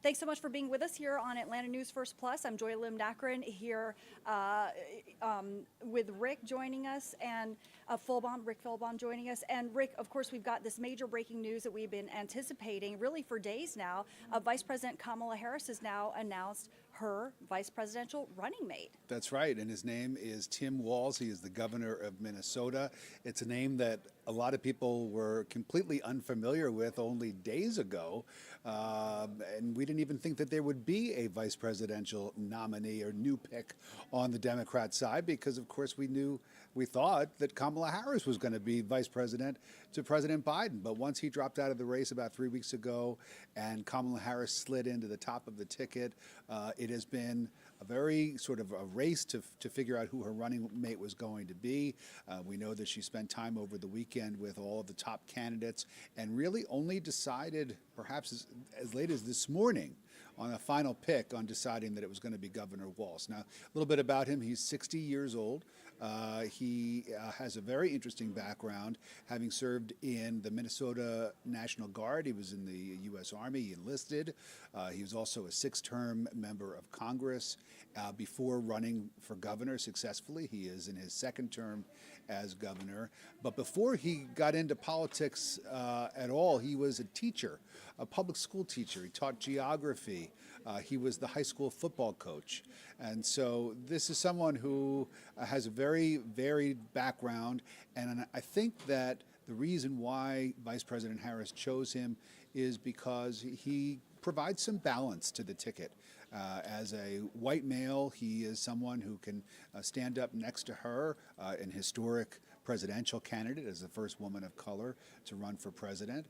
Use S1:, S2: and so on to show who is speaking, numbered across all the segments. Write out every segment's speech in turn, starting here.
S1: Thanks so much for being with us here on Atlanta News First Plus. I'm Joy Lim Nakrin here with Rick joining us and Rick Philbaum joining us. And Rick, of course, we've got this major breaking news that we've been anticipating really for days now. Vice President Kamala Harris has now announced her vice presidential running mate.
S2: That's right, and his name is Tim Walz. He is the governor of Minnesota. It's a name that a lot of people were completely unfamiliar with only days ago, and we didn't even think that there would be a vice presidential nominee or new pick on the Democrat side because, of course, we thought that Kamala Harris was going to be vice president to President Biden. But once he dropped out of the race about 3 weeks ago and Kamala Harris slid into the top of the ticket, it has been a very sort of a race to figure out who her running mate was going to be. We know that she spent time over the weekend with all of the top candidates and really only decided perhaps as late as this morning on a final pick on deciding that it was going to be Governor Walz. Now, a little bit about him. He's 60 years old. He has a very interesting background, having served in the Minnesota National Guard. He was in the U.S. Army. He enlisted. He was also a 6-term member of Congress before running for governor successfully. He is in his 2nd term as governor. But before he got into politics at all, he was a teacher, a public school teacher. He taught geography. He was the high school football coach. And so this is someone who has a very varied background. And I think that the reason why Vice President Harris chose him is because he provides some balance to the ticket. As a white male, he is someone who can stand up next to her, an historic presidential candidate as the first woman of color to run for president.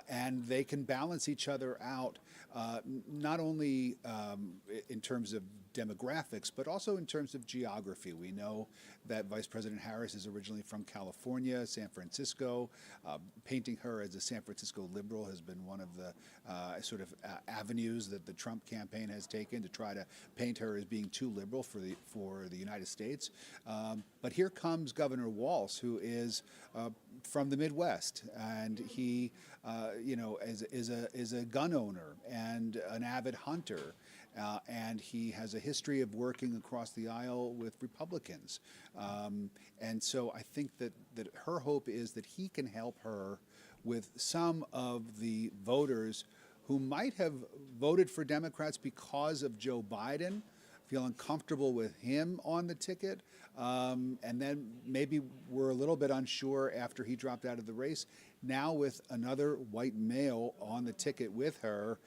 S2: And they can balance each other out, not only in terms of demographics, but also in terms of geography. We know that Vice President Harris is originally from California, San Francisco. Painting her as a San Francisco liberal has been one of the avenues that the Trump campaign has taken to try to paint her as being too liberal for the United States. But here comes Governor Walz, who is from the Midwest, and he, is a gun owner and an avid hunter. And he has a history of working across the aisle with Republicans. And so I think that her hope is that he can help her with some of the voters who might have voted for Democrats because of Joe Biden, feel uncomfortable with him on the ticket, and then maybe were a little bit unsure after he dropped out of the race. Now with another white male on the ticket with her,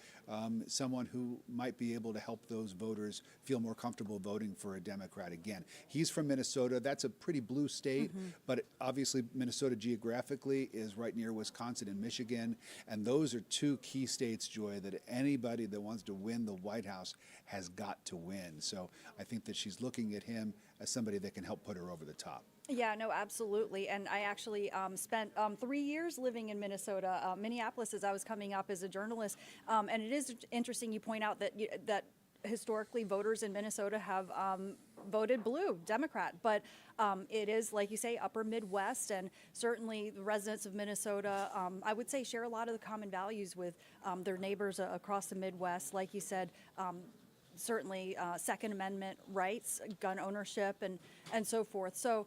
S2: someone who might be able to help those voters feel more comfortable voting for a Democrat again. He's from Minnesota. That's a pretty blue state, but obviously Minnesota geographically is right near Wisconsin and Michigan, and those are 2 key states, Joy, that anybody that wants to win the White House has got to win. So I think that she's looking at him as somebody that can help put her over the top.
S1: Yeah, no, absolutely. And I actually spent 3 years living in Minnesota, Minneapolis, as I was coming up as a journalist. And it is interesting you point out that historically voters in Minnesota have voted blue, Democrat. But it is, like you say, upper Midwest. And certainly the residents of Minnesota, I would say, share a lot of the common values with their neighbors across the Midwest. Like you said, certainly Second Amendment rights, gun ownership, and so forth. So,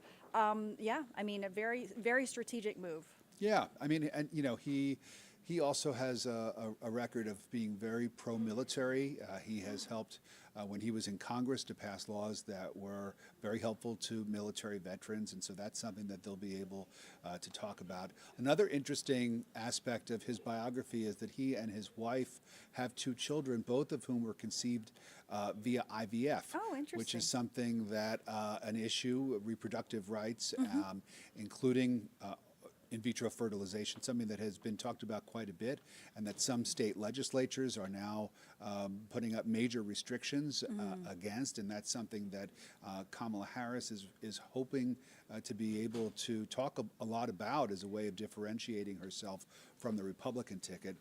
S1: yeah, I mean, a very, very strategic move.
S2: Yeah, I mean, and he also has a record of being very pro-military. He has helped when he was in Congress to pass laws that were very helpful to military veterans, and so that's something that they'll be able to talk about. Another interesting aspect of his biography is that he and his wife have 2 children, both of whom were conceived via IVF, which is something that an issue, reproductive rights, including in vitro fertilization, something that has been talked about quite a bit, and that some state legislatures are now putting up major restrictions against, and that's something that Kamala Harris is hoping to be able to talk a lot about as a way of differentiating herself from the Republican ticket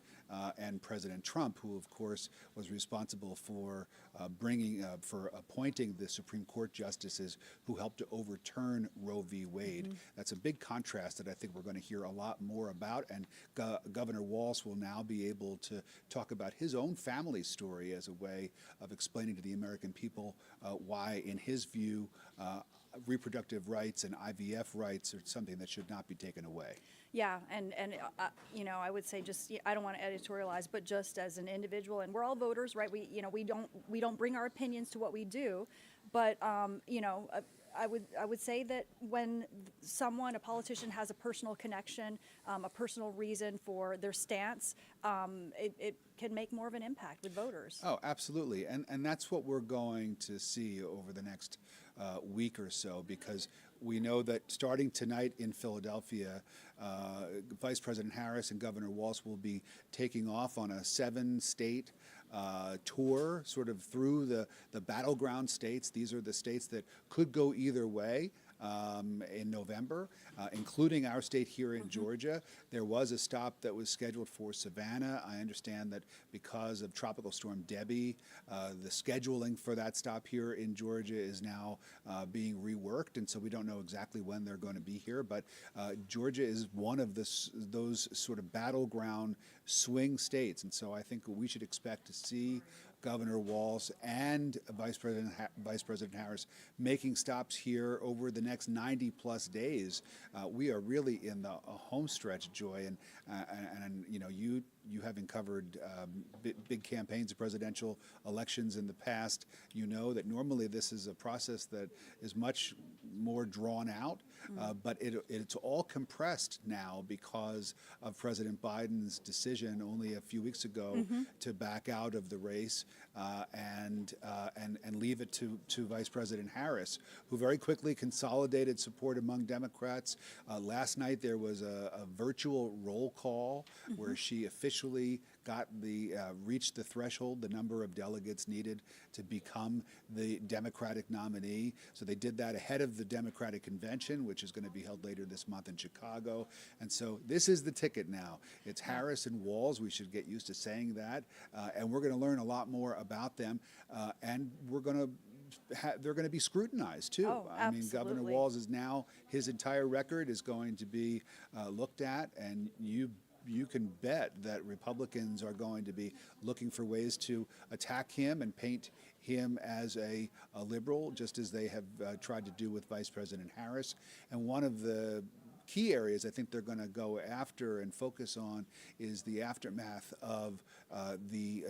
S2: and President Trump, who of course was responsible for appointing the Supreme Court justices who helped to overturn Roe v. Wade. That's a big contrast that I think we're going to hear a lot more about. And Governor Walz will now be able to talk about his own family story as a way of explaining to the American people why, in his view, reproductive rights and IVF rights are something that should not be taken away.
S1: Yeah, and you know, I would say just, I don't want to editorialize, but just as an individual, and we're all voters, right? We, you know, we don't bring our opinions to what we do, but you know, I would say that when a politician has a personal connection, a personal reason for their stance, it can make more of an impact with voters.
S2: Oh, absolutely, and that's what we're going to see over the next week or so, because we know that starting tonight in Philadelphia, Vice President Harris and Governor Walz will be taking off on a 7-state tour, sort of through the battleground states. These are the states that could go either way. In November, including our state here in Georgia. There was a stop that was scheduled for Savannah. I understand that because of Tropical Storm Debby, the scheduling for that stop here in Georgia is now being reworked, and so we don't know exactly when they're going to be here. But Georgia is one of those sort of battleground swing states, and so I think we should expect to see Governor Walz and Vice President Harris making stops here over the next 90-plus days. We are really in the home stretch, Joy, and you know, you having covered big campaigns of presidential elections in the past, you know that normally this is a process that is much more drawn out, but it's all compressed now because of President Biden's decision only a few weeks ago to back out of the race and leave it to Vice President Harris, who very quickly consolidated support among Democrats. Last night there was a virtual roll call where she officially reached the threshold, the number of delegates needed to become the Democratic nominee. So they did that ahead of the Democratic convention, which is going to be held later this month in Chicago. And so this is the ticket now. It's Harris and Walz. We should get used to saying that. And we're going to learn a lot more about them. And we're going to they're going to be scrutinized too.
S1: Oh,
S2: I mean, Governor Walz is now, his entire record is going to be looked at, and you can bet that Republicans are going to be looking for ways to attack him and paint him as a liberal, just as they have tried to do with Vice President Harris. And one of the key areas I think they're going to go after and focus on is the aftermath of the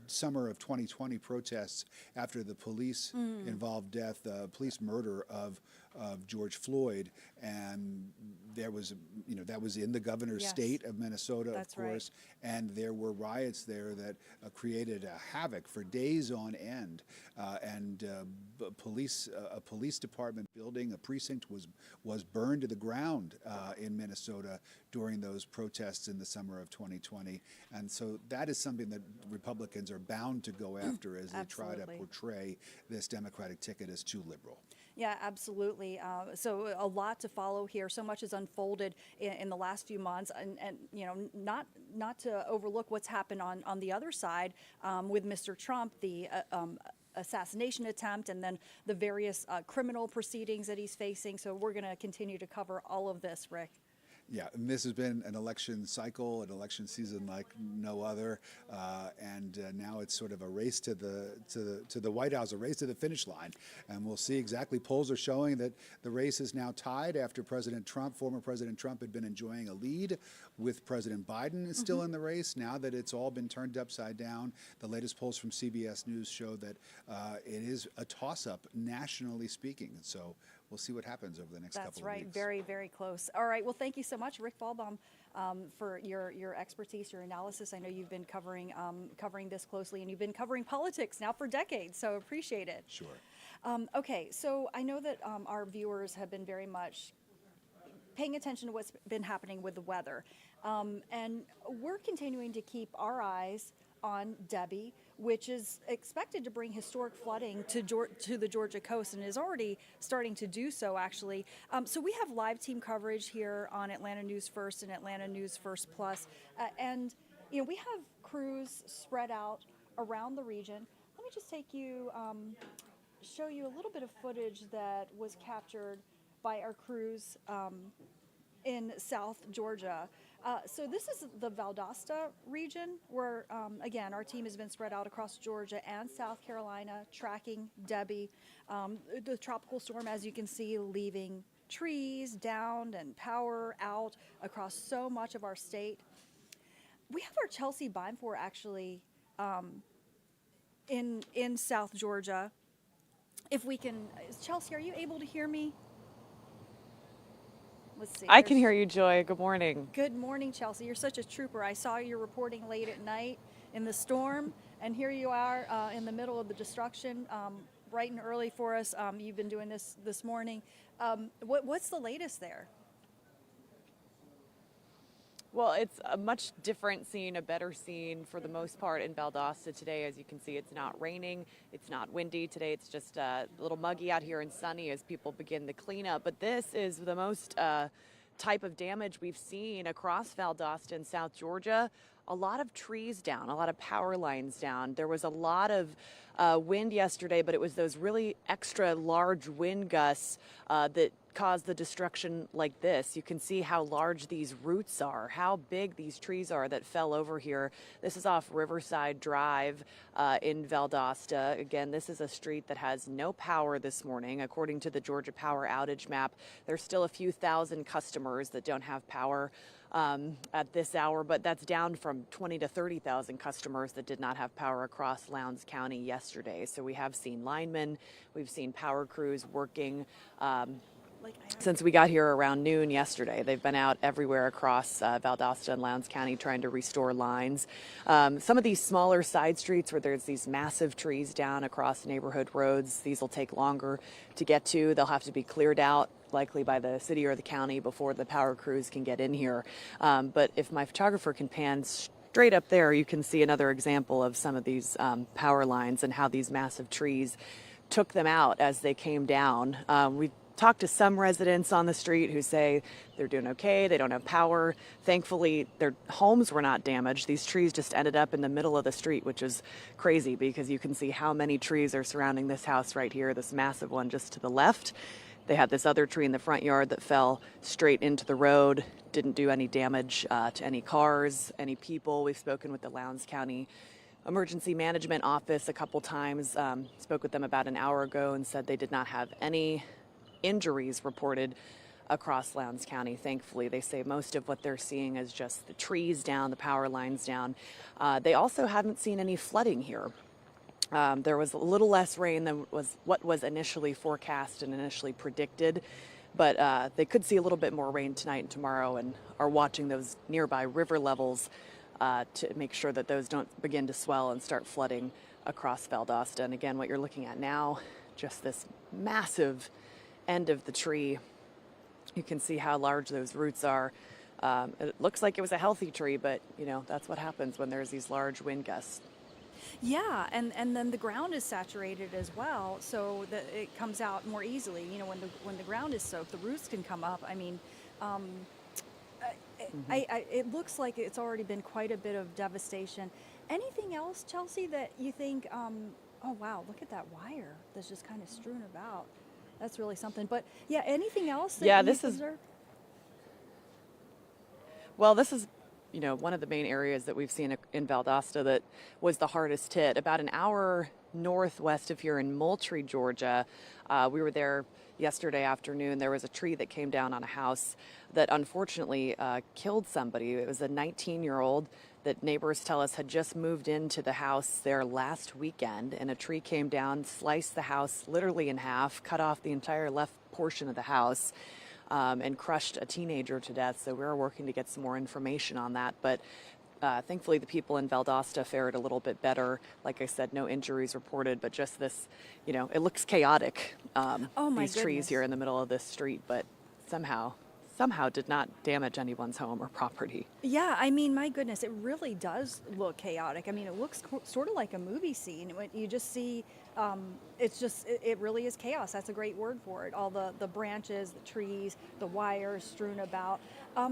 S2: summer of 2020 protests after the police-involved death, police murder of George Floyd, and there was, you know, that was in the governor's state of Minnesota,
S1: That's
S2: of course, and there were riots there that created havoc for days on end, and a police department building, a precinct was burned to the ground in Minnesota during those protests in the summer of 2020, and so that is something that Republicans are bound to go after as they try to portray this Democratic ticket as too liberal.
S1: Yeah, absolutely. So a lot to follow here. So much has unfolded in the last few months, and you know, not to overlook what's happened on the other side with Mr. Trump, the assassination attempt, and then the various criminal proceedings that he's facing. So we're going to continue to cover all of this, Rick.
S2: Yeah, and this has been an election cycle, an election season like no other, and now it's sort of a race to the White House, a race to the finish line, and we'll see exactly. Polls are showing that the race is now tied after former President Trump had been enjoying a lead, with President Biden is still in the race. Now that it's all been turned upside down, the latest polls from CBS News show that it is a toss-up nationally speaking. So we'll see what happens over the next couple of weeks.
S1: That's right. Very, very close. All right. Well, thank you so much, Rick Ballbaum, for your expertise, your analysis. I know you've been covering this closely, and you've been covering politics now for decades, so appreciate it.
S2: Sure.
S1: Okay. So I know that our viewers have been very much paying attention to what's been happening with the weather. And we're continuing to keep our eyes on Debby, which is expected to bring historic flooding to the Georgia coast, and is already starting to do so, actually. So we have live team coverage here on Atlanta News First and Atlanta News First Plus. And, you know, we have crews spread out around the region. Let me just show you a little bit of footage that was captured by our crews in South Georgia. So this is the Valdosta region where, again, our team has been spread out across Georgia and South Carolina, tracking Debby, the tropical storm, as you can see, leaving trees downed and power out across so much of our state. We have our Chelsea Bimefor actually in South Georgia. If we can, Chelsea, are you able to hear me? Let's see.
S3: I can hear you, Joy. Good morning.
S1: Good morning, Chelsea. You're such a trooper. I saw you reporting late at night in the storm, and here you are in the middle of the destruction, bright and early for us. You've been doing this morning. What's the latest there?
S3: Well, it's a much different scene, a better scene for the most part in Valdosta today. As you can see, it's not raining, it's not windy. Today it's just a little muggy out here and sunny as people begin the cleanup. But this is the most type of damage we've seen across Valdosta in South Georgia. A lot of trees down, a lot of power lines down. There was a lot of wind yesterday, but it was those really extra large wind gusts that caused the destruction like this. You can see how large these roots are, how big these trees are that fell over here. This is off Riverside Drive in Valdosta. Again, this is a street that has no power this morning. According to the Georgia Power outage map, there's still a few thousand customers that don't have power at this hour, but that's down from 20 to 30,000 customers that did not have power across Lowndes County yesterday. So we have seen linemen, we've seen power crews working since we got here around noon yesterday. They've been out everywhere across Valdosta and Lowndes County trying to restore lines. Some of these smaller side streets where there's these massive trees down across neighborhood roads, these will take longer to get to. They'll have to be cleared out likely by the city or the county before the power crews can get in here. But if my photographer can pan straight up there, you can see another example of some of these power lines and how these massive trees took them out as they came down. We talked to some residents on the street who say they're doing okay, they don't have power. Thankfully, their homes were not damaged. These trees just ended up in the middle of the street, which is crazy because you can see how many trees are surrounding this house right here, this massive one just to the left. They had this other tree in the front yard that fell straight into the road, didn't do any damage to any cars, any people. We've spoken with the Lowndes County Emergency Management Office a couple times, spoke with them about an hour ago and said they did not have any injuries reported across Lowndes County. Thankfully, they say most of what they're seeing is just the trees down, the power lines down. They also haven't seen any flooding here. There was a little less rain than what was initially forecast and initially predicted, but they could see a little bit more rain tonight and tomorrow and are watching those nearby river levels to make sure that those don't begin to swell and start flooding across Valdosta. And again, what you're looking at now, just this massive end of the tree. You can see how large those roots are. It looks like it was a healthy tree, but you know, that's what happens when there's these large wind gusts.
S1: Yeah, and then the ground is saturated as well, so that it comes out more easily. You know, when the ground is soaked, the roots can come up. I mean, it looks like it's already been quite a bit of devastation. Anything else, Chelsea, that you think? Oh wow, look at that wire that's just kind of strewn about. That's really something. But yeah, anything else that you've observed?
S3: Well, this is, you know, one of the main areas that we've seen in Valdosta that was the hardest hit. About an hour northwest of here in Moultrie, Georgia, we were there yesterday afternoon. There was a tree that came down on a house that unfortunately killed somebody. It was a 19-year-old that neighbors tell us had just moved into the house there last weekend, and a tree came down, sliced the house literally in half, cut off the entire left portion of the house, and crushed a teenager to death. So we're working to get some more information on that. But thankfully, the people in Valdosta fared a little bit better. Like I said, no injuries reported, but just this, you know, it looks chaotic. These trees here in the middle of this street, but somehow did not damage anyone's home or property.
S1: Yeah, I mean, my goodness, it really does look chaotic. I mean, it looks sort of like a movie scene. When you just see, it really is chaos. That's a great word for it. All the branches, the trees, the wires strewn about. I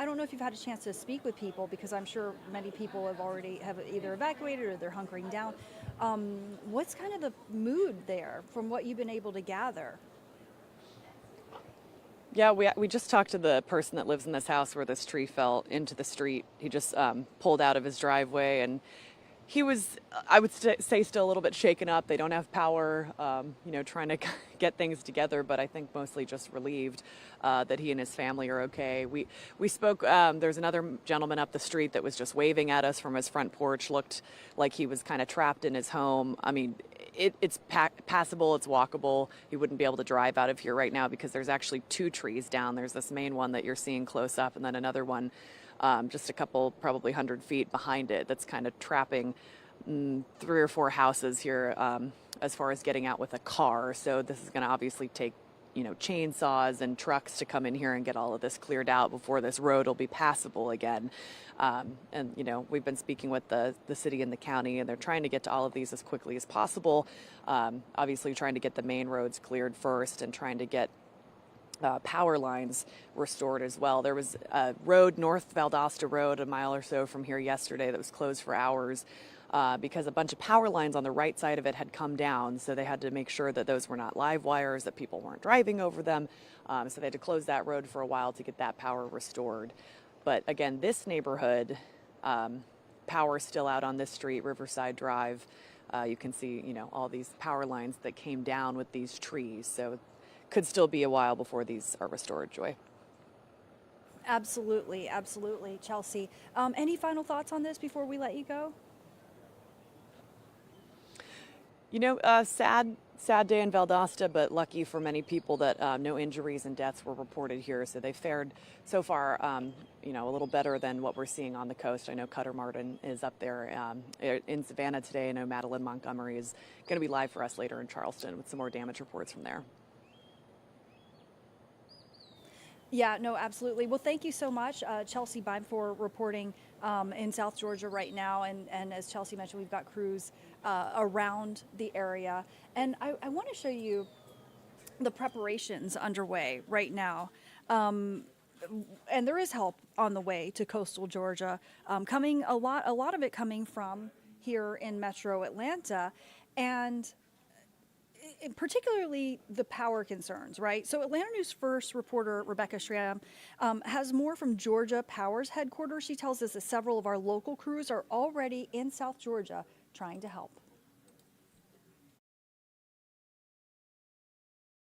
S1: don't know if you've had a chance to speak with people, because I'm sure many people have either evacuated or they're hunkering down. What's kind of the mood there from what you've been able to gather?
S3: Yeah, we just talked to the person that lives in this house where this tree fell into the street. He just pulled out of his driveway, and he was, I would say, still a little bit shaken up. They don't have power, trying to get things together, but I think mostly just relieved that he and his family are okay. We spoke, there's another gentleman up the street that was just waving at us from his front porch, looked like he was kind of trapped in his home. I mean, it's passable, it's walkable. He wouldn't be able to drive out of here right now because there's actually 2 trees down. There's this main one that you're seeing close up, and then another one just a couple, probably 100 feet behind it, that's kind of trapping 3 or 4 houses here as far as getting out with a car. So this is going to obviously take, chainsaws and trucks to come in here and get all of this cleared out before this road will be passable again. And we've been speaking with the city and the county, and they're trying to get to all of these as quickly as possible. Obviously trying to get the main roads cleared first and trying to get power lines restored as well. There was a road, North Valdosta Road, a mile or so from here yesterday, that was closed for hours because a bunch of power lines on the right side of it had come down. So they had to make sure that those were not live wires, that people weren't driving over them. So they had to close that road for a while to get that power restored. But again, this neighborhood, power still out on this street, Riverside Drive. You can see, all these power lines that came down with these trees. So could still be a while before these are restored, Joy.
S1: Absolutely, absolutely. Chelsea, any final thoughts on this before we let you go?
S3: Sad day in Valdosta, but lucky for many people that no injuries and deaths were reported here. So they fared so far, a little better than what we're seeing on the coast. I know Cutter Martin is up there in Savannah today. I know Madeline Montgomery is going to be live for us later in Charleston with some more damage reports from there.
S1: Yeah, no, absolutely. Well, thank you so much, Chelsea Bime, for reporting in South Georgia right now. And as Chelsea mentioned, we've got crews around the area. And I want to show you the preparations underway right now. And there is help on the way to coastal Georgia, coming a lot of it coming from here in Metro Atlanta. And particularly the power concerns, right? So Atlanta News First reporter Rebecca Schramm has more from Georgia Power's headquarters. She tells us that several of our local crews are already in South Georgia trying to help.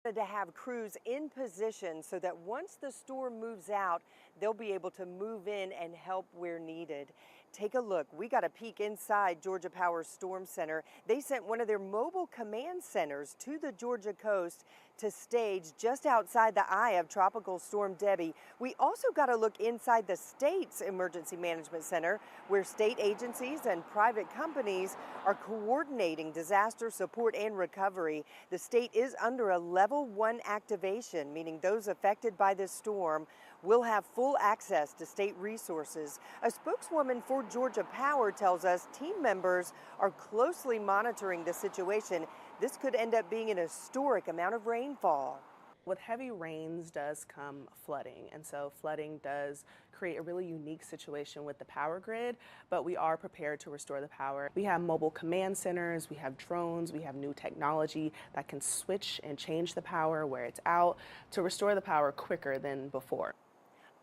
S4: To have crews in position so that once the storm moves out, they'll be able to move in and help where needed. Take a look. We got a peek inside Georgia Power's Storm Center. They sent one of their mobile command centers to the Georgia coast to stage just outside the eye of Tropical Storm Debby. We also got a look inside the state's Emergency Management Center, where state agencies and private companies are coordinating disaster support and recovery. The state is under a level 1 activation, meaning those affected by this storm will have full access to state resources. A spokeswoman for Georgia Power tells us team members are closely monitoring the situation. This could end up being an historic amount of rainfall.
S5: With heavy rains does come flooding, and so flooding does create a really unique situation with the power grid, but we are prepared to restore the power. We have mobile command centers, we have drones, we have new technology that can switch and change the power where it's out to restore the power quicker than before.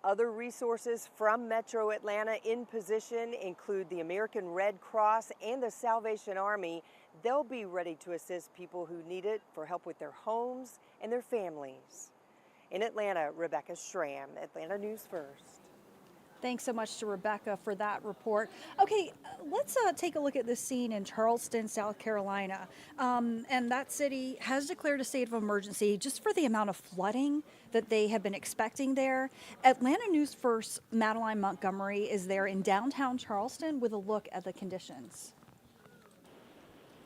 S4: Other resources from Metro Atlanta in position include the American Red Cross and the Salvation Army. They'll be ready to assist people who need it for help with their homes and their families. In Atlanta, Rebecca Schramm, Atlanta News First.
S1: Thanks so much to Rebecca for that report. Okay, let's take a look at this scene in Charleston, South Carolina. And that city has declared a state of emergency just for the amount of flooding that they have been expecting there. Atlanta News First Madeline Montgomery is there in downtown Charleston with a look at the conditions.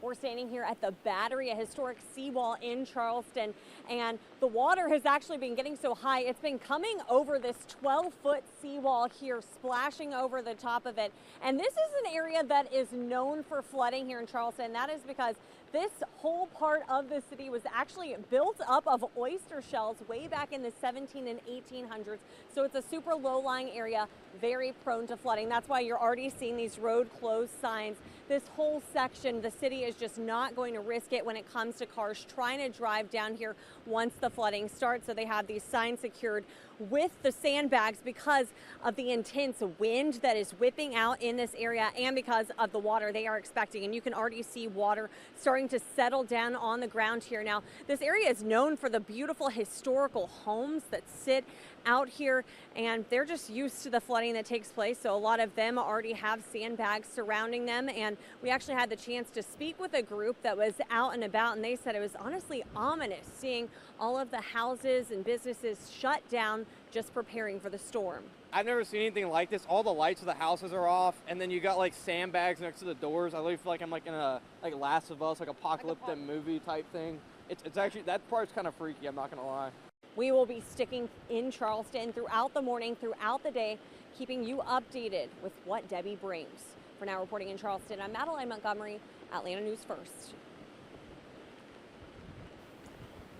S6: We're standing here at the Battery, a historic seawall in Charleston, and the water has actually been getting so high. It's been coming over this 12-foot seawall here, splashing over the top of it. And this is an area that is known for flooding here in Charleston. That is because This whole part of the city was actually built up of oyster shells way back in the 17 and 1800s. So it's a super low-lying area, very prone to flooding. That's why you're already seeing these road closed signs. This whole section, the city is just not going to risk it when it comes to cars trying to drive down here once the flooding starts. So they have these signs secured with the sandbags because of the intense wind that is whipping out in this area and because of the water they are expecting. And you can already see water starting to settle down on the ground here. Now, this area is known for the beautiful historical homes that sit out here, and they're just used to the flooding that takes place. So a lot of them already have sandbags surrounding them. And we actually had the chance to speak with a group that was out and about, and they said it was honestly ominous seeing all of the houses and businesses shut down just preparing for the storm.
S7: I've never seen anything like this. All the lights of the houses are off, and then you got like sandbags next to the doors. I really feel like I'm like in a like Last of Us, like apocalyptic movie type thing. It's actually, that part's kind of freaky, I'm not gonna lie.
S6: We will be sticking in Charleston throughout the morning, throughout the day, keeping you updated with what Debbie brings. For now, reporting in Charleston, I'm Madeline Montgomery, Atlanta News First.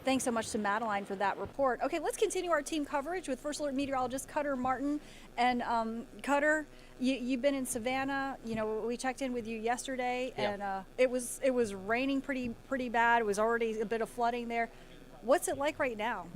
S1: Thanks so much to Madeline for that report. Okay, let's continue our team coverage with First Alert meteorologist Cutter Martin. And Cutter, you've been in Savannah. You know, we checked in with you yesterday, and it was raining pretty bad. It was already a bit of flooding there. What's it like right now?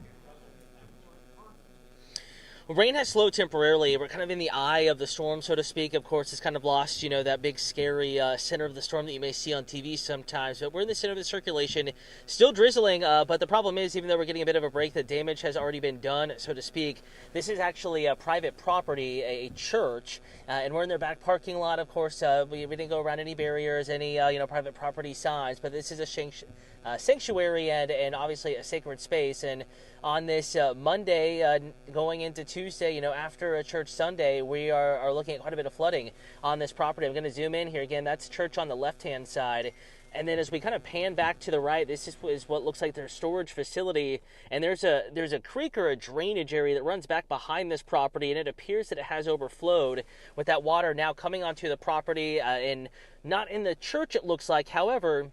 S8: Well, rain has slowed temporarily. We're kind of in the eye of the storm, so to speak. Of course, it's kind of lost, you know, that big scary center of the storm that you may see on TV sometimes. But we're in the center of the circulation, still drizzling. But the problem is, even though we're getting a bit of a break, the damage has already been done, so to speak. This is actually a private property, a church, and we're in their back parking lot. Of course, we didn't go around any barriers, any private property signs. But this is a sanctuary and obviously a sacred space. And on this Monday, going into Tuesday, after a church Sunday, we are looking at quite a bit of flooding on this property. I'm going to zoom in here again. That's church on the left-hand side. And then as we kind of pan back to the right, this is what looks like their storage facility. And there's a creek or a drainage area that runs back behind this property, and it appears that it has overflowed with that water now coming onto the property and not in the church, it looks like. However,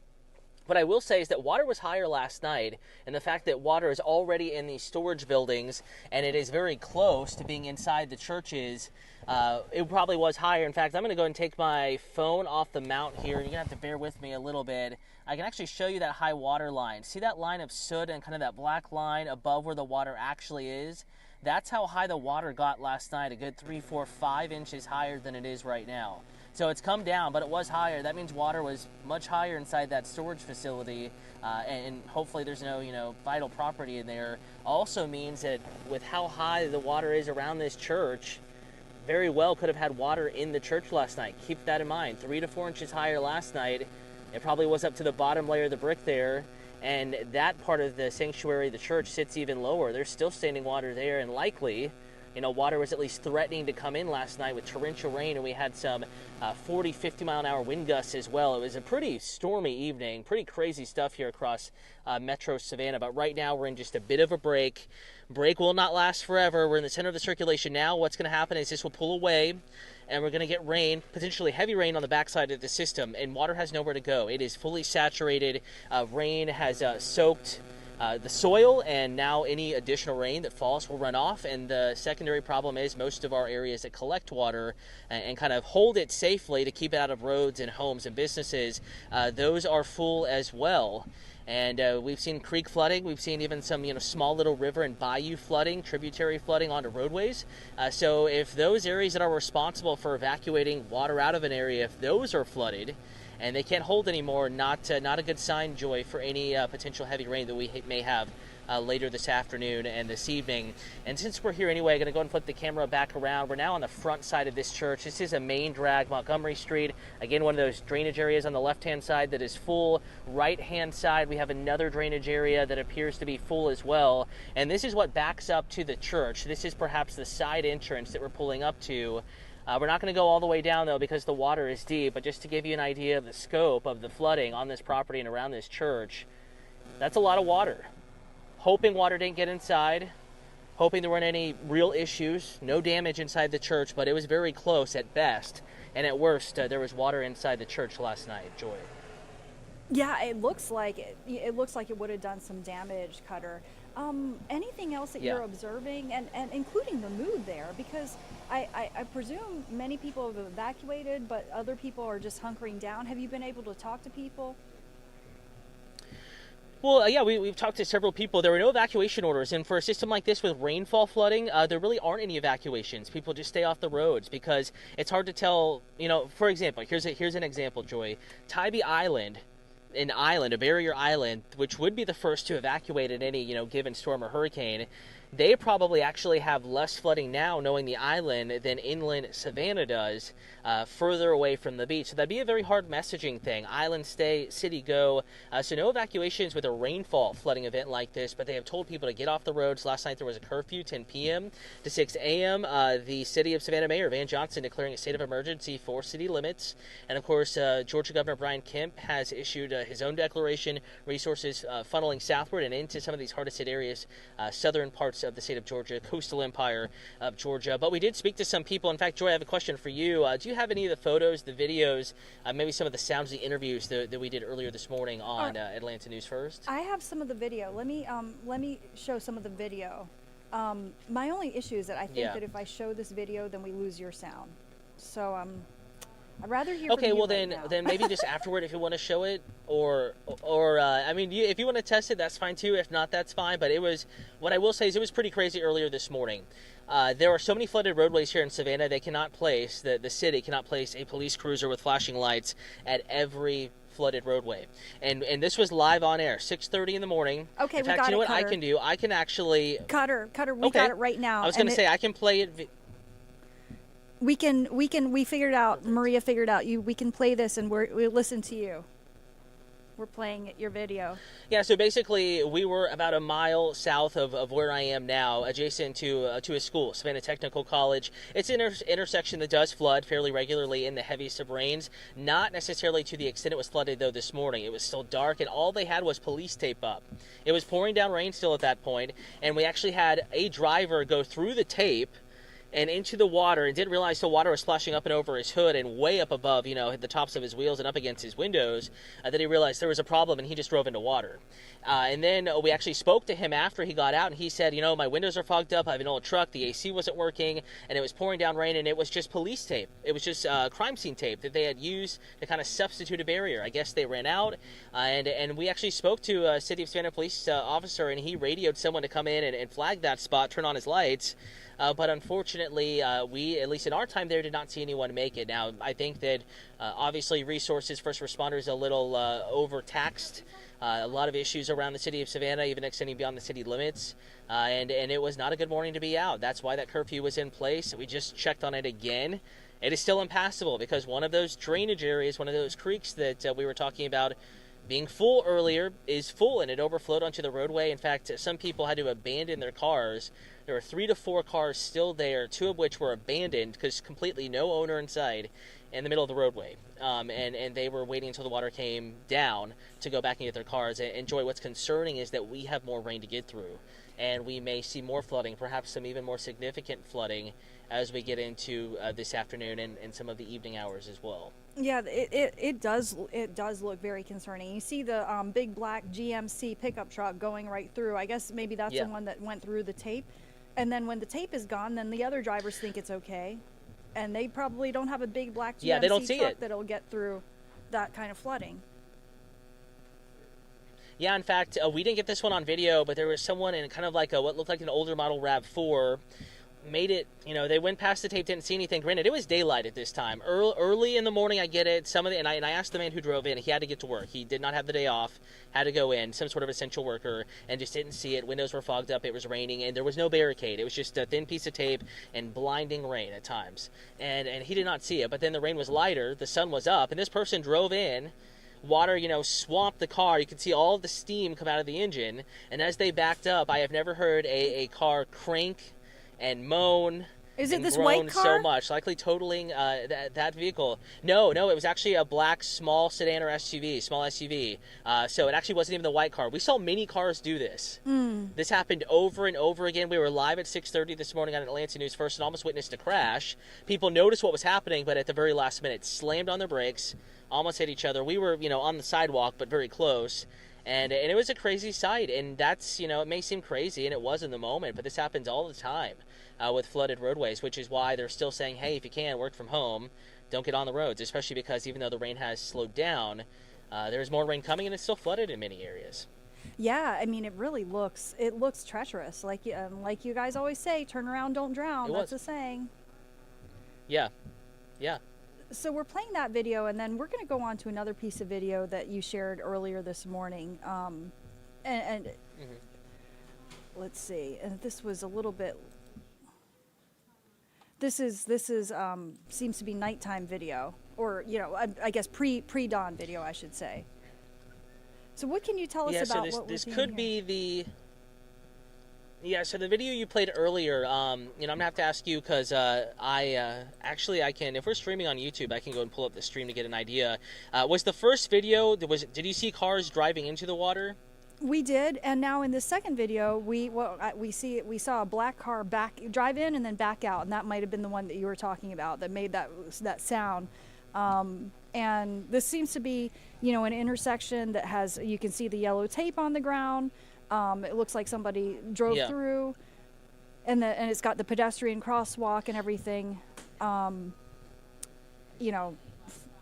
S8: what I will say is that water was higher last night, and the fact that water is already in these storage buildings and it is very close to being inside the churches, it probably was higher. In fact, I'm going to go and take my phone off the mount here. You're going to have to bear with me a little bit. I can actually show you that high water line. See that line of soot and kind of that black line above where the water actually is? That's how high the water got last night, a good 3, 4, 5 inches higher than it is right now. So it's come down, but it was higher. That means water was much higher inside that storage facility, and hopefully there's no, vital property in there. Also means that with how high the water is around this church, very well could have had water in the church last night. Keep that in mind. 3 to 4 inches higher last night. It probably was up to the bottom layer of the brick there, and that part of the sanctuary, the church, sits even lower. There's still standing water there, and likely, water was at least threatening to come in last night with torrential rain, and we had some 40, 50-mile-an-hour wind gusts as well. It was a pretty stormy evening, pretty crazy stuff here across Metro Savannah. But right now we're in just a bit of a break. Break will not last forever. We're in the center of the circulation now. What's going to happen is this will pull away, and we're going to get rain, potentially heavy rain on the backside of the system, and water has nowhere to go. It is fully saturated. Rain has soaked the soil, and now any additional rain that falls will run off. And the secondary problem is most of our areas that collect water and kind of hold it safely to keep it out of roads and homes and businesses, those are full as well. And we've seen creek flooding. We've seen even some, small little river and bayou flooding, tributary flooding onto roadways. So if those areas that are responsible for evacuating water out of an area, if those are flooded, and they can't hold anymore, not a good sign, Joy, for any potential heavy rain that we may have later this afternoon and this evening. And since we're here anyway, I'm going to go and flip the camera back around. We're now on the front side of this church. This is a main drag, Montgomery Street. Again, one of those drainage areas on the left-hand side that is full. Right-hand side, we have another drainage area that appears to be full as well. And this is what backs up to the church. This is perhaps the side entrance that we're pulling up to. We're not going to go all the way down, though, because the water is deep. But just to give you an idea of the scope of the flooding on this property and around this church, that's a lot of water. Hoping water didn't get inside, hoping there weren't any real issues, no damage inside the church, but it was very close at best. And at worst, there was water inside the church last night, Joy.
S1: Yeah, it looks like it would have done some damage, Cutter. Anything else that
S8: Yeah.
S1: you're observing, and including the mood there, because I presume many people have evacuated, but other people are just hunkering down. Have you been able to talk to people?
S8: Well, yeah, we've talked to several people. There were no evacuation orders, and for a system like this with rainfall flooding, there really aren't any evacuations. People just stay off the roads because it's hard to tell. For example, here's an example, Joy. Tybee Island, a barrier island, which would be the first to evacuate at any given storm or hurricane. They probably actually have less flooding now, knowing the island, than inland Savannah does, further away from the beach. So that'd be a very hard messaging thing. Island stay, city go. So no evacuations with a rainfall flooding event like this, but they have told people to get off the roads. Last night there was a curfew, 10 p.m. to 6 a.m. The city of Savannah Mayor Van Johnson declaring a state of emergency for city limits. And of course, Georgia Governor Brian Kemp has issued his own declaration, resources funneling southward and into some of these hardest hit areas, southern parts of the state of Georgia, coastal empire of Georgia. But we did speak to some people. In fact, Joy, I have a question for you. Do you have any of the photos, the videos, maybe some of the sounds of the interviews that we did earlier this morning on Atlanta News First?
S1: I have some of the video. Let me show some of the video. My only issue is that I think that if I show this video, then we lose your sound. So I'd rather hear from
S8: Okay,
S1: you
S8: well
S1: right now.
S8: then maybe just afterward if you want to show it, or if you want to test it, that's fine too. If not, that's fine. But what I will say is it was pretty crazy earlier this morning. There are so many flooded roadways here in Savannah. They cannot place the city cannot place a police cruiser with flashing lights at every flooded roadway, and this was live on air, 6:30 in the morning.
S1: Okay,
S8: in
S1: we
S8: fact,
S1: got
S8: you know
S1: it,
S8: what I
S1: Cutter.
S8: can do? I can actually
S1: Cutter, we
S8: Okay.
S1: got it right now.
S8: I was going to say I can play it.
S1: We figured out, Maria figured out, we can play this and we listen to you. We're playing your video.
S8: Yeah, so basically we were about a mile south of where I am now, adjacent to a school, Savannah Technical College. It's an intersection that does flood fairly regularly in the heaviest of rains, not necessarily to the extent it was flooded though this morning. It was still dark and all they had was police tape up. It was pouring down rain still at that point, and we actually had a driver go through the tape and into the water, and didn't realize the water was splashing up and over his hood and way up above, the tops of his wheels and up against his windows, that he realized there was a problem and he just drove into water. And then we actually spoke to him after he got out, and he said, my windows are fogged up, I have an old truck, the AC wasn't working, and it was pouring down rain, and it was just police tape. It was just crime scene tape that they had used to kind of substitute a barrier. I guess they ran out, and we actually spoke to a City of Savannah police officer, and he radioed someone to come in and flag that spot, turn on his lights. But unfortunately, we, at least in our time there, did not see anyone make it. Now, I think that obviously resources, first responders, a little overtaxed. A lot of issues around the city of Savannah, even extending beyond the city limits. And it was not a good morning to be out. That's why that curfew was in place. We just checked on it again. It is still impassable because one of those drainage areas, one of those creeks that we were talking about being full earlier, is full, and it overflowed onto the roadway. In fact, some people had to abandon their cars. There were 3 to 4 cars still there, 2 of which were abandoned because completely no owner inside in the middle of the roadway. And they were waiting until the water came down to go back and get their cars. And Joy, what's concerning is that we have more rain to get through, and we may see more flooding, perhaps some even more significant flooding as we get into this afternoon and some of the evening hours as well.
S1: Yeah, it does look very concerning. You see the big black GMC pickup truck going right through. I guess maybe that's the one that went through the tape. And then when the tape is gone, then the other drivers think it's okay. And they probably don't have a big black GMC
S8: they don't see
S1: truck
S8: it.
S1: that'll get through that kind of flooding.
S8: Yeah, in fact, we didn't get this one on video, but there was someone in kind of like what looked like an older model RAV4, made it, they went past the tape, didn't see anything. Granted, it was daylight at this time. Early in the morning, I get it. And I asked the man who drove in, he had to get to work. He did not have the day off, had to go in, some sort of essential worker, and just didn't see it. Windows were fogged up, it was raining, and there was no barricade. It was just a thin piece of tape and blinding rain at times. And he did not see it, but then the rain was lighter, the sun was up, and this person drove in. Water, swamped the car. You could see all of the steam come out of the engine, and as they backed up, I have never heard a car crank and moan
S1: Is it
S8: and
S1: this
S8: grown
S1: white car?
S8: so much, likely totaling that vehicle. No, it was actually a black small sedan or SUV, small SUV. So it actually wasn't even the white car. We saw many cars do this. This happened over and over again. We were live at 6:30 this morning on Atlanta News First and almost witnessed a crash. People noticed what was happening, but at the very last minute, slammed on their brakes, almost hit each other. We were, on the sidewalk, but very close. And it was a crazy sight, and that's, it may seem crazy, and it was in the moment, but this happens all the time with flooded roadways, which is why they're still saying, hey, if you can, work from home, don't get on the roads, especially because even though the rain has slowed down, there's more rain coming, and it's still flooded in many areas.
S1: Yeah, I mean, it really looks treacherous. Like you guys always say, turn around, don't drown. That's a saying.
S8: Yeah.
S1: So we're playing that video, and then we're going to go on to another piece of video that you shared earlier this morning. Let's see. And this was a little bit. This is seems to be nighttime video, or I guess pre-dawn video, I should say. So what can you tell us about what
S8: this
S1: we're
S8: could
S1: seeing
S8: be
S1: here?
S8: the. Yeah, so the video you played earlier, I'm gonna have to ask you because I can. If we're streaming on YouTube, I can go and pull up the stream to get an idea. Was the first video? Did you see cars driving into the water?
S1: We did, and now in this second video, we saw a black car drive in and then back out, and that might have been the one that you were talking about that made that sound. And this seems to be, an intersection that has, you can see the yellow tape on the ground. It looks like somebody drove through, and it's got the pedestrian crosswalk and everything.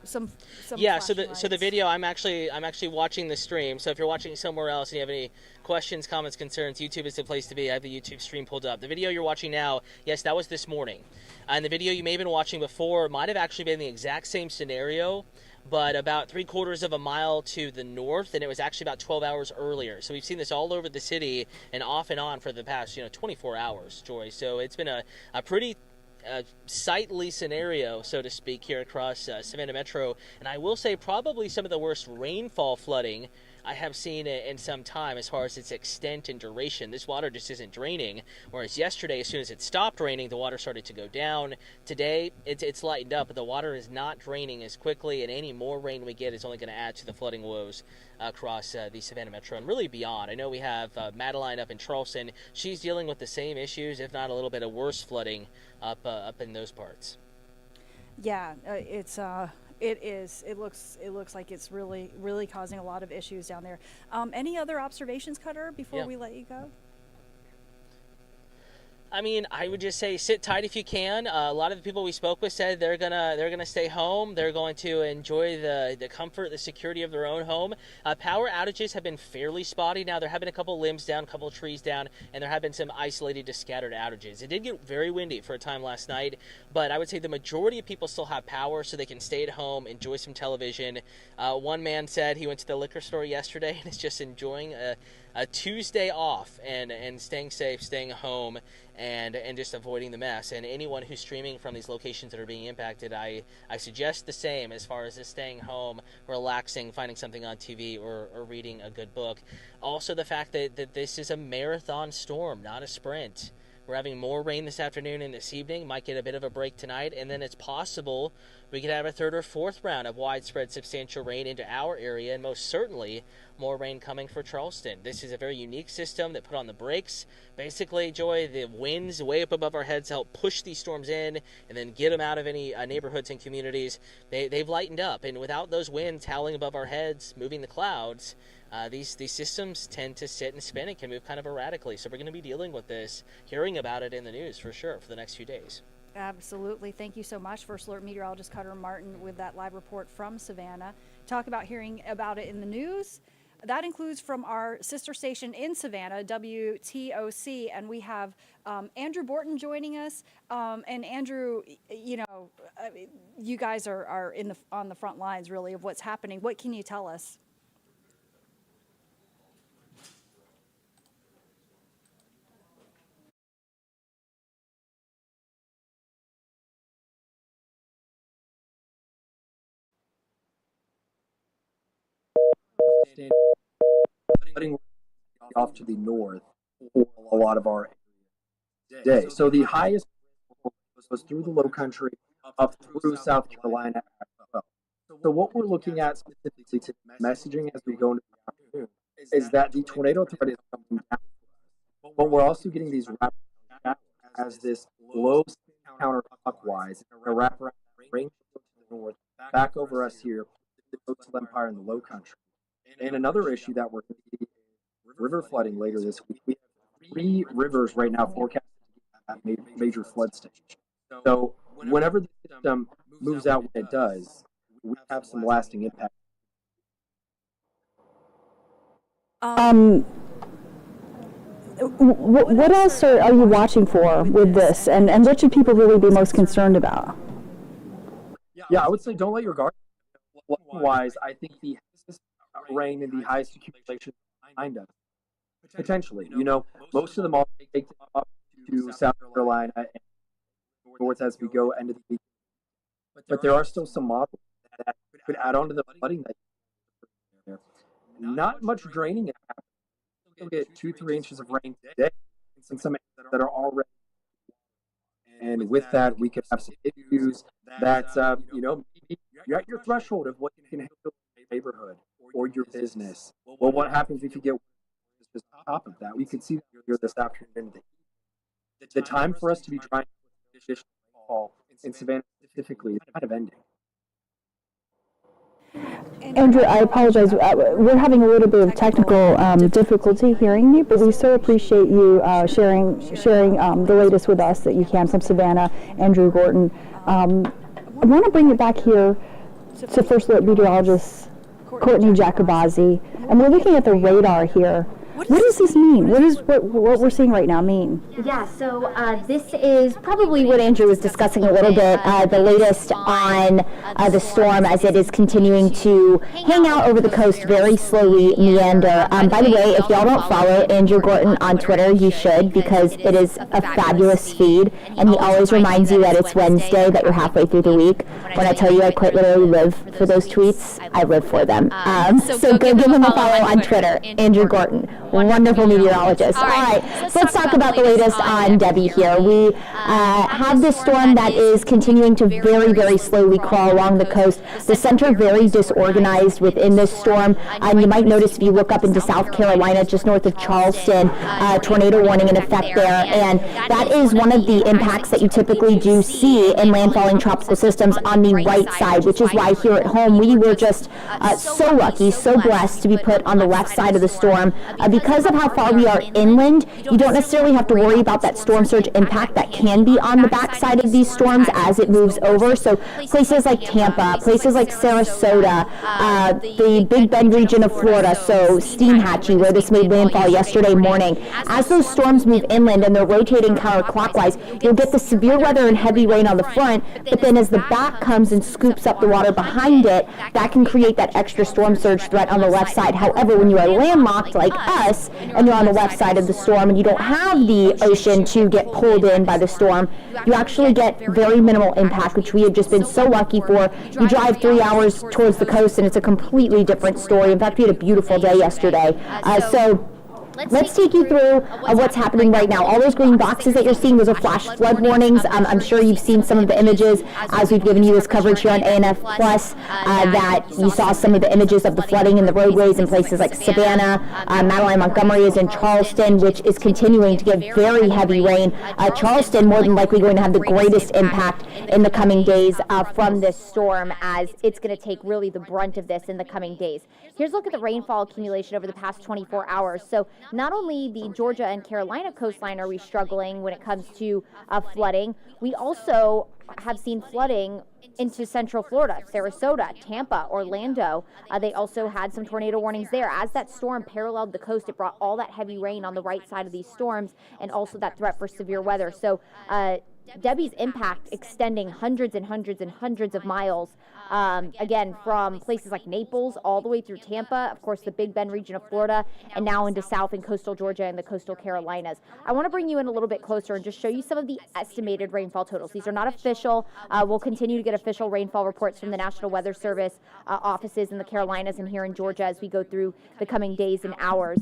S1: Some
S8: yeah. So
S1: flashing
S8: the
S1: lights.
S8: video, I'm actually watching the stream. So if you're watching somewhere else and you have any questions, comments, concerns, YouTube is the place to be. I have the YouTube stream pulled up. The video you're watching now, yes, that was this morning, and the video you may have been watching before might have actually been the exact same scenario, but about 3/4 of a mile to the north, and it was actually about 12 hours earlier. So we've seen this all over the city and off and on for the past 24 hours, Joy. So it's been a pretty sightly scenario, so to speak, here across Savannah Metro. And I will say probably some of the worst rainfall flooding I have seen in some time as far as its extent and duration. This water just isn't draining, whereas yesterday, as soon as it stopped raining, the water started to go down. Today, it's lightened up, but the water is not draining as quickly, and any more rain we get is only going to add to the flooding woes across the Savannah Metro and really beyond. I know we have Madeline up in Charleston. She's dealing with the same issues, if not a little bit of worse flooding up in those parts.
S1: Yeah, it is. It looks like it's really causing a lot of issues down there. Any other observations, Cutter, before we let you go?
S8: I mean, I would just say sit tight if you can. A lot of the people we spoke with said they're gonna stay home. They're going to enjoy the comfort, the security of their own home. Power outages have been fairly spotty. Now there have been a couple limbs down, a couple trees down, and there have been some isolated to scattered outages. It did get very windy for a time last night, but I would say the majority of people still have power, so they can stay at home, enjoy some television. One man said he went to the liquor store yesterday and is just enjoying a Tuesday off and staying safe, staying home, and just avoiding the mess. And anyone who's streaming from these locations that are being impacted, I suggest the same as far as just staying home, relaxing, finding something on TV, or reading a good book. Also, the fact that this is a marathon storm, not a sprint. We're having more rain this afternoon and this evening. Might get a bit of a break tonight, and then it's possible we could have a third or fourth round of widespread substantial rain into our area, and most certainly more rain coming for Charleston. This is a very unique system that put on the brakes. Basically, Joy, the winds way up above our heads help push these storms in and then get them out of any neighborhoods and communities. They've lightened up, and without those winds howling above our heads, moving the clouds, these systems tend to sit and spin and can move kind of erratically. So we're going to be dealing with this, hearing about it in the news for sure for the next few days.
S1: Absolutely. Thank you so much, First Alert Meteorologist Cutter Martin, with that live report from Savannah. Talk about hearing about it in the news. That includes from our sister station in Savannah, WTOC, and we have Andrew Borton joining us. And Andrew, you guys are on the front lines really of what's happening. What can you tell us?
S9: Flooding off to the north for a lot of our day. So the highest goes through the low country up through South Carolina as well. So what we're looking at specifically to messaging as we go into the afternoon is that the tornado threat is coming down, but we're also getting these rapid showers as this blows counterclockwise and wrap around rain to the north back over us here, the coastal empire in the low country. And another issue that we're going to see is river flooding later this week. We have 3 rivers right now forecasted at major flood stage. So whenever the system moves out when it does, we have some lasting impact.
S10: What else are you watching for with this, and what should people really be most concerned about?
S9: Yeah, I would say don't let your guard down. Wise, I think the rain and the highest accumulation behind us. Potentially, most of them all take up to South Carolina and north as we go end of the week. But there are still some models that could add on to the flooding that there. Not much draining is happening. You'll get 2-3 inches of rain today, and some that are already. And with that, we could have some issues that you're at your threshold of what you can handle in your neighborhood or your business. Well, what happens if you get just on top of that? We could see that here this afternoon. The time for us to be trying to fall in Savannah specifically is kind of ending.
S10: Andrew, I apologize. We're having a little bit of technical difficulty hearing you, but we so appreciate you sharing the latest with us that you can from Savannah, Andrew Gorton. I want to bring it back here to First Alert meteorologist Courtney Jacobazzi, and we're looking at the radar here. What does this mean? What does what we're seeing right now mean?
S11: Yeah, so this is probably what Andrew was discussing a little bit, the latest on the storm as it is continuing to hang out over the coast, very slowly meander. By the way, if y'all don't follow Andrew Gorton on Twitter, you should, because it is a fabulous feed, and he always reminds you that it's Wednesday, that you're halfway through the week. When I tell you I quite literally live for those tweets, I live for them. So go give him a follow on Twitter, Andrew Gorton. Wonderful meteorologist. All right, so let's talk about the latest on Debby here. We have this storm that is continuing to very, very slowly crawl along the coast. The center very disorganized within this storm. You might notice if you look up into South Carolina, just north of Charleston, tornado warning in effect there. And that is one of the impacts that you typically do see in landfalling tropical systems on the right side, which is why here at home we were just so lucky, so blessed to be put on the left side of the storm. Because of how far we are inland, you don't necessarily have to worry about that storm surge impact that can be on the backside of these storms as it moves over. So places like Tampa, places like Sarasota, the Big Bend region of Florida, so Steinhatchee, where this made landfall yesterday morning. As those storms move inland and they're rotating counterclockwise, you'll get the severe weather and heavy rain on the front, but then as the back comes and scoops up the water behind it, that can create that extra storm surge threat on the left side. However, when you are landlocked like us, and you're on the left side of the storm and you don't have the ocean to get pulled in by the storm, you actually get very minimal impact, which we have just been so lucky for. You drive 3 hours towards the coast and it's a completely different story. In fact, we had a beautiful day yesterday. So let's take you through what's happening right now. All those green boxes that you're seeing, those are flash flood warnings. I'm sure you've seen some of the images as we've given you this coverage here on ANF Plus, that you saw some of the images of the flooding in the roadways in places like Savannah. Madeline Montgomery is in Charleston, which is continuing to get very heavy rain. Charleston more than likely going to have the greatest impact in the coming days from this storm, as it's going to take really the brunt of this in the coming days. Here's a look at the rainfall accumulation over the past 24 hours. So not only the Georgia and Carolina coastline are we struggling when it comes to flooding, we also have seen flooding into central Florida, Sarasota, Tampa, Orlando. They also had some tornado warnings there. As that storm paralleled the coast, it brought all that heavy rain on the right side of these storms and also that threat for severe weather. So Debby's impact extending hundreds and hundreds and hundreds of miles, again, from places like Naples all the way through Tampa, of course, the Big Bend region of Florida, and now into South and coastal Georgia and the coastal Carolinas. I want to bring you in a little bit closer and just show you some of the estimated rainfall totals. These are not official. We'll continue to get official rainfall reports from the National Weather Service offices in the Carolinas and here in Georgia as we go through the coming days and hours.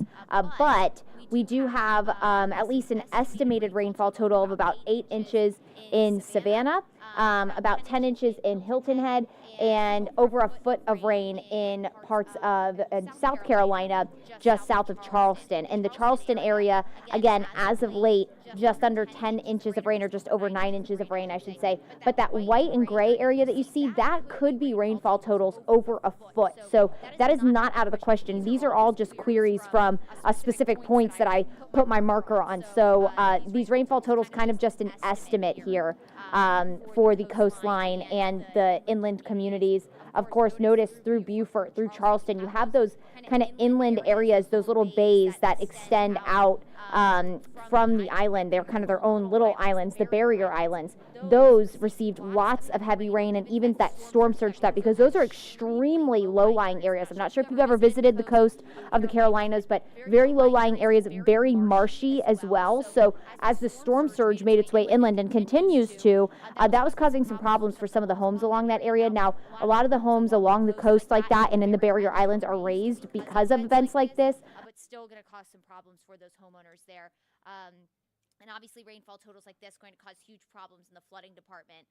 S11: But we do have at least an estimated rainfall total of about 8 inches inches in Savannah, about 10 inches in Hilton Head, and over a foot of rain in parts of South Carolina, just south of Charleston. In the Charleston area, again, as of late, just under 10 inches of rain, or just over 9 inches of rain, I should say. But that white and gray area that you see, that could be rainfall totals over a foot. So that is not out of the question. These are all just queries from specific points that I put my marker on. So these rainfall totals kind of just an estimate here for the coastline and the inland communities. Of course, notice through Beaufort, through Charleston, you have those kind of inland areas, those little bays that extend out from the island. They're kind of their own little islands, the barrier islands. Those received lots of heavy rain, and even that storm surge threat, because those are extremely low-lying areas. I'm not sure if you've ever visited the coast of the Carolinas, but very low-lying areas, very marshy as well. So as the storm surge made its way inland and continues to, that was causing some problems for some of the homes along that area. Now, a lot of the homes along the coast like that and in the barrier islands are raised because of events like this, but still going to cause some problems for those homeowners there. And obviously rainfall totals like this going to cause huge problems in the flooding department,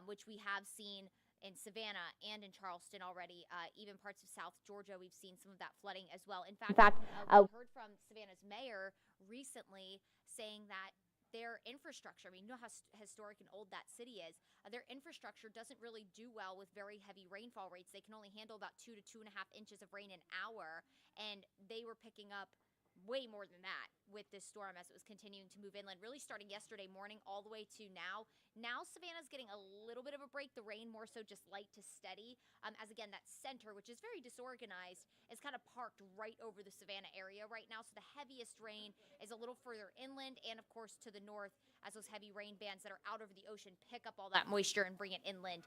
S11: which we have seen in Savannah and in Charleston already. Even parts of South Georgia, we've seen some of that flooding as well. In fact, we heard from Savannah's mayor recently saying that their infrastructure, I mean, you know how historic and old that city is, their infrastructure doesn't really do well with very heavy rainfall rates. They can only handle about 2 to 2.5 inches of rain an hour, and they were picking up way more than that with this storm as it was continuing to move inland, really starting yesterday morning all the way to now. Now Savannah's getting a little bit of a break, the rain more so just light to steady, as again that center, which is very disorganized, is kind of parked right over the Savannah area right now. So the heaviest rain is a little further inland and of course to the north, as those heavy rain bands that are out over the ocean pick up all that moisture and bring it inland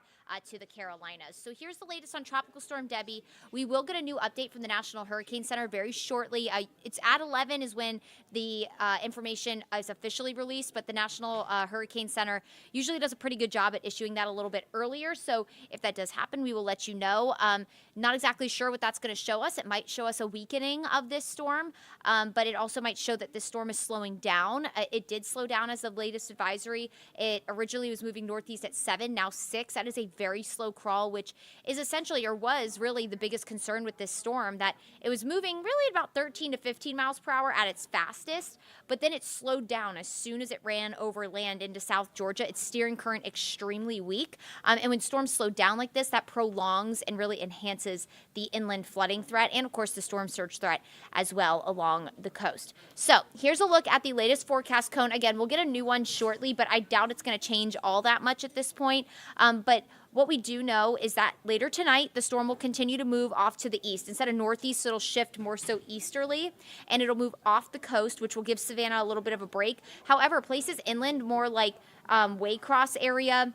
S11: to the Carolinas. So here's the latest on Tropical Storm Debby. We will get a new update from the National Hurricane Center very shortly. It's at 11 is when the information is officially released, but the National Hurricane Center usually does a pretty good job at issuing that a little bit earlier. So if that does happen, we will let you know. Not exactly sure what that's going to show us. It might show us a weakening of this storm, but it also might show that this storm is slowing down. It did slow down as the latest advisory. It originally was moving northeast at 7, now 6. That is a very slow crawl, which is essentially, or was really the biggest concern with this storm, that it was moving really at about 13 to 15 miles per hour at its fastest, but then it slowed down as soon as it ran over land into South Georgia. Its steering current extremely weak, and when storms slow down like this, that prolongs and really enhances the inland flooding threat and of course the storm surge threat as well along the coast. So here's a look at the latest forecast cone. Again, we'll get a new one shortly, but I doubt it's going to change all that much at this point. But what we do know is that later tonight, the storm will continue to move off to the east. Instead of northeast, it'll shift more so easterly, and it'll move off the coast, which will give Savannah a little bit of a break. However, places inland, more like Waycross area,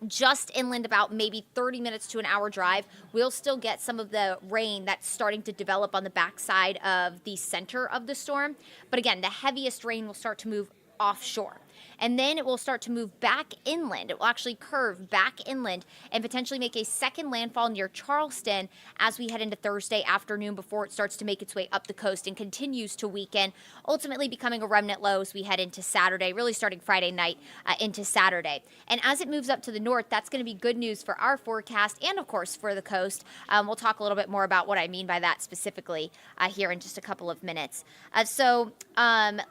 S11: just inland about maybe 30 minutes to an hour drive, we'll still get some of the rain that's starting to develop on the backside of the center of the storm. But again, the heaviest rain will start to move offshore. And then it will start to move back inland. It will actually curve back inland and potentially make a second landfall near Charleston as we head into Thursday afternoon before it starts to make its way up the coast and continues to weaken, ultimately becoming a remnant low as we head into Saturday, really starting Friday night into Saturday. And as it moves up to the north, that's going to be good news for our forecast and, of course, for the coast. We'll talk a little bit more about what I mean by that specifically here in just a couple of minutes. So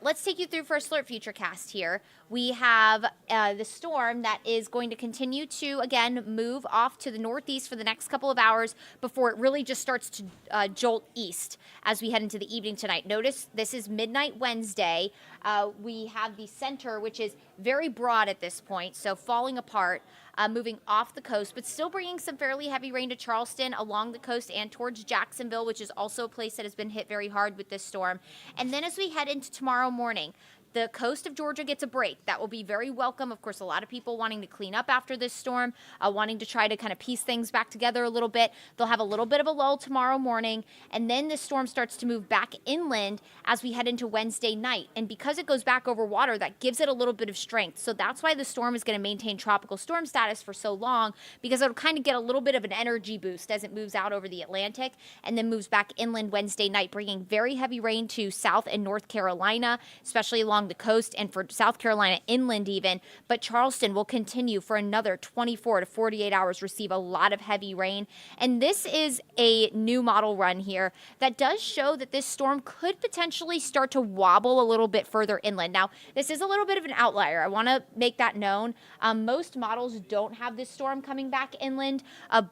S11: let's take you through First Alert Futurecast here. We have the storm that is going to continue to, again, move off to the northeast for the next couple of hours before it really just starts to jolt east as we head into the evening tonight. Notice this is midnight Wednesday. We have the center, which is very broad at this point, so falling apart, moving off the coast, but still bringing some fairly heavy rain to Charleston along the coast and towards Jacksonville, which is also a place that has been hit very hard with this storm. And then as we head into tomorrow morning, the coast of Georgia gets a break. That will be very welcome. Of course, a lot of people wanting to clean up after this storm, wanting to try to kind of piece things back together a little bit. They'll have a little bit of a lull tomorrow morning, and then the storm starts to move back inland as we head into Wednesday night. And because it goes back over water, that gives it a little bit of strength. So that's why the storm is going to maintain tropical storm status for so long, because it'll kind of get a little bit of an energy boost as it moves out over the Atlantic and then moves back inland Wednesday night, bringing very heavy rain to South and North Carolina, especially along along the coast and for South Carolina inland even, but Charleston will continue for another 24 to 48 hours, receive a lot of heavy rain. And this is a new model run here that does show that this storm could potentially start to wobble a little bit further inland. Now, this is a little bit of an outlier. I want to make that known. Most models don't have this storm coming back inland,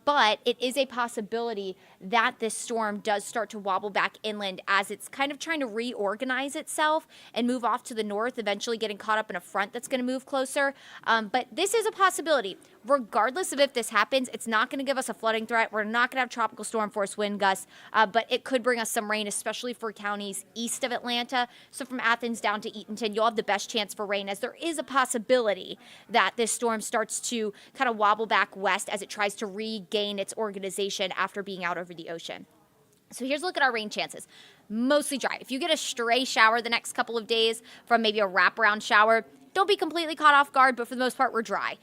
S11: but it is a possibility that this storm does start to wobble back inland as it's kind of trying to reorganize itself and move off to the north, eventually getting caught up in a front that's going to move closer. But this is a possibility. Regardless of if this happens, it's not going to give us a flooding threat. We're not going to have tropical storm force wind gusts, but it could bring us some rain, especially for counties east of Atlanta. So from Athens down to Eatonton, you'll have the best chance for rain, as there is a possibility that this storm starts to kind of wobble back west as it tries to regain its organization after being out over the ocean. So here's a look at our rain chances. Mostly dry. If you get a stray shower the next couple of days from maybe a wraparound shower, don't be completely caught off guard, but for the most part, we're dry.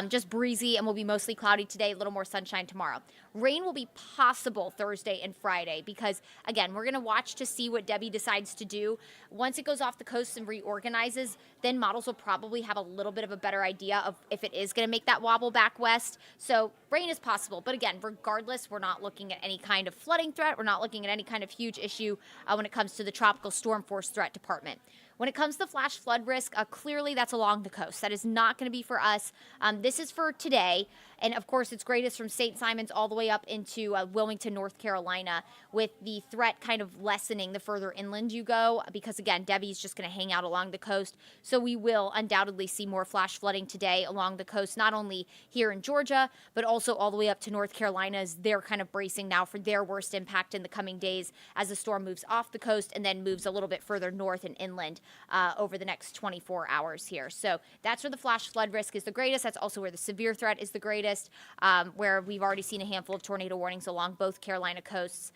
S11: Just breezy, and we'll be mostly cloudy today, a little more sunshine tomorrow. Rain will be possible Thursday and Friday because, again, we're going to watch to see what Debby decides to do. Once it goes off the coast and reorganizes, then models will probably have a little bit of a better idea of if it is going to make that wobble back west. So rain is possible. But again, regardless, we're not looking at any kind of flooding threat. We're not looking at any kind of huge issue when it comes to the Tropical Storm Force Threat Department. When it comes to flash flood risk, clearly that's along the coast. That is not going to be for us. This is for today. And of course, it's greatest from St. Simons all the way up into Wilmington, North Carolina, with the threat kind of lessening the further inland you go, because again, Debby's just going to hang out along the coast. So we will undoubtedly see more flash flooding today along the coast, not only here in Georgia, but also all the way up to North Carolina, as they're kind of bracing now for their worst impact in the coming days as the storm moves off the coast and then moves a little bit further north and inland over the next 24 hours here. So that's where the flash flood risk is the greatest. That's also where the severe threat is the greatest. Where we've already seen a handful of tornado warnings along both Carolina coasts.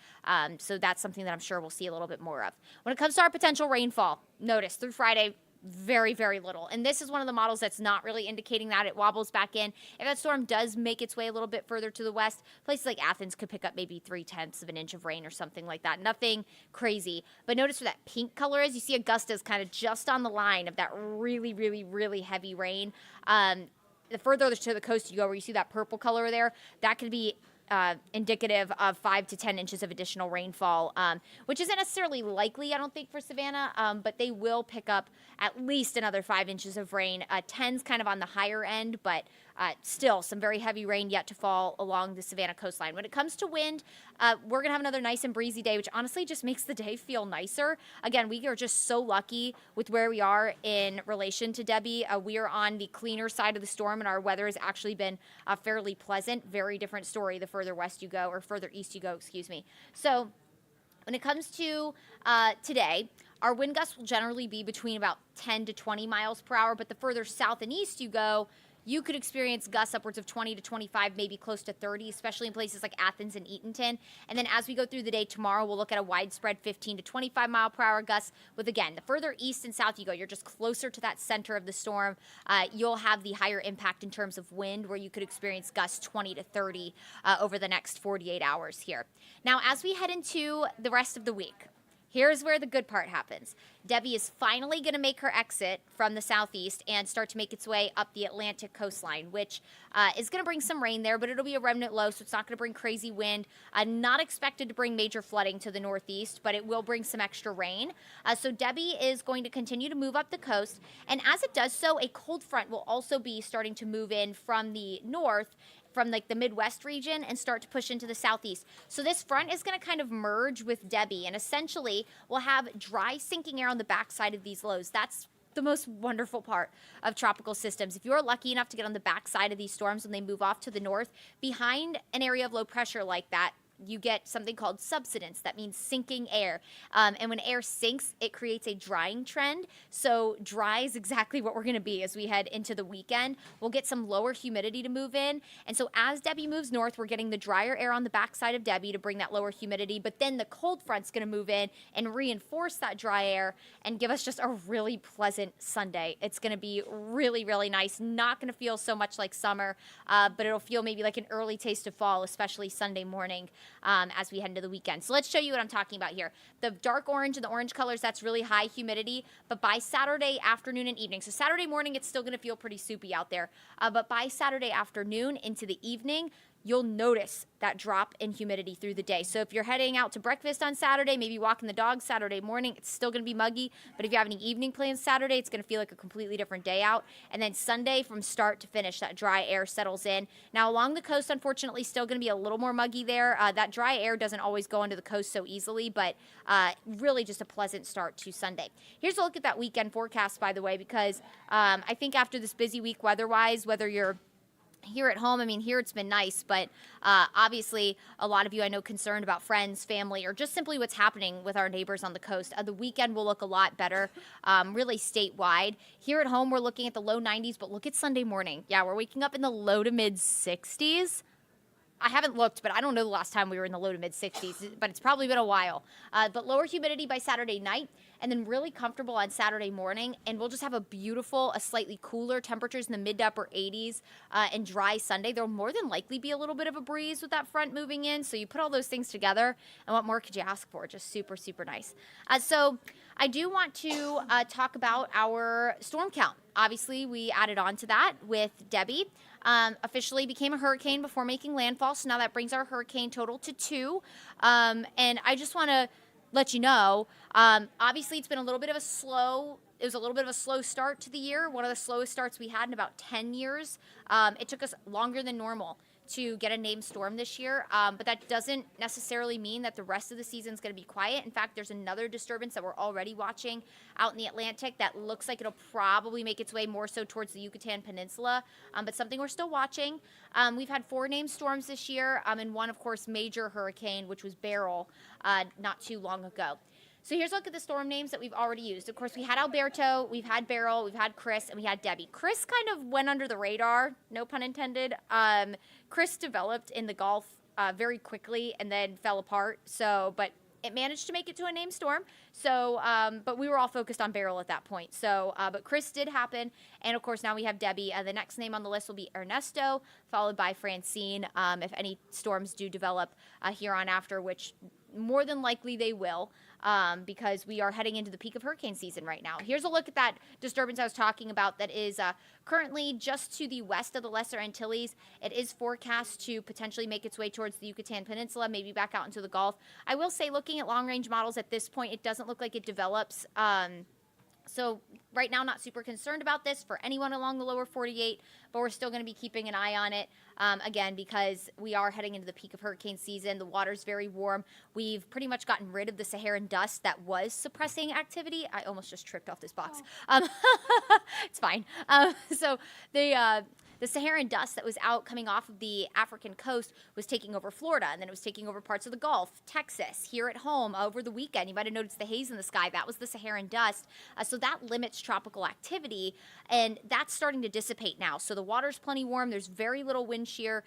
S11: So that's something that I'm sure we'll see a little bit more of. When it comes to our potential rainfall, notice through Friday, very, very little. And this is one of the models that's not really indicating that. It wobbles back in. If that storm does make its way a little bit further to the west, places like Athens could pick up maybe 0.3 of an inch of rain or something like that. Nothing crazy. But notice where that pink color is, you see Augusta's kind of just on the line of that really, really, really heavy rain. The further to the coast you go, where you see that purple color there, that could be indicative of 5 to 10 inches of additional rainfall, which isn't necessarily likely, I don't think, for Savannah, but they will pick up at least another 5 inches of rain. 10's kind of on the higher end, but still some very heavy rain yet to fall along the Savannah coastline. When it comes to wind, we're going to have another nice and breezy day, which honestly just makes the day feel nicer. Again, we are just so lucky with where we are in relation to Debby. We are on the cleaner side of the storm, and our weather has actually been fairly pleasant. Very different story the further west you go, or further east you go, excuse me. So when it comes to today, our wind gusts will generally be between about 10 to 20 miles per hour, but the further south and east you go, you could experience gusts upwards of 20 to 25, maybe close to 30, especially in places like Athens and Eatonton. And then as we go through the day tomorrow, we'll look at a widespread 15 to 25 mile per hour gusts with, again, the further east and south you go, you're just closer to that center of the storm. You'll have the higher impact in terms of wind, where you could experience gusts 20 to 30 over the next 48 hours here. Now, as we head into the rest of the week, here's where the good part happens. Debby is finally going to make her exit from the southeast and start to make its way up the Atlantic coastline, which is going to bring some rain there, but it'll be a remnant low, so it's not going to bring crazy wind. Not expected to bring major flooding to the northeast, but it will bring some extra rain. So Debby is going to continue to move up the coast, and as it does so, a cold front will also be starting to move in from the north, from like the Midwest region, and start to push into the southeast. So this front is going to kind of merge with Debby, and essentially we'll have dry sinking air on the backside of these lows. That's the most wonderful part of tropical systems. If you're lucky enough to get on the backside of these storms when they move off to the north, behind an area of low pressure like that, you get something called subsidence. That means sinking air. And when air sinks, it creates a drying trend. So dry is exactly what we're going to be as we head into the weekend. We'll get some lower humidity to move in. And so as Debby moves north, we're getting the drier air on the backside of Debby to bring that lower humidity. But then the cold front's going to move in and reinforce that dry air and give us just a really pleasant Sunday. It's going to be really, really nice. Not going to feel so much like summer, but it'll feel maybe like an early taste of fall, especially Sunday morning.
S12: as we head into the weekend. So let's show you what I'm talking about here. The dark orange and the orange colors, that's really high humidity, but by Saturday afternoon and evening, so Saturday morning, it's still going to feel pretty soupy out there, but by Saturday afternoon into the evening, you'll notice that drop in humidity through the day. So if you're heading out to breakfast on Saturday, maybe walking the dog Saturday morning, it's still going to be muggy. But if you have any evening plans Saturday, it's going to feel like a completely different day out. And then Sunday, from start to finish, that dry air settles in. Now, along the coast, unfortunately, still going to be a little more muggy there. That dry air doesn't always go onto the coast so easily, but really just a pleasant start to Sunday. Here's a look at that weekend forecast, by the way, because I think after this busy week weather-wise, whether you're here at home, I mean, here it's been nice, but obviously a lot of you I know concerned about friends, family, or just simply what's happening with our neighbors on the coast. The weekend will look a lot better, really statewide. Here at home, we're looking at the low 90s, but look at Sunday morning. Yeah, we're waking up in the low to mid 60s. I haven't looked, but I don't know the last time we were in the low to mid 60s, but it's probably been a while. But lower humidity by Saturday night, and then really comfortable on Saturday morning, and we'll just have a slightly cooler temperatures in the mid to upper 80s and dry Sunday. There'll more than likely be a little bit of a breeze with that front moving in, so you put all those things together, and what more could you ask for? Just super, super nice. So I do want to talk about our storm count. Obviously, we added on to that with Debby. Officially became a hurricane before making landfall, so now that brings our hurricane total to 2. And I just want to let you know, obviously it's been a little bit of a slow start to the year, one of the slowest starts we had in about 10 years. It took us longer than normal to get a named storm this year, but that doesn't necessarily mean that the rest of the season is going to be quiet. In fact, there's another disturbance that we're already watching out in the Atlantic that looks like it'll probably make its way more so towards the Yucatan Peninsula, but something we're still watching. We've had 4 named storms this year, and one, of course, major hurricane, which was Beryl, not too long ago. So here's a look at the storm names that we've already used. Of course, we had Alberto, we've had Beryl, we've had Chris, and we had Debby. Chris kind of went under the radar, no pun intended. Chris developed in the Gulf very quickly and then fell apart. But it managed to make it to a named storm. But we were all focused on Beryl at that point. But Chris did happen. And of course, now we have Debby. The next name on the list will be Ernesto, followed by Francine, if any storms do develop here on after, which more than likely they will, because we are heading into the peak of hurricane season right now. Here's a look at that disturbance I was talking about that is currently just to the west of the Lesser Antilles. It is forecast to potentially make its way towards the Yucatan Peninsula, maybe back out into the Gulf. I will say, looking at long-range models at this point, it doesn't look like it develops. So right now, not super concerned about this for anyone along the lower 48, but we're still going to be keeping an eye on it, again, because we are heading into the peak of hurricane season. The water's very warm. We've pretty much gotten rid of the Saharan dust that was suppressing activity. I almost just tripped off this box. It's fine. So the Saharan dust that was out coming off of the African coast was taking over Florida, and then it was taking over parts of the Gulf, Texas, here at home over the weekend. You might have noticed the haze in the sky. That was the Saharan dust. So that limits tropical activity, and that's starting to dissipate now. So the water's plenty warm. There's very little wind shear.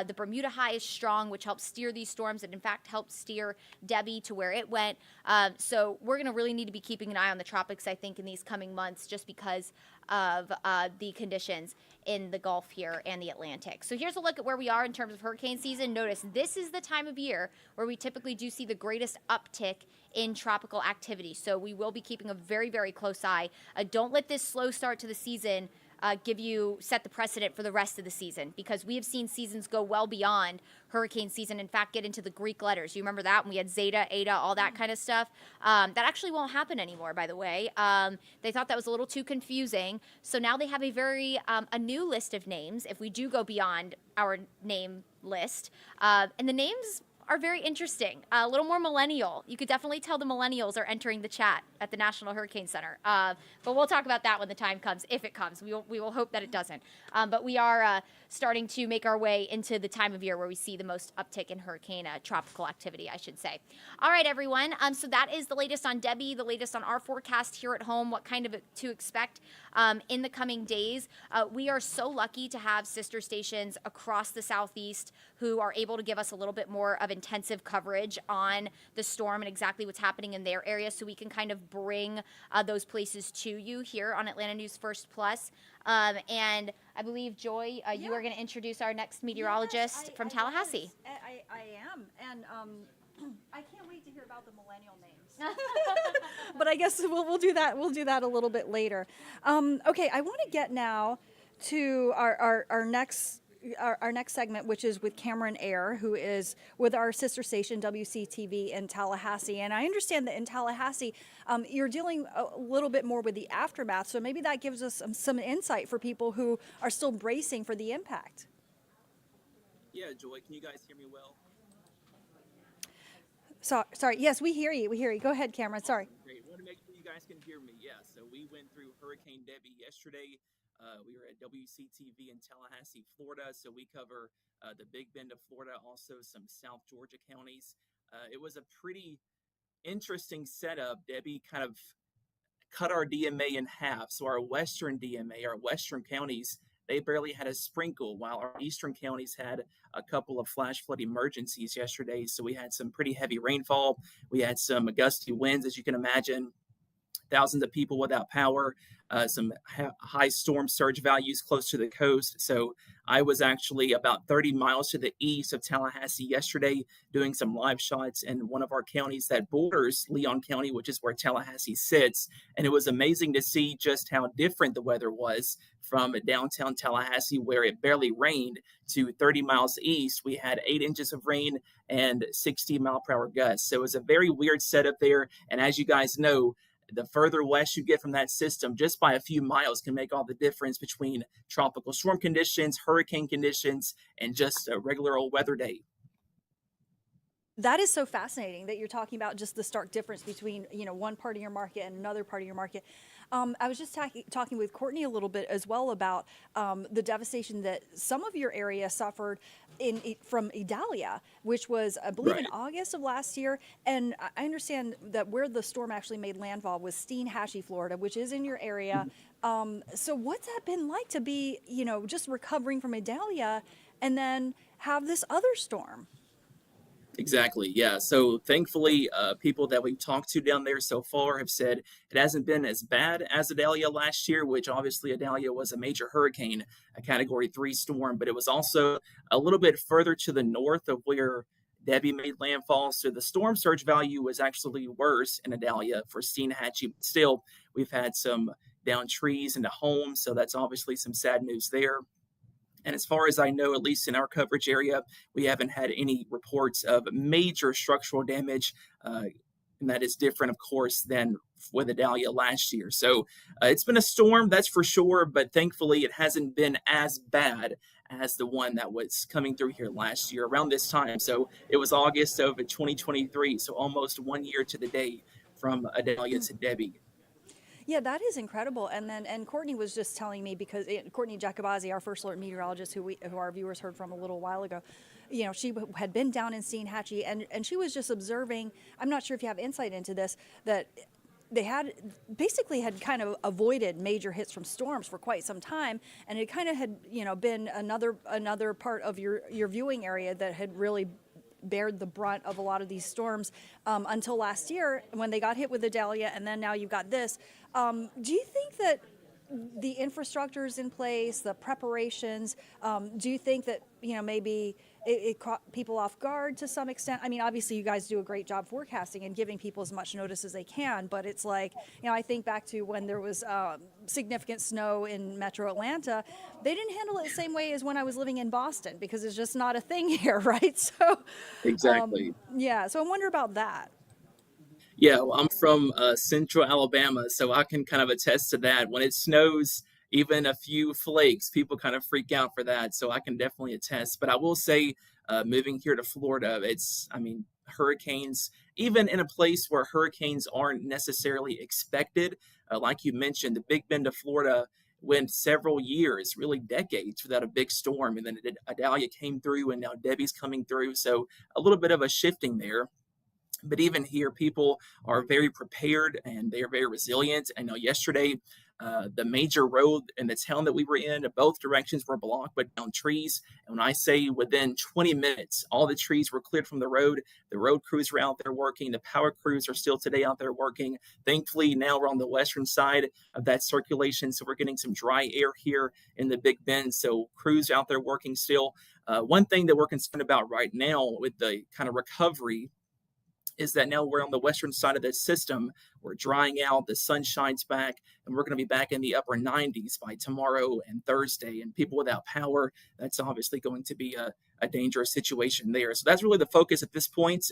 S12: The Bermuda high is strong, which helps steer these storms, and in fact helped steer Debby to where it went. So we're going to really need to be keeping an eye on the tropics, I think, in these coming months, just because of the conditions in the Gulf here and the Atlantic. So here's a look at where we are in terms of hurricane season. Notice this is the time of year where we typically do see the greatest uptick in tropical activity. So we will be keeping a very, very close eye. Don't let this slow start to the season set the precedent for the rest of the season, because we have seen seasons go well beyond hurricane season, in fact, get into the Greek letters. You remember that when we had Zeta, Eta, all that kind of stuff? That actually won't happen anymore, by the way. They thought that was a little too confusing. So now they have a new list of names if we do go beyond our name list. And the names are very interesting, a little more millennial. You could definitely tell the millennials are entering the chat at the National Hurricane Center. But we'll talk about that when the time comes, if it comes. We will hope that it doesn't. But we are starting to make our way into the time of year where we see the most uptick in hurricane tropical activity, I should say. All right, everyone. So that is the latest on Debby, the latest on our forecast here at home, what kind of to expect in the coming days. We are so lucky to have sister stations across the Southeast who are able to give us a little bit more of intensive coverage on the storm and exactly what's happening in their area, so we can kind of bring those places to you here on Atlanta News First Plus. And I believe, Joy, you are going to introduce our next meteorologist from Tallahassee.
S1: I am. am, and I can't wait to hear about the millennial names. But I guess we'll do that. We'll do that a little bit later. Okay, I want to get now to our next. Our next segment, which is with Cameron Ayer, who is with our sister station WCTV in Tallahassee. And I understand that in Tallahassee, you're dealing a little bit more with the aftermath. So maybe that gives us some insight for people who are still bracing for the impact.
S13: Yeah, Joy, can you guys hear me well?
S1: So, sorry. Yes, we hear you. We hear you. Go ahead, Cameron. Sorry.
S13: Great. I want to make sure you guys can hear me. Yeah, so we went through Hurricane Debby yesterday. We were at WCTV in Tallahassee, Florida, so we cover the Big Bend of Florida, also some South Georgia counties. It was a pretty interesting setup. Debby kind of cut our DMA in half. So our western DMA, our western counties, they barely had a sprinkle, while our eastern counties had a couple of flash flood emergencies yesterday. So we had some pretty heavy rainfall. We had some gusty winds, as you can imagine. Thousands of people without power, some high storm surge values close to the coast. So I was actually about 30 miles to the east of Tallahassee yesterday doing some live shots in one of our counties that borders Leon County, which is where Tallahassee sits. And it was amazing to see just how different the weather was from downtown Tallahassee, where it barely rained, to 30 miles east. We had 8 inches of rain and 60-mile-per-hour gusts. So it was a very weird setup there. And as you guys know, the further west you get from that system, just by a few miles can make all the difference between tropical storm conditions, hurricane conditions, and just a regular old weather day.
S1: That is so fascinating that you're talking about just the stark difference between, one part of your market and another part of your market. I was just talking with Courtney a little bit as well about the devastation that some of your area suffered from Idalia, which was, I believe, in August of last year. And I understand that where the storm actually made landfall was Steinhatchee, Florida, which is in your area. So what's that been like to be, just recovering from Idalia and then have this other storm?
S13: Exactly. Yeah. So thankfully, people that we've talked to down there so far have said it hasn't been as bad as Idalia last year, which obviously Idalia was a major hurricane, a Category 3 storm, but it was also a little bit further to the north of where Debby made landfall. So the storm surge value was actually worse in Idalia for Steinhatchee. Still, we've had some downed trees into homes, so that's obviously some sad news there. And as far as I know, at least in our coverage area, we haven't had any reports of major structural damage. And that is different, of course, than with Idalia last year. So it's been a storm, that's for sure. But thankfully, it hasn't been as bad as the one that was coming through here last year around this time. So it was August of 2023. So almost 1 year to the day from Idalia to Debby.
S1: Yeah, that is incredible. And Courtney was just telling me, because Courtney Jacobazzi, our first alert meteorologist, who our viewers heard from a little while ago, she had been down in Steinhatchee, and she was just observing. I'm not sure if you have insight into this, that they had kind of avoided major hits from storms for quite some time, and it kind of had been another part of your viewing area that had really bared the brunt of a lot of these storms until last year when they got hit with Idalia, and then now you've got this. Do you think that the infrastructure is in place, the preparations, do you think that maybe it caught people off guard to some extent? I mean, obviously you guys do a great job forecasting and giving people as much notice as they can, but it's like, I think back to when there was significant snow in metro Atlanta. They didn't handle it the same way as when I was living in Boston, because it's just not a thing here, right? So
S13: exactly.
S1: So I wonder about that.
S13: Yeah, well, I'm from central Alabama, so I can kind of attest to that. When it snows, even a few flakes, people kind of freak out for that. So I can definitely attest. But I will say, moving here to Florida, hurricanes, even in a place where hurricanes aren't necessarily expected, like you mentioned, the Big Bend of Florida went several years, really decades, without a big storm. And then Idalia came through, and now Debby's coming through. So a little bit of a shifting there. But even here, people are very prepared and they are very resilient. I know yesterday The major road in the town that we were in, both directions were blocked but down trees. And when I say within 20 minutes, all the trees were cleared from the road. The road crews were out there working. The power crews are still today out there working. Thankfully, now we're on the western side of that circulation, so we're getting some dry air here in the Big Bend. So crews out there working still. One thing that we're concerned about right now with the kind of recovery is that now we're on the western side of the system. We're drying out, the sun shines back, and we're going to be back in the upper 90s by tomorrow and Thursday. And people without power, that's obviously going to be a dangerous situation there. So that's really the focus at this point.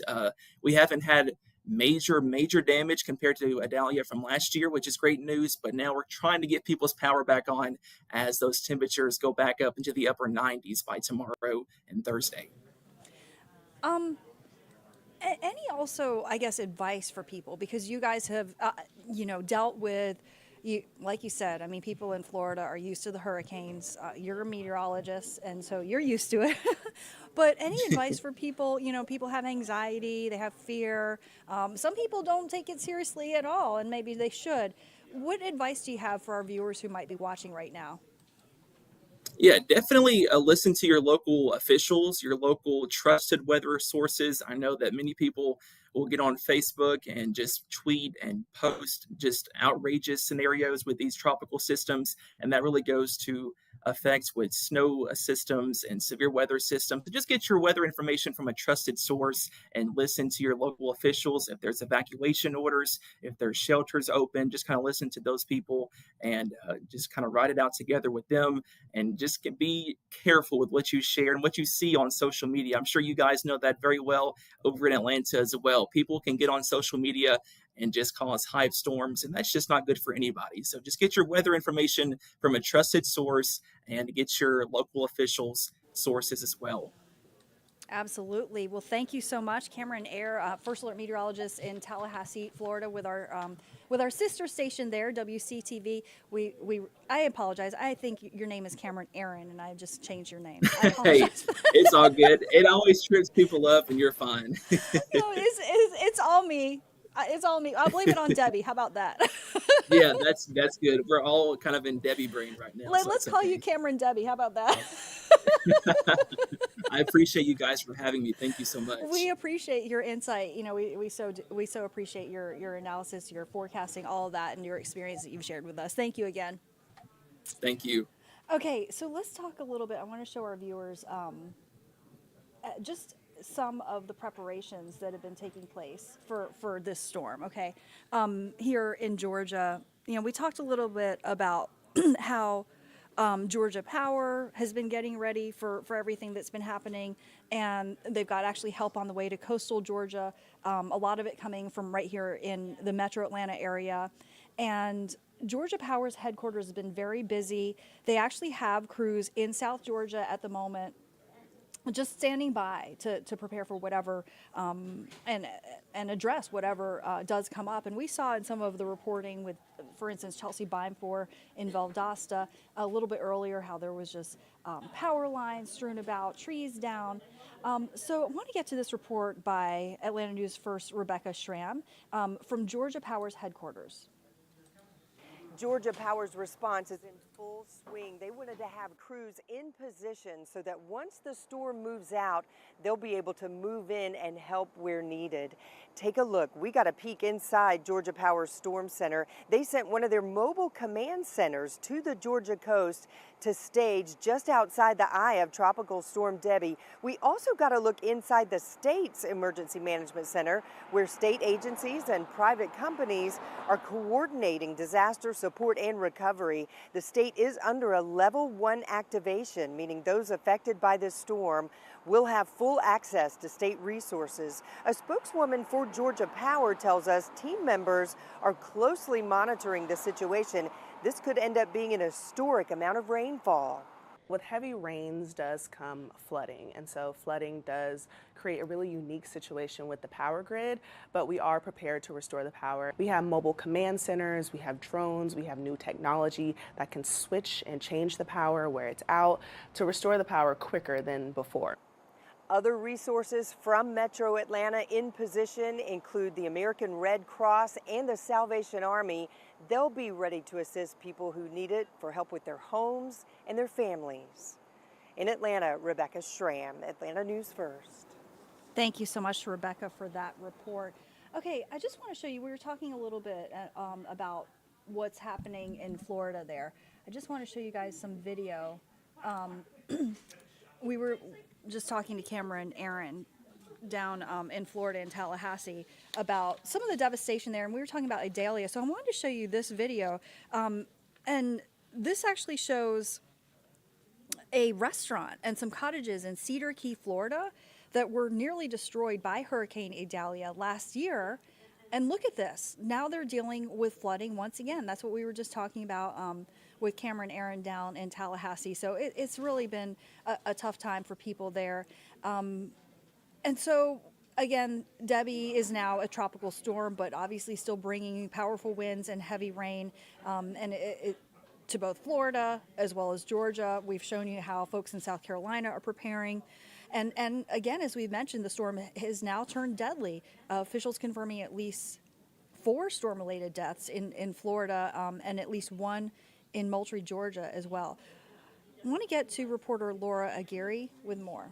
S13: We haven't had major damage compared to Adalia from last year, which is great news. But now we're trying to get people's power back on as those temperatures go back up into the upper 90s by tomorrow and Thursday.
S1: Any also, I guess, advice for people, because you guys have, dealt with, like you said, I mean, people in Florida are used to the hurricanes. You're a meteorologist, and so you're used to it. But any advice for people? People have anxiety, they have fear. Some people don't take it seriously at all, and maybe they should. What advice do you have for our viewers who might be watching right now?
S13: Yeah, definitely listen to your local officials, your local trusted weather sources. I know that many people will get on Facebook and just tweet and post just outrageous scenarios with these tropical systems, and that really goes to effects with snow systems and severe weather systems. So just get your weather information from a trusted source and listen to your local officials. If there's evacuation orders, if there's shelters open, just kind of listen to those people and just kind of write it out together with them, and just be careful with what you share and what you see on social media. I'm sure you guys know that very well over in Atlanta as well. People can get on social media and just cause hive storms, and that's just not good for anybody. So just get your weather information from a trusted source and get your local officials' sources as well.
S1: Absolutely. Well, thank you so much, Cameron Ayer, First Alert meteorologist in Tallahassee, Florida, with our sister station there, WCTV. I apologize. I think your name is Cameron Aaron, and I just changed your name. I apologize.
S13: Hey, it's all good. It always trips people up, and you're fine.
S1: No, it's all me. It's all me. I'll blame it on Debbie. How about that?
S13: Yeah, that's good. We're all kind of in Debbie brain right now.
S1: Let's call you Cameron Debbie. How about that?
S13: I appreciate you guys for having me. Thank you so much.
S1: We appreciate your insight. We so appreciate your analysis, your forecasting, all of that, and your experience that you've shared with us. Thank you again.
S13: Thank you.
S1: Okay, so let's talk a little bit. I want to show our viewers just some of the preparations that have been taking place for this storm. Okay, here in Georgia, we talked a little bit about how Georgia Power has been getting ready for everything that's been happening, and they've got actually help on the way to coastal Georgia, a lot of it coming from right here in the metro Atlanta area. And Georgia Power's headquarters has been very busy. They actually have crews in South Georgia at the moment, just standing by to prepare for whatever and address whatever does come up. And we saw in some of the reporting with, for instance, Chelsea Bimefor in Valdosta a little bit earlier, how there was just power lines strewn about, trees down. So I want to get to this report by Atlanta News First Rebecca Schramm from Georgia Power's headquarters.
S4: Georgia Power's response is in full swing. They wanted to have crews in position so that once the storm moves out, they'll be able to move in and help where needed. Take a look. We got a peek inside Georgia Power's Storm Center. They sent one of their mobile command centers to the Georgia coast to stage just outside the eye of Tropical Storm Debby. We also got a look inside the state's Emergency Management Center, where state agencies and private companies are coordinating disaster support and recovery. The state is under a level 1 activation, meaning those affected by this storm will have full access to state resources. A spokeswoman for Georgia Power tells us team members are closely monitoring the situation. This could end up being an historic amount of rainfall.
S5: With heavy rains does come flooding, and so flooding does create a really unique situation with the power grid, but we are prepared to restore the power. We have mobile command centers, we have drones, we have new technology that can switch and change the power where it's out to restore the power quicker than before.
S4: Other resources from Metro Atlanta in position include the American Red Cross and the Salvation Army. They'll be ready to assist people who need it for help with their homes and their families. In Atlanta, Rebecca Schramm, Atlanta News First.
S1: Thank you so much, Rebecca, for that report. Okay, I just want to show you, we were talking a little bit about what's happening in Florida there. I just want to show you guys some video. We were just talking to Cameron Aaron down in Florida in Tallahassee about some of the devastation there, and we were talking about Idalia. So I wanted to show you this video, and this actually shows a restaurant and some cottages in Cedar Key, Florida, that were nearly destroyed by Hurricane Idalia last year. And look at this. Now they're dealing with flooding once again. That's what we were just talking about with Cameron Aaron down in Tallahassee. So it's really been a tough time for people there. And so, again, Debby is now a tropical storm, but obviously still bringing powerful winds and heavy rain. And to both Florida as well as Georgia. We've shown you how folks in South Carolina are preparing. And again, as we've mentioned, the storm has now turned deadly. Officials confirming at least 4 storm-related deaths in Florida and at least 1 in Moultrie, Georgia as well. I want to get to reporter Laura Aguirre with more.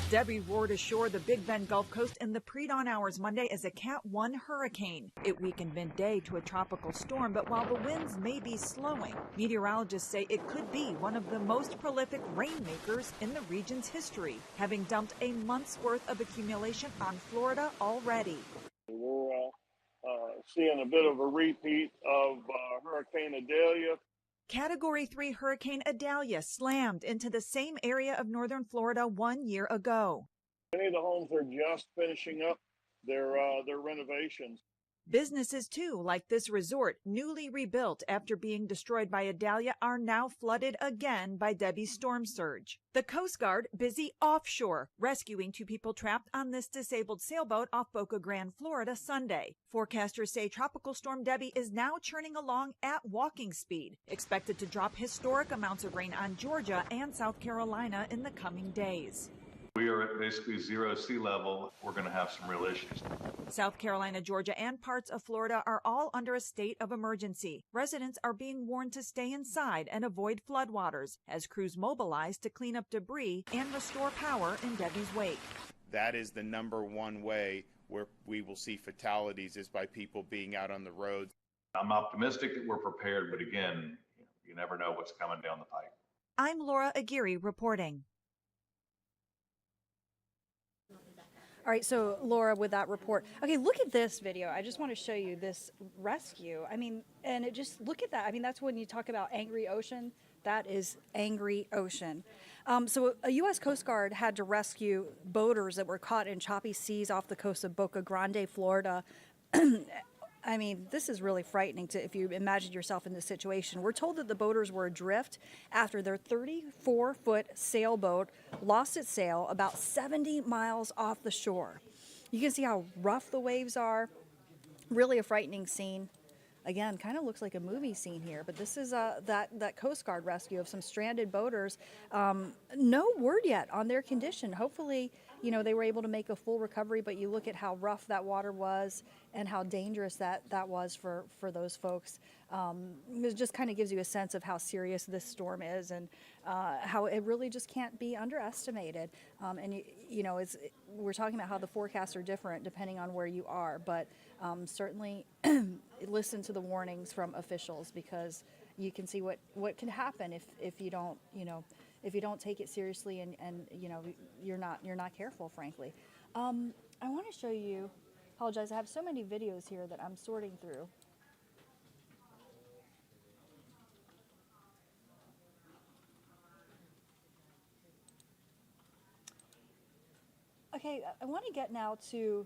S14: Debby roared ashore the Big Bend Gulf Coast in the pre-dawn hours Monday as a Cat 1 hurricane. It weakened midday to a tropical storm, but while the winds may be slowing, meteorologists say it could be one of the most prolific rainmakers in the region's history, having dumped a month's worth of accumulation on Florida already.
S15: We're seeing a bit of a repeat of Hurricane Idalia.
S14: Category 3 Hurricane Idalia slammed into the same area of northern Florida 1 year ago.
S15: Many of the homes are just finishing up their renovations.
S14: Businesses, too, like this resort, newly rebuilt after being destroyed by Idalia, are now flooded again by Debby's storm surge. The Coast Guard busy offshore, rescuing 2 people trapped on this disabled sailboat off Boca Grande, Florida, Sunday. Forecasters say Tropical Storm Debby is now churning along at walking speed, expected to drop historic amounts of rain on Georgia and South Carolina in the coming days.
S16: We are at basically zero sea level. We're going to have some real issues.
S14: South Carolina, Georgia, and parts of Florida are all under a state of emergency. Residents are being warned to stay inside and avoid floodwaters as crews mobilize to clean up debris and restore power in Debby's wake.
S17: That is the #1 way where we will see fatalities, is by people being out on the roads.
S16: I'm optimistic that we're prepared, but again, you never know what's coming down the pike.
S14: I'm Laura Aguirre reporting.
S1: All right, so Laura, with that report. Okay, look at this video. I just want to show you this rescue. I mean, and it just, look at that. I mean, that's when you talk about angry ocean. That is angry ocean. So a U.S. Coast Guard had to rescue boaters that were caught in choppy seas off the coast of Boca Grande, Florida. I mean, this is really frightening if you imagine yourself in this situation. We're told that the boaters were adrift after their 34-foot sailboat lost its sail about 70 miles off the shore. You can see how rough the waves are. Really a frightening scene. Again, kind of looks like a movie scene here, but this is that Coast Guard rescue of some stranded boaters. No word yet on their condition. Hopefully, they were able to make a full recovery, but you look at how rough that water was and how dangerous that was for those folks. It just kind of gives you a sense of how serious this storm is and how it really just can't be underestimated. And we're talking about how the forecasts are different depending on where you are, but certainly listen to the warnings from officials, because you can see what can happen if you don't if you don't take it seriously and you're not careful, frankly. I want to show you. Apologize, I have so many videos here that I'm sorting through. Okay, I want to get now to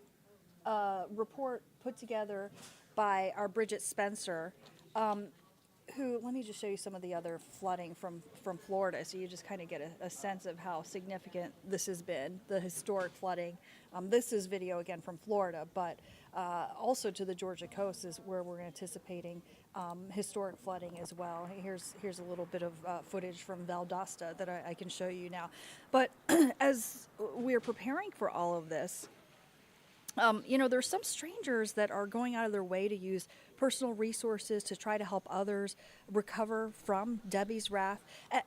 S1: a report put together by our Bridget Spencer, who, let me just show you some of the other flooding from Florida, so you just kind of get a sense of how significant this has been, the historic flooding. This is video again from Florida, but also to the Georgia coast is where we're anticipating historic flooding as well. Here's a little bit of footage from Valdosta that I can show you now. But as we're preparing for all of this, there's some strangers that are going out of their way to use personal resources to try to help others recover from Debbie's wrath.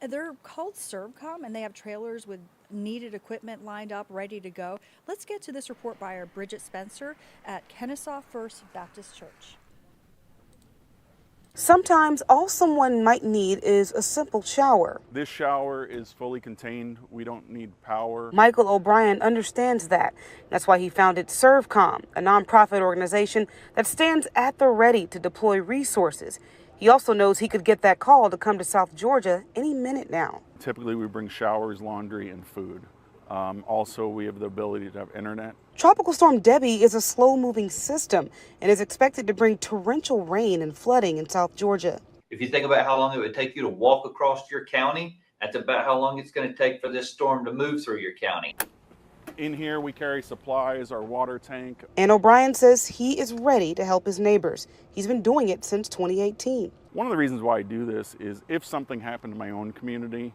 S1: They're called ServCom, and they have trailers with needed equipment lined up, ready to go. Let's get to this report by our Bridget Spencer at Kennesaw First Baptist Church.
S18: Sometimes all someone might need is a simple shower.
S19: This shower is fully contained. We don't need power.
S18: Michael O'Brien understands that. That's why he founded ServCom, a nonprofit organization that stands at the ready to deploy resources. He also knows he could get that call to come to South Georgia any minute now.
S19: Typically, we bring showers, laundry, and food. Also, we have the ability to have internet.
S18: Tropical Storm Debby is a slow-moving system and is expected to bring torrential rain and flooding in South Georgia.
S20: If you think about how long it would take you to walk across your county, that's about how long it's going to take for this storm to move through your county.
S19: In here, we carry supplies, our water tank.
S18: And O'Brien says he is ready to help his neighbors. He's been doing it since 2018.
S19: One of the reasons why I do this is if something happened to my own community,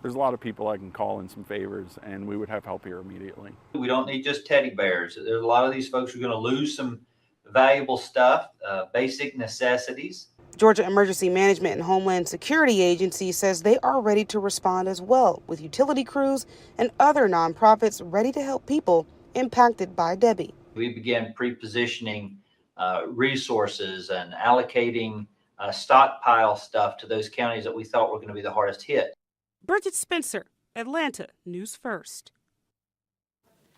S19: there's a lot of people I can call in some favors, and we would have help here immediately.
S20: We don't need just teddy bears. There's a lot of these folks who are going to lose some valuable stuff, basic necessities.
S18: Georgia Emergency Management and Homeland Security Agency says they are ready to respond as well, with utility crews and other nonprofits ready to help people impacted by Debby.
S20: We began pre-positioning resources and allocating stockpile stuff to those counties that we thought were going to be the hardest hit.
S18: Bridget Spencer, Atlanta News First.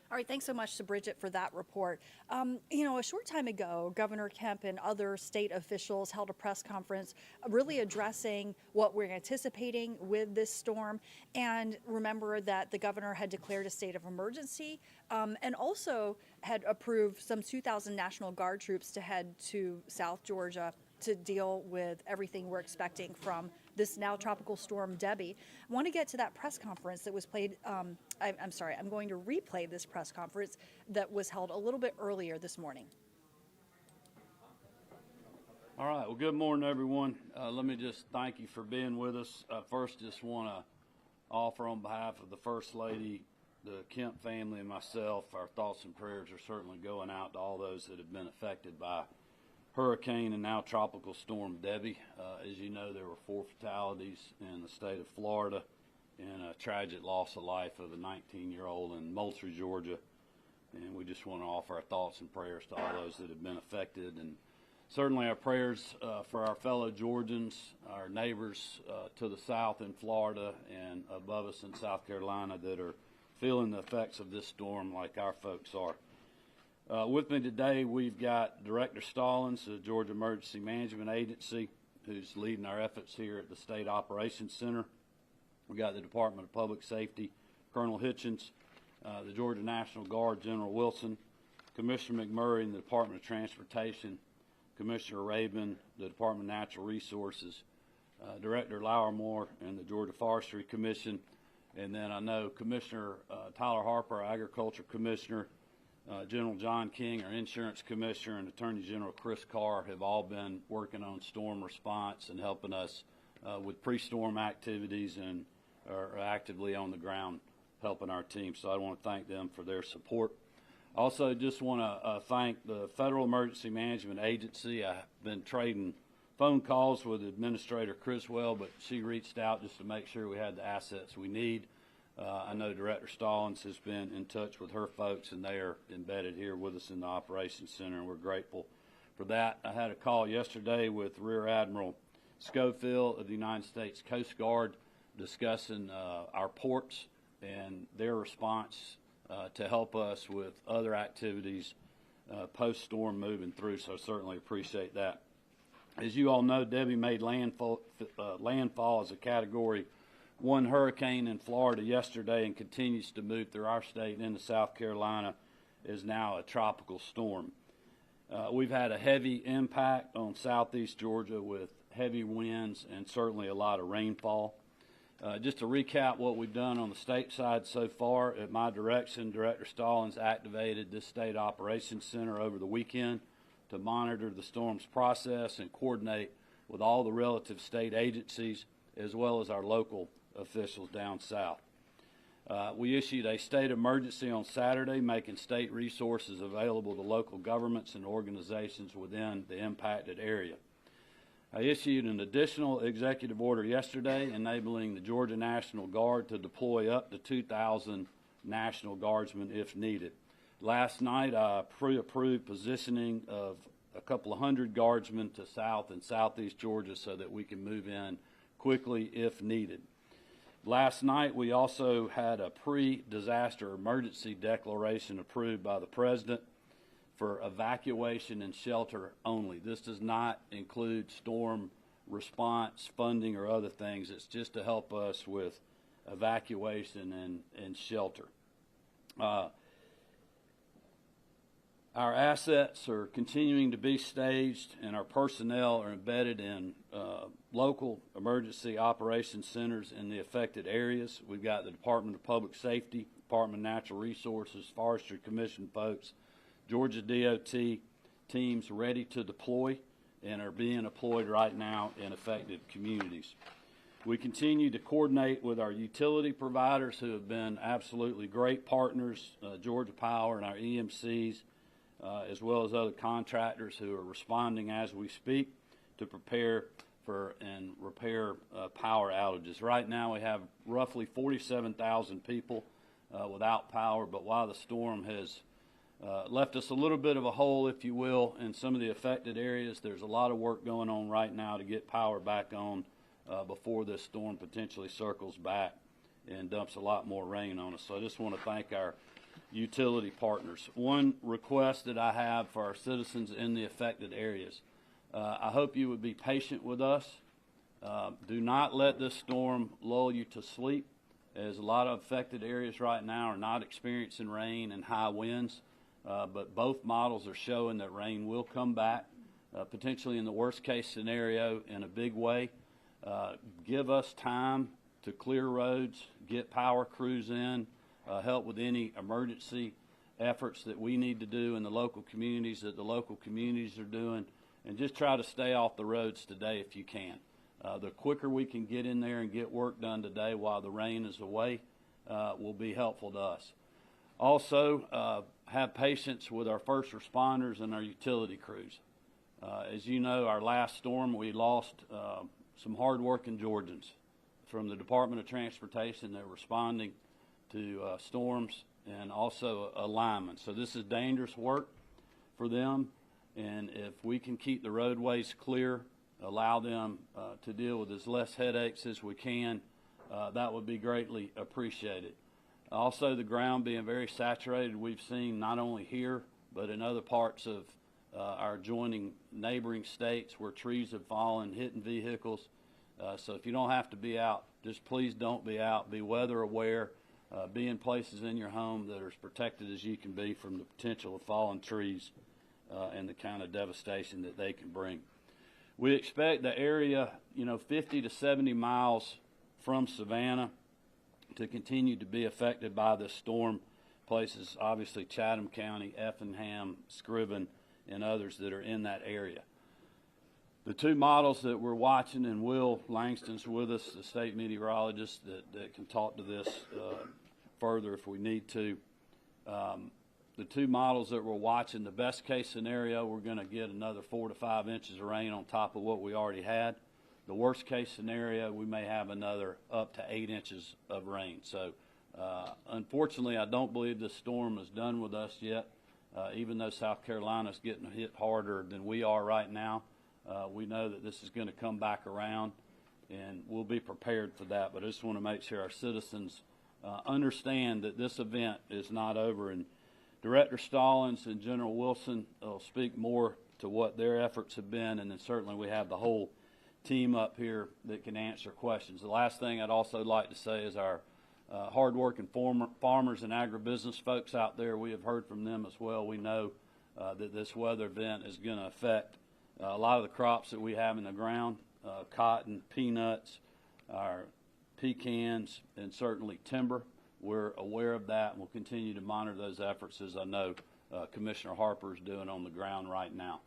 S1: All right, thanks so much to Bridget for that report. A short time ago, Governor Kemp and other state officials held a press conference really addressing what we're anticipating with this storm. And remember that the governor had declared a state of emergency and also had approved some 2,000 National Guard troops to head to South Georgia to deal with everything we're expecting from this now Tropical Storm Debby. I want to get to that press conference that was played. I'm going to replay this press conference that was held a little bit earlier this morning.
S21: All right, well, good morning, everyone. Let me just thank you for being with us. First, just want to offer on behalf of the First Lady, the Kemp family, and myself, our thoughts and prayers are certainly going out to all those that have been affected by Hurricane and now Tropical Storm Debby. As you know, there were 4 fatalities in the state of Florida and a tragic loss of life of a 19-year-old in Moultrie, Georgia. And we just want to offer our thoughts and prayers to all those that have been affected. And certainly our prayers for our fellow Georgians, our neighbors to the south in Florida and above us in South Carolina that are feeling the effects of this storm like our folks are. With me today, we've got Director Stallings, the Georgia Emergency Management Agency, who's leading our efforts here at the State Operations Center. We've got the Department of Public Safety, Colonel Hitchens, the Georgia National Guard, General Wilson, Commissioner McMurray in the Department of Transportation, Commissioner Rabin, the Department of Natural Resources, Director Lowermore and the Georgia Forestry Commission, and then I know Commissioner Tyler Harper, our Agriculture Commissioner, General John King, our Insurance Commissioner, and Attorney General Chris Carr have all been working on storm response and helping us with pre-storm activities and are actively on the ground helping our team. So I want to thank them for their support. Also, just want to thank the Federal Emergency Management Agency. I've been trading phone calls with Administrator Criswell, but she reached out just to make sure we had the assets we need. I know Director Stallings has been in touch with her folks, and they are embedded here with us in the Operations Center, and we're grateful for that. I had a call yesterday with Rear Admiral Schofield of the United States Coast Guard discussing our ports and their response to help us with other activities post-storm moving through, so I certainly appreciate that. As you all know, Debby made landfall as a Category 1 hurricane in Florida yesterday and continues to move through our state and into South Carolina, is now a tropical storm. We've had a heavy impact on southeast Georgia with heavy winds and certainly a lot of rainfall. Just to recap what we've done on the state side so far, at my direction, Director Stallings activated this State Operations Center over the weekend to monitor the storm's process and coordinate with all the relative state agencies as well as our local officials down south. We issued a state of emergency on Saturday, making state resources available to local governments and organizations within the impacted area. I issued an additional executive order yesterday enabling the Georgia National Guard to deploy up to 2,000 National Guardsmen if needed. Last night, I pre-approved positioning of a couple of hundred guardsmen to South and Southeast Georgia so that we can move in quickly if needed. Last night, we also had a pre-disaster emergency declaration approved by the President for evacuation and shelter only. This does not include storm response funding or other things. It's just to help us with evacuation and shelter. Our assets are continuing to be staged, and our personnel are embedded in local emergency operations centers in the affected areas. We've got the Department of Public Safety, Department of Natural Resources, Forestry Commission folks, Georgia DOT teams ready to deploy and are being deployed right now in affected communities. We continue to coordinate with our utility providers who have been absolutely great partners, Georgia Power and our EMCs, as well as other contractors who are responding as we speak to prepare for and repair power outages. Right now we have roughly 47,000 people without power, but while the storm has left us a little bit of a hole, if you will, in some of the affected areas, there's a lot of work going on right now to get power back on before this storm potentially circles back and dumps a lot more rain on us. So I just want to thank our utility partners. One request that I have for our citizens in the affected areas, I hope you would be patient with us. Do not let this storm lull you to sleep, as a lot of affected areas right now are not experiencing rain and high winds, but both models are showing that rain will come back, potentially in the worst case scenario in a big way. Give us time to clear roads, get power crews in, help with any emergency efforts that we need to do in the local communities that the local communities are doing, and just try to stay off the roads today if you can. The quicker we can get in there and get work done today while the rain is away will be helpful to us. Also, have patience with our first responders and our utility crews. As you know, our last storm, we lost some hard-working Georgians from the Department of Transportation that were responding to storms, and also a lineman. So this is dangerous work for them, and if we can keep the roadways clear, allow them to deal with as less headaches as we can, that would be greatly appreciated. Also, the ground being very saturated, we've seen not only here, but in other parts of our adjoining neighboring states where trees have fallen, hitting vehicles. So if you don't have to be out, just please don't be out. Be weather aware. Be in places in your home that are as protected as you can be from the potential of fallen trees and the kind of devastation that they can bring. We expect the area, 50 to 70 miles from Savannah to continue to be affected by this storm. Places, obviously, Chatham County, Effingham, Scriven, and others that are in that area. The two models that we're watching, and Will Langston's with us, the state meteorologist that can talk to this further if we need to. The two models that we're watching, the best case scenario, we're going to get another 4 to 5 inches of rain on top of what we already had. The worst case scenario, we may have another up to 8 inches of rain. So unfortunately, I don't believe this storm is done with us yet. Even though South Carolina is getting hit harder than we are right now, we know that this is going to come back around, and we'll be prepared for that. But I just want to make sure our citizens understand that this event is not over. And Director Stallings and General Wilson will speak more to what their efforts have been, and then certainly we have the whole team up here that can answer questions. The last thing I'd also like to say is our hardworking farmers and agribusiness folks out there, we have heard from them as well. We know that this weather event is going to affect a lot of the crops that we have in the ground, cotton, peanuts, our pecans, and certainly timber. We're aware of that, and we'll continue to monitor those efforts, as I know Commissioner Harper is doing on the ground right now.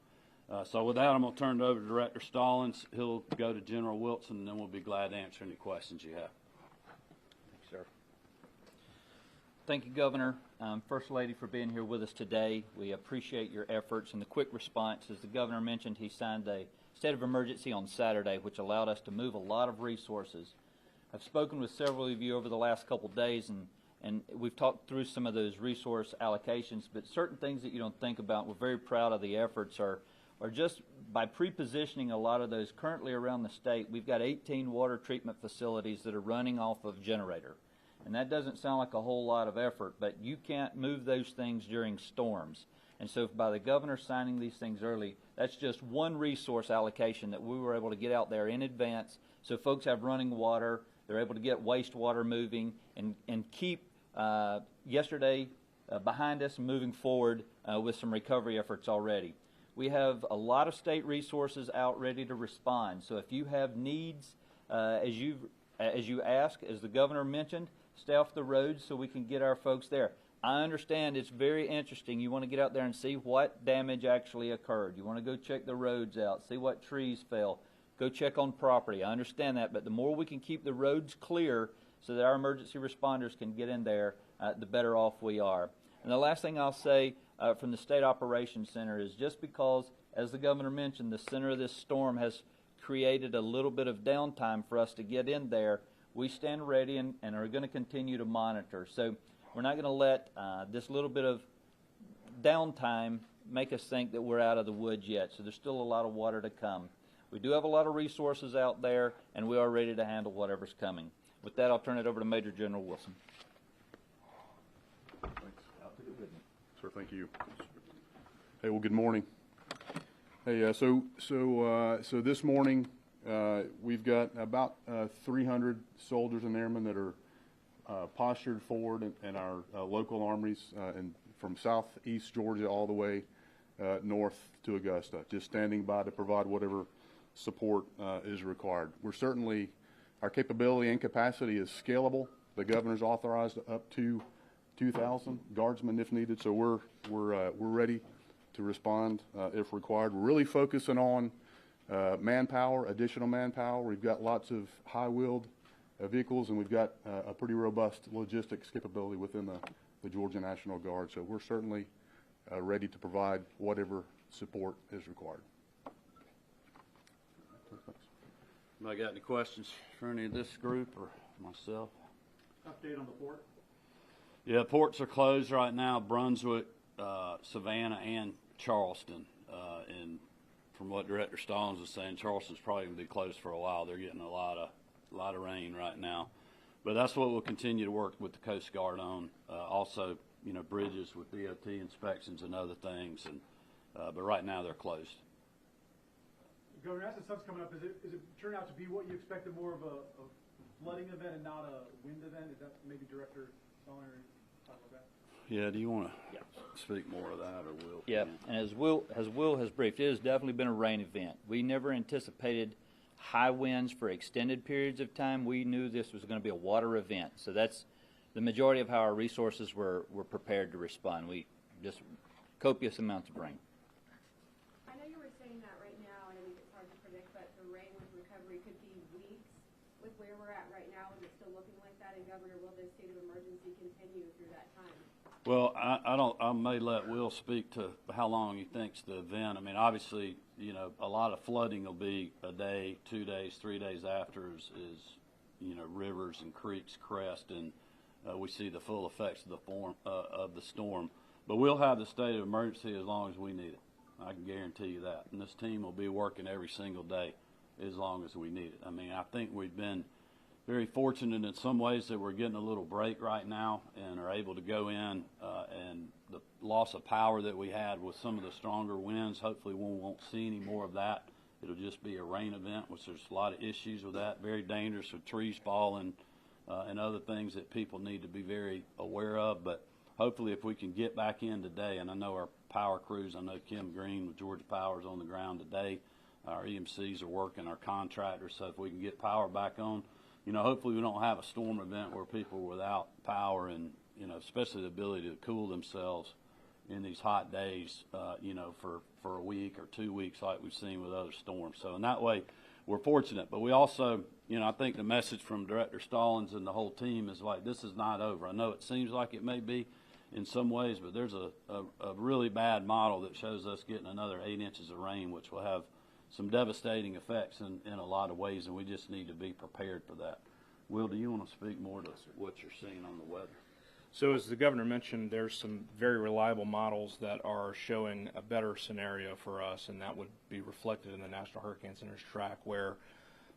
S21: So with that, I'm going to turn it over to Director Stallings. He'll go to General Wilson, and then we'll be glad to answer any questions you have.
S2: Thanks, sir. Thank you, Governor, First Lady, for being here with us today. We appreciate your efforts and the quick response. As the Governor mentioned, he signed a state of emergency on Saturday, which allowed us to move a lot of resources. I've spoken with several of you over the last couple of days, and we've talked through some of those resource allocations, but certain things that you don't think about, we're very proud of the efforts, are just by pre-positioning a lot of those currently around the state. We've got 18 water treatment facilities that are running off of generator. And that doesn't sound like a whole lot of effort, but you can't move those things during storms. And so by the governor signing these things early, that's just one resource allocation that we were able to get out there in advance so folks have running water, they're able to get wastewater moving, and keep yesterday behind us and moving forward with some recovery efforts already. We have a lot of state resources out ready to respond. So if you have needs, as you ask, as the governor mentioned, stay off the roads so we can get our folks there. I understand it's very interesting. You want to get out there and see what damage actually occurred. You want to go check the roads out, see what trees fell, go check on property. I understand that, but the more we can keep the roads clear so that our emergency responders can get in there, the better off we are. And the last thing I'll say from the State Operations Center is just because, as the governor mentioned, the center of this storm has created a little bit of downtime for us to get in there, we stand ready and are going to continue to monitor. So we're not going to let this little bit of downtime make us think that we're out of the woods yet. So there's still a lot of water to come. We do have a lot of resources out there, and we are ready to handle whatever's coming. With that, I'll turn it over to Major General Wilson.
S19: Sir, thank you. Hey, well, good morning. Hey, so this morning we've got about 300 soldiers and airmen that are postured forward in our local armories and from southeast Georgia all the way north to Augusta, just standing by to provide whatever support is required. We're certainly, our capability and capacity is scalable. The governor's authorized up to 2,000 guardsmen if needed, so we're ready to respond if required. We're really focusing on manpower, additional manpower. We've got lots of high-wheeled vehicles, and we've got a pretty robust logistics capability within the Georgia National Guard, so we're certainly ready to provide whatever support is required.
S21: Anybody got any questions for any of this group or myself?
S22: Update on the port?
S21: Yeah, ports are closed right now. Brunswick, Savannah, and Charleston. And from what Director Stallings was saying, Charleston's probably going to be closed for a while. They're getting a lot of rain right now. But that's what we'll continue to work with the Coast Guard on. Also, bridges with DOT inspections and other things. And but right now they're closed.
S22: Governor, as the sun's coming up, is it turn out to be what you expected, more of a flooding event and not a wind event? Is that maybe Director Stallings talk about that?
S21: Yeah, do you want to speak more of that, or Will?
S2: Yeah, and as Will has briefed, it has definitely been a rain event. We never anticipated high winds for extended periods of time. We knew this was going to be a water event, so that's the majority of how our resources were prepared to respond. We just copious amounts of rain.
S23: I know you were saying that right now, and I think it's hard to predict, but the rain with recovery could be weeks. With where we're at right now, is it still looking like that? And Governor, will this state of emergency continue through that time?
S21: Well, I may let Will speak to how long he thinks the event. I mean, obviously, a lot of flooding will be a day, 2 days, 3 days after is rivers and creeks crest, and we see the full effects of the storm. But we'll have the state of emergency as long as we need it. I can guarantee you that. And this team will be working every single day as long as we need it. I mean, I think we've been very fortunate in some ways that we're getting a little break right now and are able to go in and the loss of power that we had with some of the stronger winds, hopefully we won't see any more of that. It'll just be a rain event, which there's a lot of issues with that, very dangerous with trees falling and other things that people need to be very aware of. But hopefully if we can get back in today, and I know our power crews, I know Kim Green with Georgia Power is on the ground today. Our EMCs are working, our contractors, so if we can get power back on, hopefully we don't have a storm event where people are without power and, especially the ability to cool themselves in these hot days, for a week or 2 weeks like we've seen with other storms. So in that way, we're fortunate. But we also, I think the message from Director Stallings and the whole team is like, this is not over. I know it seems like it may be in some ways, but there's a really bad model that shows us getting another 8 inches of rain, which will have some devastating effects in a lot of ways, and we just need to be prepared for that. Will, do you want to speak more to what you're seeing on the weather?
S3: So as the governor mentioned, there's some very reliable models that are showing a better scenario for us, and that would be reflected in the National Hurricane Center's track, where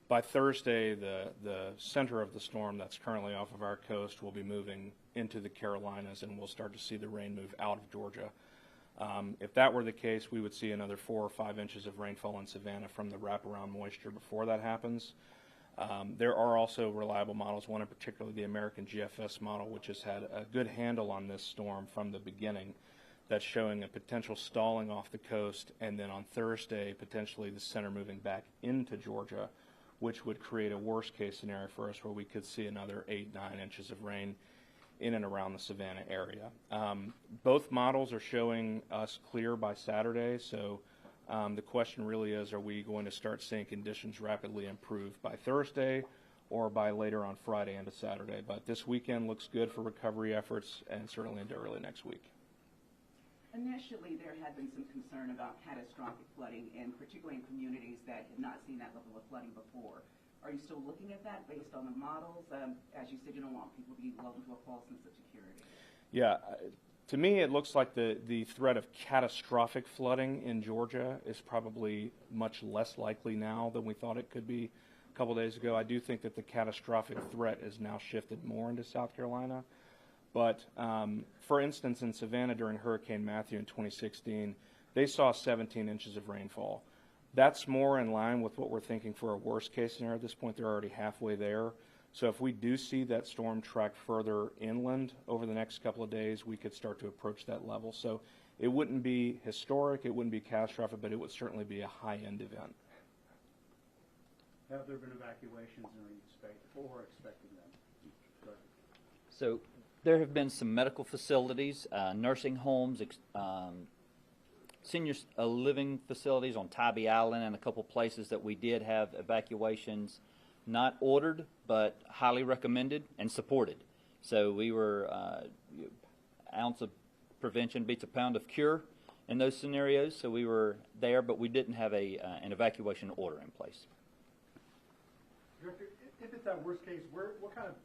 S3: by Thursday, the center of the storm that's currently off of our coast will be moving into the Carolinas, and we'll start to see the rain move out of Georgia. If that were the case, we would see another 4 or 5 inches of rainfall in Savannah from the wraparound moisture before that happens. There are also reliable models, one in particular the American GFS model, which has had a good handle on this storm from the beginning, that's showing a potential stalling off the coast, and then on Thursday, potentially the center moving back into Georgia, which would create a worst case scenario for us where we could see another 8, 9 inches of rain in and around the Savannah area. Both models are showing us clear by Saturday, so the question really is, are we going to start seeing conditions rapidly improve by Thursday or by later on Friday into Saturday? But this weekend looks good for recovery efforts and certainly into early next week.
S6: Initially, there had been some concern about catastrophic flooding, and particularly in communities that had not seen that level of flooding before. Are you still looking at that based on the models? As you said, you don't want people to be lulled into a false sense of security.
S3: Yeah. To me, it looks like the threat of catastrophic flooding in Georgia is probably much less likely now than we thought it could be a couple days ago. I do think that the catastrophic threat is now shifted more into South Carolina. But, for instance, in Savannah during Hurricane Matthew in 2016, they saw 17 inches of rainfall. That's more in line with what we're thinking for a worst-case scenario. At this point, they're already halfway there. So if we do see that storm track further inland over the next couple of days, we could start to approach that level. So it wouldn't be historic, it wouldn't be catastrophic, but it would certainly be a high-end event.
S22: Have there been evacuations or expecting them?
S2: So there have been some medical facilities, nursing homes, senior living facilities on Tybee Island, and a couple places that we did have evacuations not ordered, but highly recommended and supported. So we were ounce of prevention beats a pound of cure in those scenarios. So we were there, but we didn't have an evacuation order in place.
S22: Director, if it's that worst case, what kind of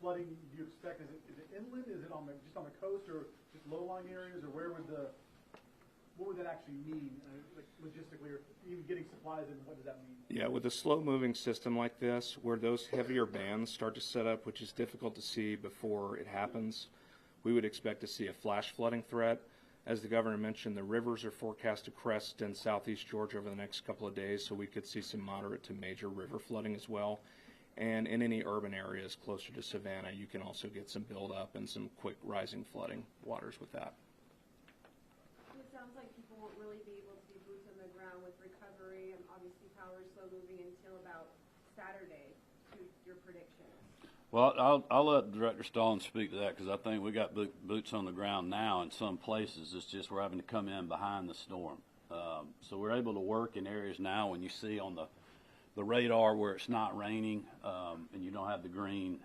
S22: flooding do you expect? Is it inland? Is it just on the coast, or just low-lying areas, or what would that actually mean, like logistically, or even getting supplies, and what does that mean?
S3: Yeah, with a slow-moving system like this, where those heavier bands start to set up, which is difficult to see before it happens, we would expect to see a flash flooding threat. As the governor mentioned, the rivers are forecast to crest in southeast Georgia over the next couple of days, so we could see some moderate to major river flooding as well. And in any urban areas closer to Savannah, you can also get some buildup and some quick rising flooding waters with that.
S23: It sounds like people won't really be able to be boots on the ground with recovery, and obviously power is slow moving until about Saturday, to your predictions.
S21: Well, I'll let Director Stallings speak to that, because I think we got boots on the ground now in some places. It's just we're having to come in behind the storm. So we're able to work in areas now when you see on the radar where it's not raining, and you don't have the green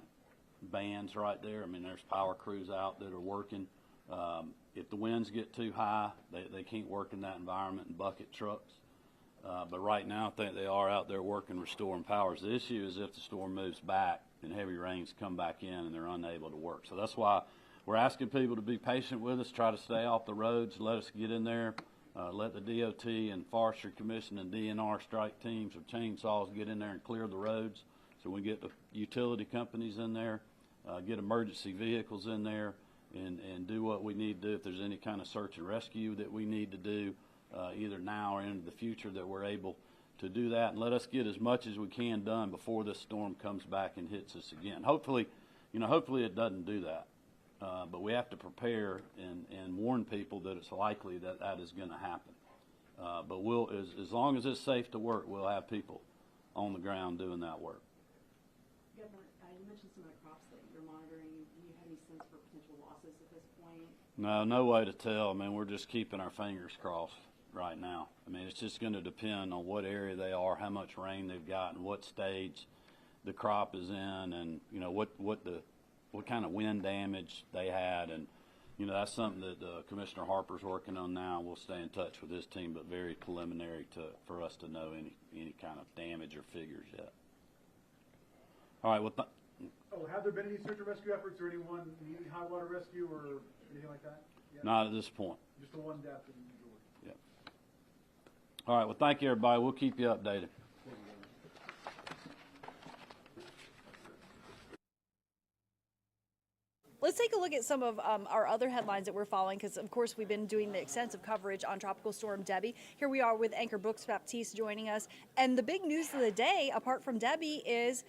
S21: bands right there. I mean, there's power crews out that are working. If the winds get too high, they can't work in that environment in bucket trucks. But right now, I think they are out there working, restoring powers. The issue is if the storm moves back and heavy rains come back in and they're unable to work. So that's why we're asking people to be patient with us, try to stay off the roads, let us get in there, let the DOT and Forestry Commission and DNR strike teams with chainsaws get in there and clear the roads. So we get the utility companies in there, get emergency vehicles in there, and do what we need to do. If there's any kind of search and rescue that we need to do, either now or into the future, that we're able to do that, and let us get as much as we can done before this storm comes back and hits us again. Hopefully it doesn't do that. But we have to prepare and warn people that it's likely that that is going to happen. But as long as it's safe to work, we'll have people on the ground doing that work.
S6: Governor, you mentioned some of the crops that you're monitoring. Do you have any sense for potential losses at this point?
S21: No way to tell. I mean, we're just keeping our fingers crossed right now. I mean, it's just going to depend on what area they are, how much rain they've got, and what stage the crop is in, and what kind of wind damage they had, and that's something that Commissioner Harper's working on now. We'll stay in touch with his team, but very preliminary for us to know any kind of damage or figures yet. All right. Well,
S22: have there been any search and rescue efforts, or anyone needing high water rescue or anything like that? Yet?
S21: Not at this point.
S22: Just the one death in Georgia.
S21: Yep. All right. Well, thank you, everybody. We'll keep you updated.
S1: Let's take a look at some of our other headlines that we're following, because, of course, we've been doing the extensive coverage on Tropical Storm Debby. Here we are with anchor Brooks Baptiste joining us. And the big news of the day, apart from Debby, is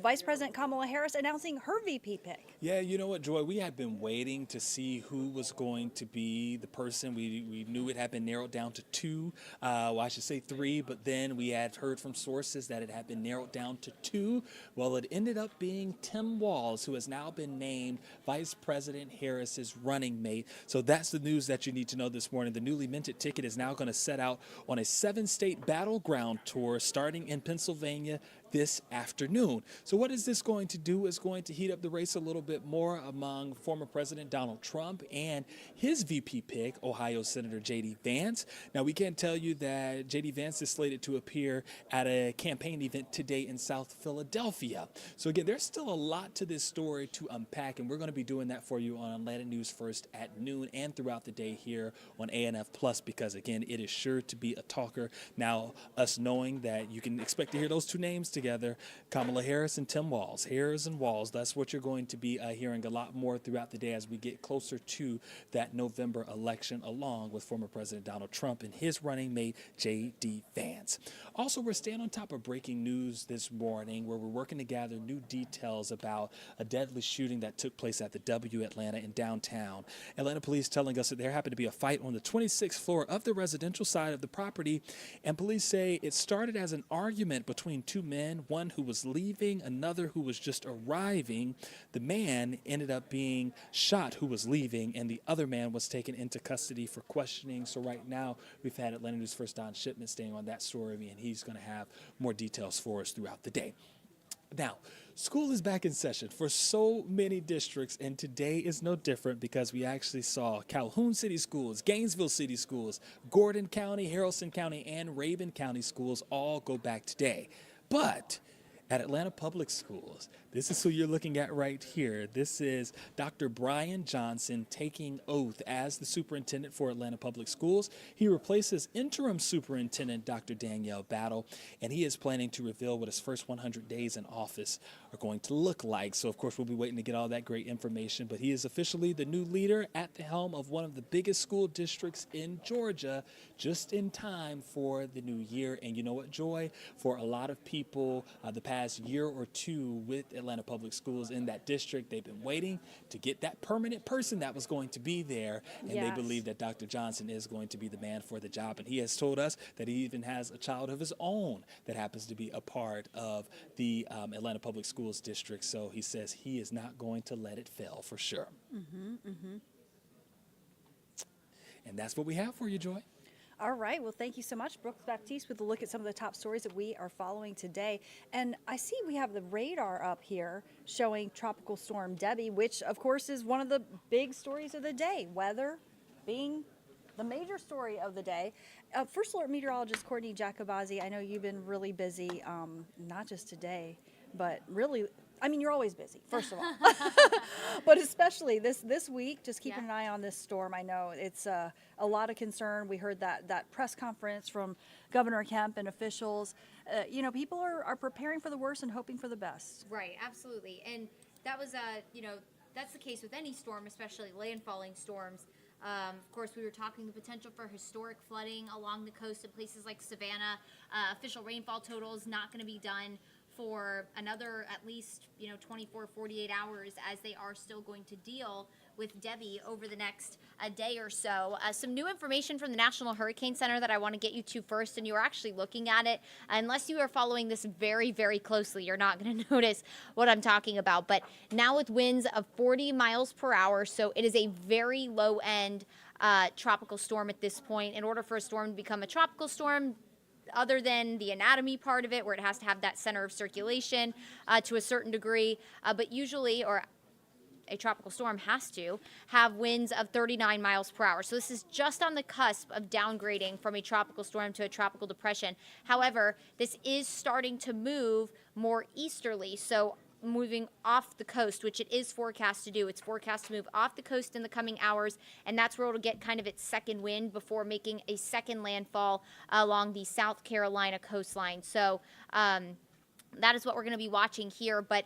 S1: Vice President Kamala Harris announcing her VP pick.
S7: Yeah, you know what, Joy? We had been waiting to see who was going to be the person. We knew it had been narrowed down to two. Well, I should say three, but then we had heard from sources that it had been narrowed down to two. Well, it ended up being Tim Walz, who has now been named Vice President Harris's running mate. So that's the news that you need to know this morning. The newly minted ticket is now going to set out on a 7-state battleground tour starting in Pennsylvania this afternoon. So what is this going to do? It's going to heat up the race a little bit more among former President Donald Trump and his VP pick, Ohio Senator J.D. Vance. Now, we can tell you that J.D. Vance is slated to appear at a campaign event today in South Philadelphia. So again, there's still a lot to this story to unpack, and we're going to be doing that for you on Atlanta News First at noon and throughout the day here on ANF Plus, because again, it is sure to be a talker. Now, us knowing that you can expect to hear those two names together, Kamala Harris and Tim Walz. Harris and Walz, that's what you're going to be hearing a lot more throughout the day as we get closer to that November election, along with former President Donald Trump and his running mate, J.D. Vance. Also, we're staying on top of breaking news this morning, where we're working to gather new details about a deadly shooting that took place at the W Atlanta in downtown. Atlanta police telling us that there happened to be a fight on the 26th floor of the residential side of the property, and police say it started as an argument between two men, one who was leaving, another who was just arriving. The man ended up being shot who was leaving, and the other man was taken into custody for questioning. So right now, we've had Atlanta News First Don Shipman staying on that story, and he's going to have more details for us throughout the day. Now, school is back in session for so many districts, and today is no different, because we actually saw Calhoun City Schools, Gainesville City Schools, Gordon County, Haralson County, and Rabun County Schools all go back today. But at Atlanta Public Schools, this is who you're looking at right here. This is Dr. Brian Johnson taking oath as the superintendent for Atlanta Public Schools. He replaces interim superintendent Dr. Danielle Battle, and he is planning to reveal what his first 100 days in office are going to look like. So, of course, we'll be waiting to get all that great information, but he is officially the new leader at the helm of one of the biggest school districts in Georgia, just in time for the new year. And you know what, Joy? For a lot of people, the past year or two with Atlanta Public Schools in that district, they've been waiting to get that permanent person that was going to be there, and
S1: Yes.
S21: they believe that Dr. Johnson is going to be the man for the job. And he has told us that he even has a child of his own that happens to be a part of the Atlanta Public Schools district. So he says he is not going to let it fail, for sure. And that's what we have for you, Joy.
S1: All right. Well, thank you so much, Brooks Baptiste, with a look at some of the top stories that we are following today. And I see we have the radar up here showing Tropical Storm Debby, which, of course, is one of the big stories of the day, weather being the major story of the day. First Alert meteorologist Courtney Jacobazzi, I know you've been really busy, not just today, but really, I mean, you're always busy, first of all, but especially this week, just keeping an eye on this storm. I know it's a lot of concern. We heard that press conference from Governor Kemp and officials. People are preparing for the worst and hoping for the best.
S12: Right, absolutely. And that was, that's the case with any storm, especially landfalling storms. Of course, we were talking the potential for historic flooding along the coast in places like Savannah. Official rainfall total is not going to be done for another at least 24, 48 hours, as they are still going to deal with Debby over the next day or so. Some new information from the National Hurricane Center that I want to get you to first, and you're actually looking at it. Unless you are following this very, very closely, you're not going to notice what I'm talking about. But now with winds of 40 miles per hour, so it is a very low-end tropical storm at this point. In order for a storm to become a tropical storm, other than the anatomy part of it, where it has to have that center of circulation to a certain degree, but usually, or a tropical storm has to have winds of 39 miles per hour. So this is just on the cusp of downgrading from a tropical storm to a tropical depression. However, this is starting to move more easterly, so moving off the coast, which it is forecast to do. It's forecast to move off the coast in the coming hours, and that's where it'll get kind of its second wind before making a second landfall along the South Carolina coastline. So that is what we're going to be watching here, but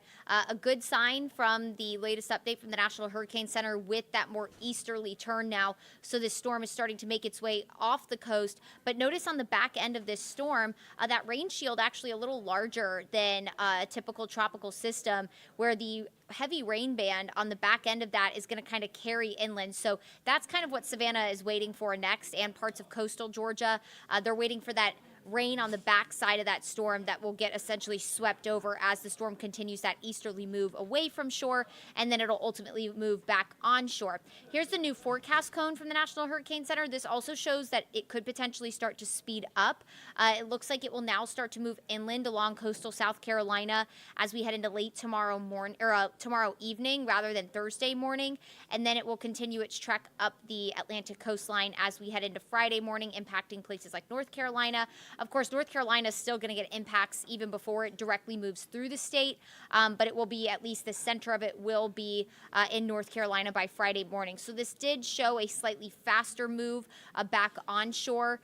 S12: a good sign from the latest update from the National Hurricane Center with that more easterly turn now. So this storm is starting to make its way off the coast, but notice on the back end of this storm, that rain shield actually a little larger than a typical tropical system, where the heavy rain band on the back end of that is going to kind of carry inland. So that's kind of what Savannah is waiting for next, and parts of coastal Georgia. They're waiting for that rain on the back side of that storm that will get essentially swept over as the storm continues that easterly move away from shore, and then it'll ultimately move back onshore. Here's the new forecast cone from the National Hurricane Center. This also shows that it could potentially start to speed up. It looks like it will now start to move inland along coastal South Carolina as we head into late tomorrow morning, or tomorrow evening rather than Thursday morning, and then it will continue its trek up the Atlantic coastline as we head into Friday morning, impacting places like North Carolina. Of course, North Carolina is still going to get impacts even before it directly moves through the state, but it will be, at least the center of it will be in North Carolina by Friday morning. So this did show a slightly faster move back onshore,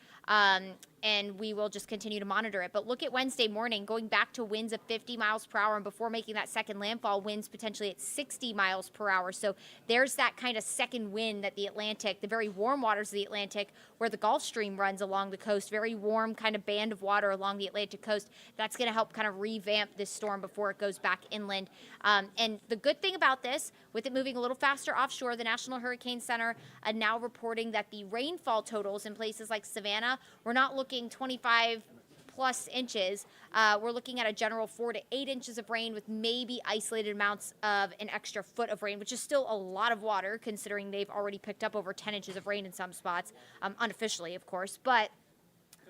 S12: and we will just continue to monitor it. But look at Wednesday morning, going back to winds of 50 miles per hour, and before making that second landfall, winds potentially at 60 miles per hour. So there's that kind of second wind that the Atlantic, the very warm waters of the Atlantic, where the Gulf Stream runs along the coast, very warm kind of band of water along the Atlantic coast, that's going to help kind of revamp this storm before it goes back inland. And the good thing about this, with it moving a little faster offshore, the National Hurricane Center now reporting that the rainfall totals in places like Savannah, we're not looking 25 plus inches. We're looking at a general 4 to 8 inches of rain with maybe isolated amounts of an extra foot of rain, which is still a lot of water considering they've already picked up over 10 inches of rain in some spots, unofficially, of course. But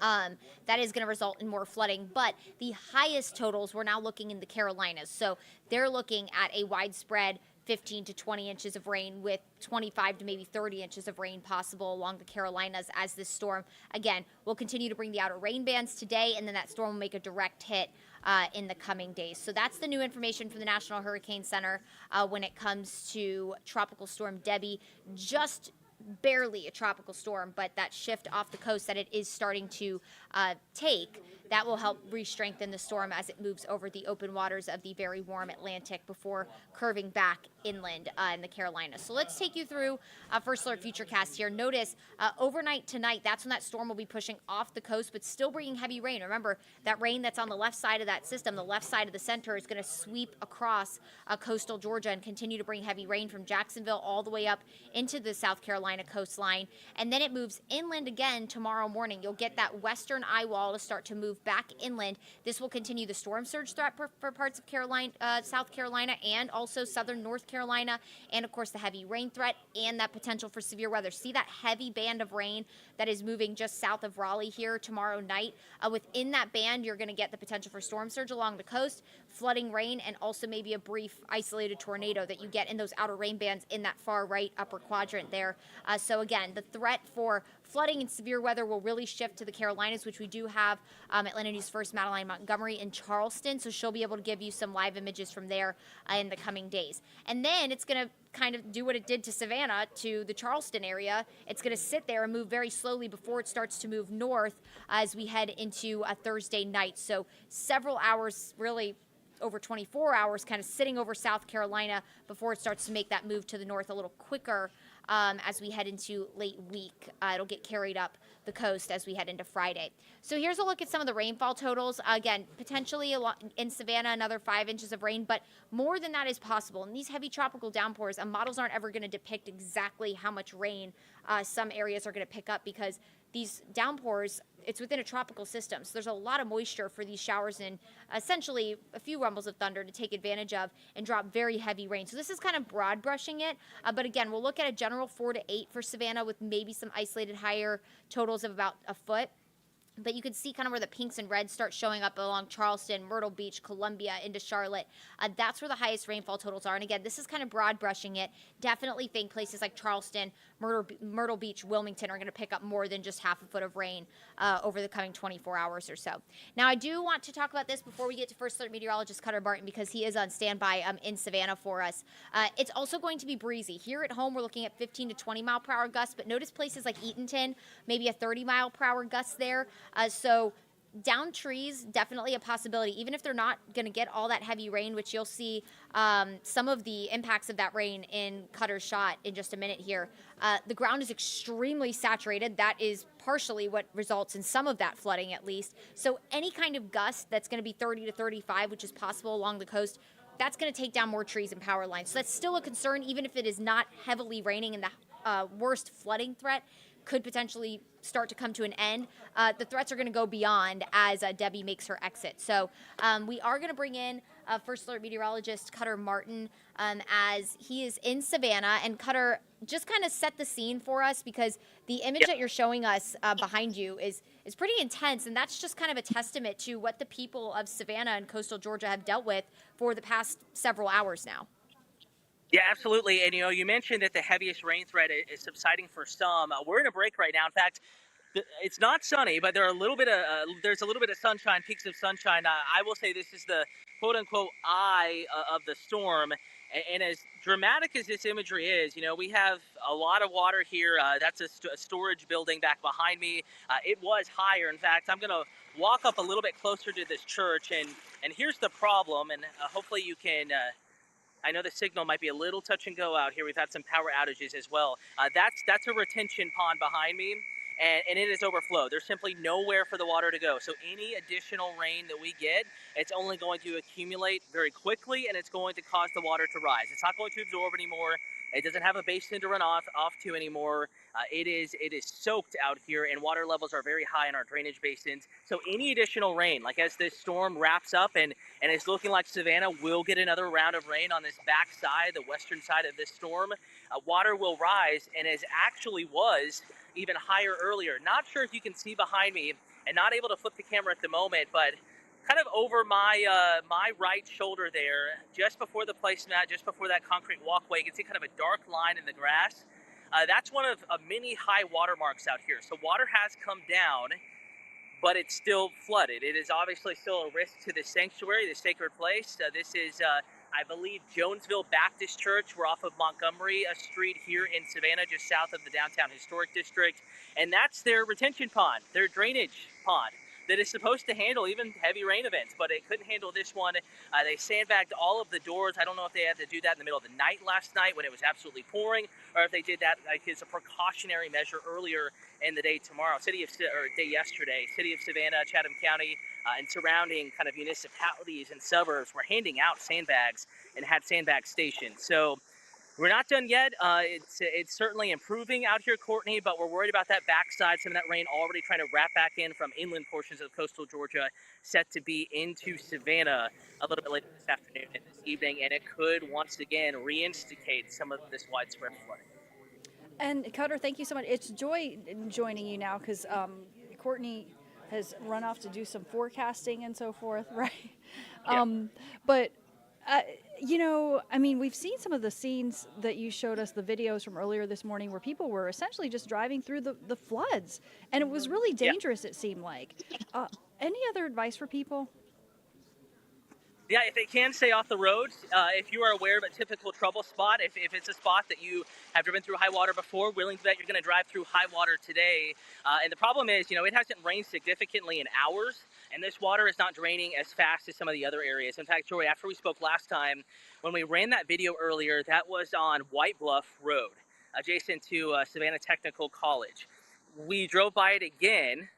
S12: that is going to result in more flooding. But the highest totals, we're now looking in the Carolinas. So they're looking at a widespread 15 to 20 inches of rain, with 25 to maybe 30 inches of rain possible along the Carolinas as this storm, again, will continue to bring the outer rain bands today, and then that storm will make a direct hit in the coming days. So that's the new information from the National Hurricane Center when it comes to Tropical Storm Debby. Just barely a tropical storm, but that shift off the coast that it is starting to take, that will help re-strengthen the storm as it moves over the open waters of the very warm Atlantic before curving back inland in the Carolinas. So let's take you through First Alert Futurecast here. Notice overnight tonight, that's when that storm will be pushing off the coast, but still bringing heavy rain. Remember, that rain that's on the left side of that system, the left side of the center, is going to sweep across coastal Georgia and continue to bring heavy rain from Jacksonville all the way up into the South Carolina coastline. And then it moves inland again tomorrow morning. You'll get that western eye wall to start to move back inland. This will continue the storm surge threat for parts of South Carolina and also southern North Carolina, and of course the heavy rain threat and that potential for severe weather. See that heavy band of rain that is moving just south of Raleigh here tomorrow night? Within that band, you're going to get the potential for storm surge along the coast, flooding rain, and also maybe a brief isolated tornado that you get in those outer rain bands in that far right upper quadrant there. So again, the threat for flooding and severe weather will really shift to the Carolinas, which we do have Atlanta News First Madeline Montgomery in Charleston, so she'll be able to give you some live images from there in the coming days. And then it's going to kind of do what it did to Savannah, to the Charleston area. It's going to sit there and move very slowly before it starts to move north as we head into a Thursday night. So several hours, really over 24 hours, kind of sitting over South Carolina before it starts to make that move to the north a little quicker as we head into late week. It'll get carried up the coast as we head into Friday. So here's a look at some of the rainfall totals. Again, potentially in Savannah, another 5 inches of rain, but more than that is possible. And these heavy tropical downpours, models aren't ever going to depict exactly how much rain some areas are going to pick up, because these downpours, it's within a tropical system. So there's a lot of moisture for these showers and essentially a few rumbles of thunder to take advantage of and drop very heavy rain. So this is kind of broad brushing it. But again, we'll look at a general 4 to 8 for Savannah with maybe some isolated higher totals of about a foot. But you can see kind of where the pinks and reds start showing up along Charleston, Myrtle Beach, Columbia, into Charlotte. That's where the highest rainfall totals are. And again, this is kind of broad brushing it. Definitely think places like Charleston, Myrtle Beach, Wilmington are going to pick up more than just half a foot of rain over the coming 24 hours or so. Now, I do want to talk about this before we get to First Alert Meteorologist Cutter Barton, because he is on standby in Savannah for us. It's also going to be breezy. Here at home, we're looking at 15 to 20 mile per hour gusts, but notice places like Eatonton, maybe a 30 mile per hour gust there. So down trees, definitely a possibility, even if they're not going to get all that heavy rain, which you'll see some of the impacts of that rain in Cutter's shot in just a minute here. The ground is extremely saturated. That is partially what results in some of that flooding, at least. So any kind of gust that's going to be 30 to 35, which is possible along the coast, that's going to take down more trees and power lines. So that's still a concern, even if it is not heavily raining and the worst flooding threat could potentially start to come to an end. The threats are going to go beyond as Debbie makes her exit. So we are going to bring in First Alert Meteorologist Cutter Martin as he is in Savannah. And Cutter, just kind of set the scene for us, because the image that you're showing us behind you is pretty intense. And that's just kind of a testament to what the people of Savannah and coastal Georgia have dealt with for the past several hours now.
S8: Yeah, absolutely. And, you mentioned that the heaviest rain threat is subsiding for some. We're in a break right now. In fact, it's not sunny, but there's a little bit of sunshine, peaks of sunshine. I will say this is the quote-unquote eye of the storm. And as dramatic as this imagery is, we have a lot of water here. That's a storage building back behind me. It was higher. In fact, I'm going to walk up a little bit closer to this church. And here's the problem, and hopefully you can... I know the signal might be a little touch and go out here. We've had some power outages as well. That's a retention pond behind me, and it is overflowed. There's simply nowhere for the water to go. So any additional rain that we get, it's only going to accumulate very quickly, and it's going to cause the water to rise. It's not going to absorb anymore. It doesn't have a basin to run off to anymore. It is soaked out here, and water levels are very high in our drainage basins. So any additional rain, like as this storm wraps up and it's looking like Savannah will get another round of rain on this back side, the western side of this storm, water will rise, and as actually was even higher earlier. Not sure if you can see behind me, and not able to flip the camera at the moment, but kind of over my right shoulder there, just before the placemat, just before that concrete walkway, you can see kind of a dark line in the grass. That's one of many high water marks out here. So water has come down, but it's still flooded. It is obviously still a risk to the sanctuary, the sacred place. This is, I believe, Jonesville Baptist Church. We're off of Montgomery Street here in Savannah, just south of the downtown historic district. And that's their retention pond, their drainage pond, that is supposed to handle even heavy rain events, but it couldn't handle this one. They sandbagged all of the doors. I don't know if they had to do that in the middle of the night last night when it was absolutely pouring, or if they did that like as a precautionary measure earlier in the day yesterday. City of Savannah, Chatham County, and surrounding kind of municipalities and suburbs were handing out sandbags and had sandbag stations. So we're not done yet. It's certainly improving out here, Courtney, but we're worried about that backside. Some of that rain already trying to wrap back in from inland portions of coastal Georgia, set to be into Savannah a little bit later this afternoon and this evening, and it could once again reinstigate some of this widespread flooding.
S1: And Cutter, thank you so much. It's joy joining you now, because Courtney has run off to do some forecasting and so forth, right? Yeah. We've seen some of the scenes that you showed us, the videos from earlier this morning, where people were essentially just driving through the floods, and it was really dangerous, it seemed like. Any other advice for people?
S8: Yeah, if they can, stay off the roads. If you are aware of a typical trouble spot, if it's a spot that you have driven through high water before, willing to bet you're going to drive through high water today. And the problem is, it hasn't rained significantly in hours, and this water is not draining as fast as some of the other areas. In fact, Jory, after we spoke last time, when we ran that video earlier, that was on White Bluff Road, adjacent to Savannah Technical College. we drove by it again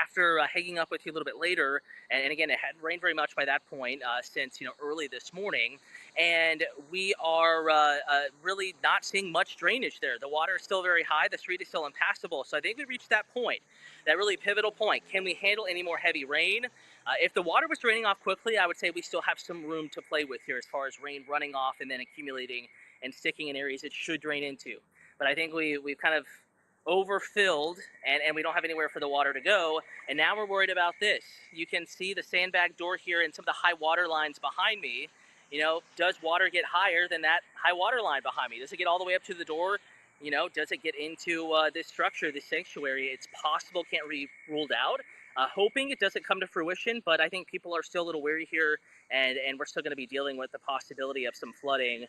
S8: after hanging up with you a little bit later, and again, it hadn't rained very much by that point since early this morning, and we are really not seeing much drainage there. The water is still very high. The street is still impassable. So I think we reached that point, that really pivotal point. Can we handle any more heavy rain? If the water was draining off quickly, I would say we still have some room to play with here as far as rain running off and then accumulating and sticking in areas it should drain into. But I think we've kind of overfilled and we don't have anywhere for the water to go, and now we're worried about this. You can see the sandbag door here and some of the high water lines behind me. Does water get higher than that high water line behind me? Does it get all the way up to the door? Does it get into this structure, this sanctuary? It's possible, can't be ruled out. Hoping it doesn't come to fruition, but I think people are still a little wary here, and we're still going to be dealing with the possibility of some flooding.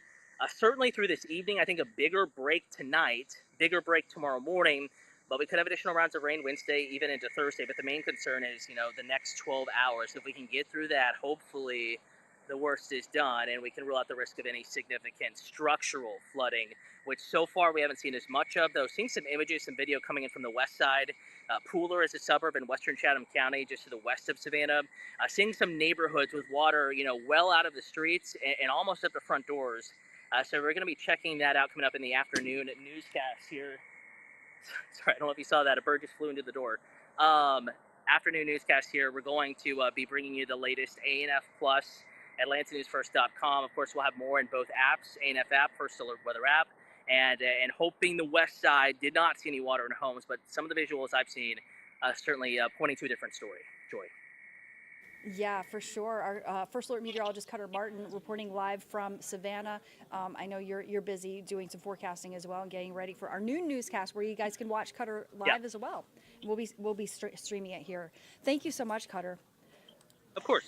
S8: Certainly through this evening. I think a bigger break tonight, bigger break tomorrow morning, but we could have additional rounds of rain Wednesday, even into Thursday. But the main concern is, the next 12 hours. If we can get through that, hopefully the worst is done, and we can rule out the risk of any significant structural flooding, which so far we haven't seen as much of, though. Seeing some images, some video coming in from the west side. Pooler is a suburb in western Chatham County, just to the west of Savannah. Seeing some neighborhoods with water, well out of the streets and almost at the front doors. So we're going to be checking that out coming up in the afternoon newscast here. Sorry, I don't know if you saw that. A bird just flew into the door. Afternoon newscast here. We're going to be bringing you the latest ANF Plus, AtlantaNewsFirst.com. Of course, we'll have more in both apps, ANF app, First Alert Weather app, and hoping the west side did not see any water in homes, but some of the visuals I've seen certainly pointing to a different story. Joy.
S1: Yeah, for sure. Our First Alert meteorologist Cutter Martin reporting live from Savannah. I know you're busy doing some forecasting as well and getting ready for our noon newscast, where you guys can watch Cutter live as well. We'll be streaming it here. Thank you so much, Cutter.
S8: Of course.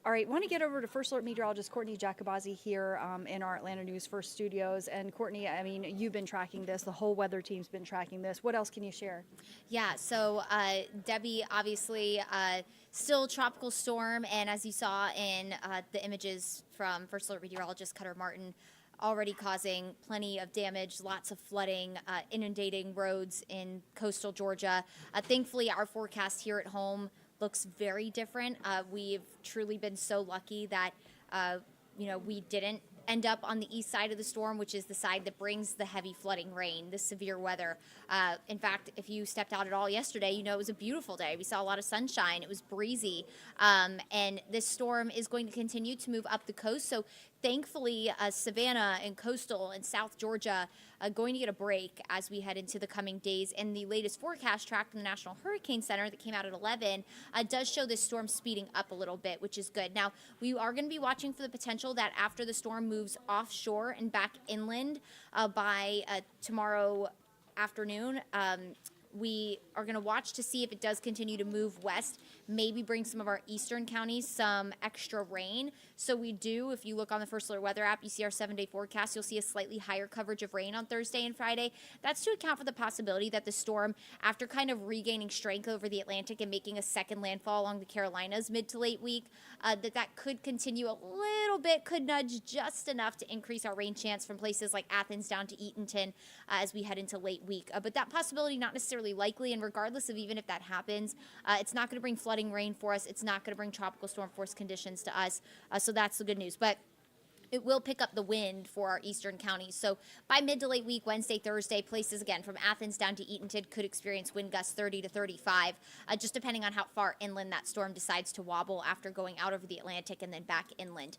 S1: All right, want to get over to First Alert meteorologist Courtney Jacobazzi here in our Atlanta News First studios. And Courtney, I mean, you've been tracking this. The whole weather team's been tracking this. What else can you share?
S12: Yeah, so Debby, obviously, still tropical storm. And as you saw in the images from First Alert meteorologist Cutter Martin, already causing plenty of damage, lots of flooding, inundating roads in coastal Georgia. Thankfully, our forecast here at home looks very different. We've truly been so lucky that, we didn't end up on the east side of the storm, which is the side that brings the heavy flooding rain, the severe weather. In fact, if you stepped out at all yesterday, it was a beautiful day. We saw a lot of sunshine. It was breezy. And this storm is going to continue to move up the coast. So thankfully, Savannah and coastal and South Georgia are going to get a break as we head into the coming days. And the latest forecast track from the National Hurricane Center that came out at 11 does show this storm speeding up a little bit, which is good. Now, we are going to be watching for the potential that after the storm moves offshore and back inland by tomorrow afternoon, we are going to watch to see if it does continue to move west, maybe bring some of our eastern counties some extra rain. So we do, if you look on the First Alert Weather app, you see our 7-day forecast, you'll see a slightly higher coverage of rain on Thursday and Friday. That's to account for the possibility that the storm, after kind of regaining strength over the Atlantic and making a second landfall along the Carolinas mid to late week, that could continue a little bit, could nudge just enough to increase our rain chance from places like Athens down to Eatonton as we head into late week. But that possibility not necessarily likely, and regardless of even if that happens, it's not going to bring flooding rain for us. It's not going to bring tropical storm force conditions to us. So that's the good news. But it will pick up the wind for our eastern counties. So by mid to late week, Wednesday, Thursday, places again from Athens down to Eatonton could experience wind gusts 30 to 35, just depending on how far inland that storm decides to wobble after going out over the Atlantic and then back inland.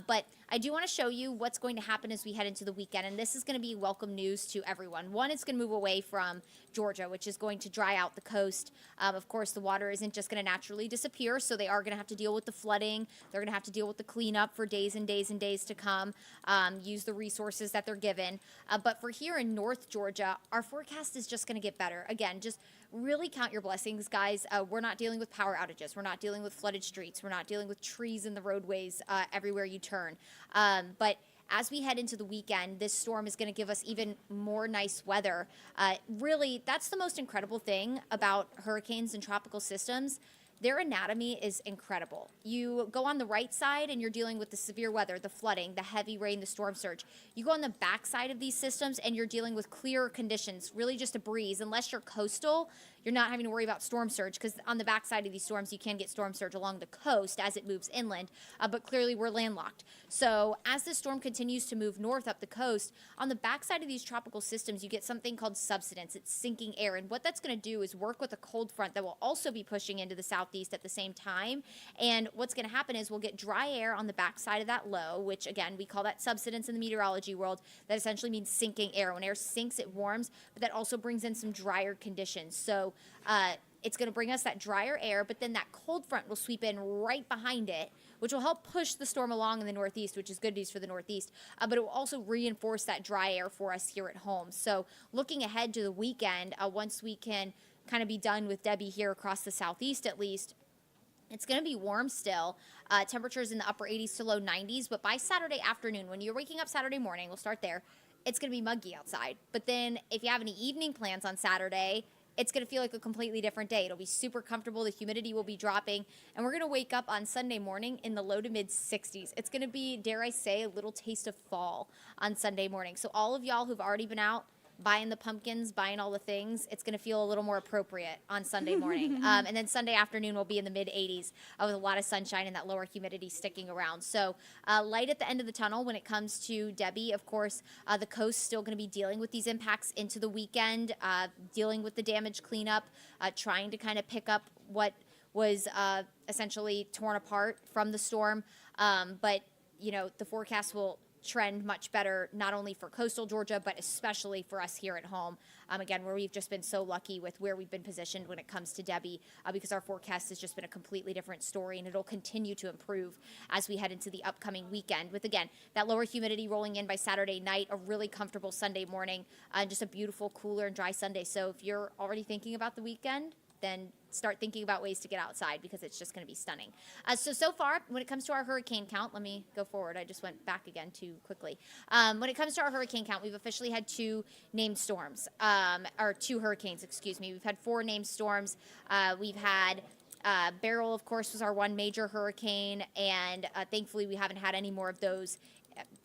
S12: But I do want to show you what's going to happen as we head into the weekend, and this is going to be welcome news to everyone. One, it's going to move away from Georgia, which is going to dry out the coast. Of course, the water isn't just going to naturally disappear, so they are going to have to deal with the flooding. They're going to have to deal with the cleanup for days and days and days to come, use the resources that they're given. But for here in North Georgia, our forecast is just going to get better. Again, just really count your blessings, guys. We're not dealing with power outages. We're not dealing with flooded streets. We're not dealing with trees in the roadways everywhere you turn. But as we head into the weekend, this storm is going to give us even more nice weather. Really, that's the most incredible thing about hurricanes and tropical systems. their anatomy is incredible. You go on the right side and you're dealing with the severe weather, the flooding, the heavy rain, the storm surge. You go on the back side of these systems and you're dealing with clearer conditions, really just a breeze. Unless you're coastal, you're not having to worry about storm surge, because on the back side of these storms, you can get storm surge along the coast as it moves inland, but clearly we're landlocked. So as the storm continues to move north up the coast, on the back side of these tropical systems, you get something called subsidence. It's sinking air. And what that's going to do is work with a cold front that will also be pushing into the southeast at the same time. And what's going to happen is we'll get dry air on the back side of that low, which again, we call that subsidence in the meteorology world. That essentially means sinking air. When air sinks, it warms, but that also brings in some drier conditions. So it's going to bring us that drier air, but then that cold front will sweep in right behind it, which will help push the storm along in the northeast, which is good news for the northeast, but it will also reinforce that dry air for us here at home. So looking ahead to the weekend, once we can kind of be done with Debby here across the southeast at least, it's going to be warm still. Temperatures in the upper 80s to low 90s, but by Saturday afternoon, when you're waking up Saturday morning, we'll start there, it's going to be muggy outside. But then if you have any evening plans on Saturday, it's going to feel like a completely different day. It'll be super comfortable. The humidity will be dropping. And we're going to wake up on Sunday morning in the low to mid 60s. It's going to be, dare I say, a little taste of fall on Sunday morning. So all of y'all who've already been out buying the pumpkins, buying all the things, it's going to feel a little more appropriate on Sunday morning. And then Sunday afternoon will be in the mid 80s with a lot of sunshine and that lower humidity sticking around. So light at the end of the tunnel when it comes to Debby. Of course, the coast still going to be dealing with these impacts into the weekend, dealing with the damage cleanup, trying to kind of pick up what was essentially torn apart from the storm. But, you know, the forecast will trend much better, not only for coastal Georgia, but especially for us here at home. Again, where we've just been so lucky with where we've been positioned when it comes to Debby, because our forecast has just been a completely different story, and it'll continue to improve as we head into the upcoming weekend with, again, that lower humidity rolling in by Saturday night, a really comfortable Sunday morning, and just a beautiful, cooler and dry Sunday. So if you're already thinking about the weekend, then start thinking about ways to get outside, because it's just going to be stunning. So far, when it comes to our hurricane count, let me go forward. I just went back again too quickly. When it comes to our hurricane count, we've officially had 2 named storms, or 2 hurricanes, excuse me. We've had 4 named storms. We've had Beryl, of course, was our one major hurricane, and thankfully we haven't had any more of those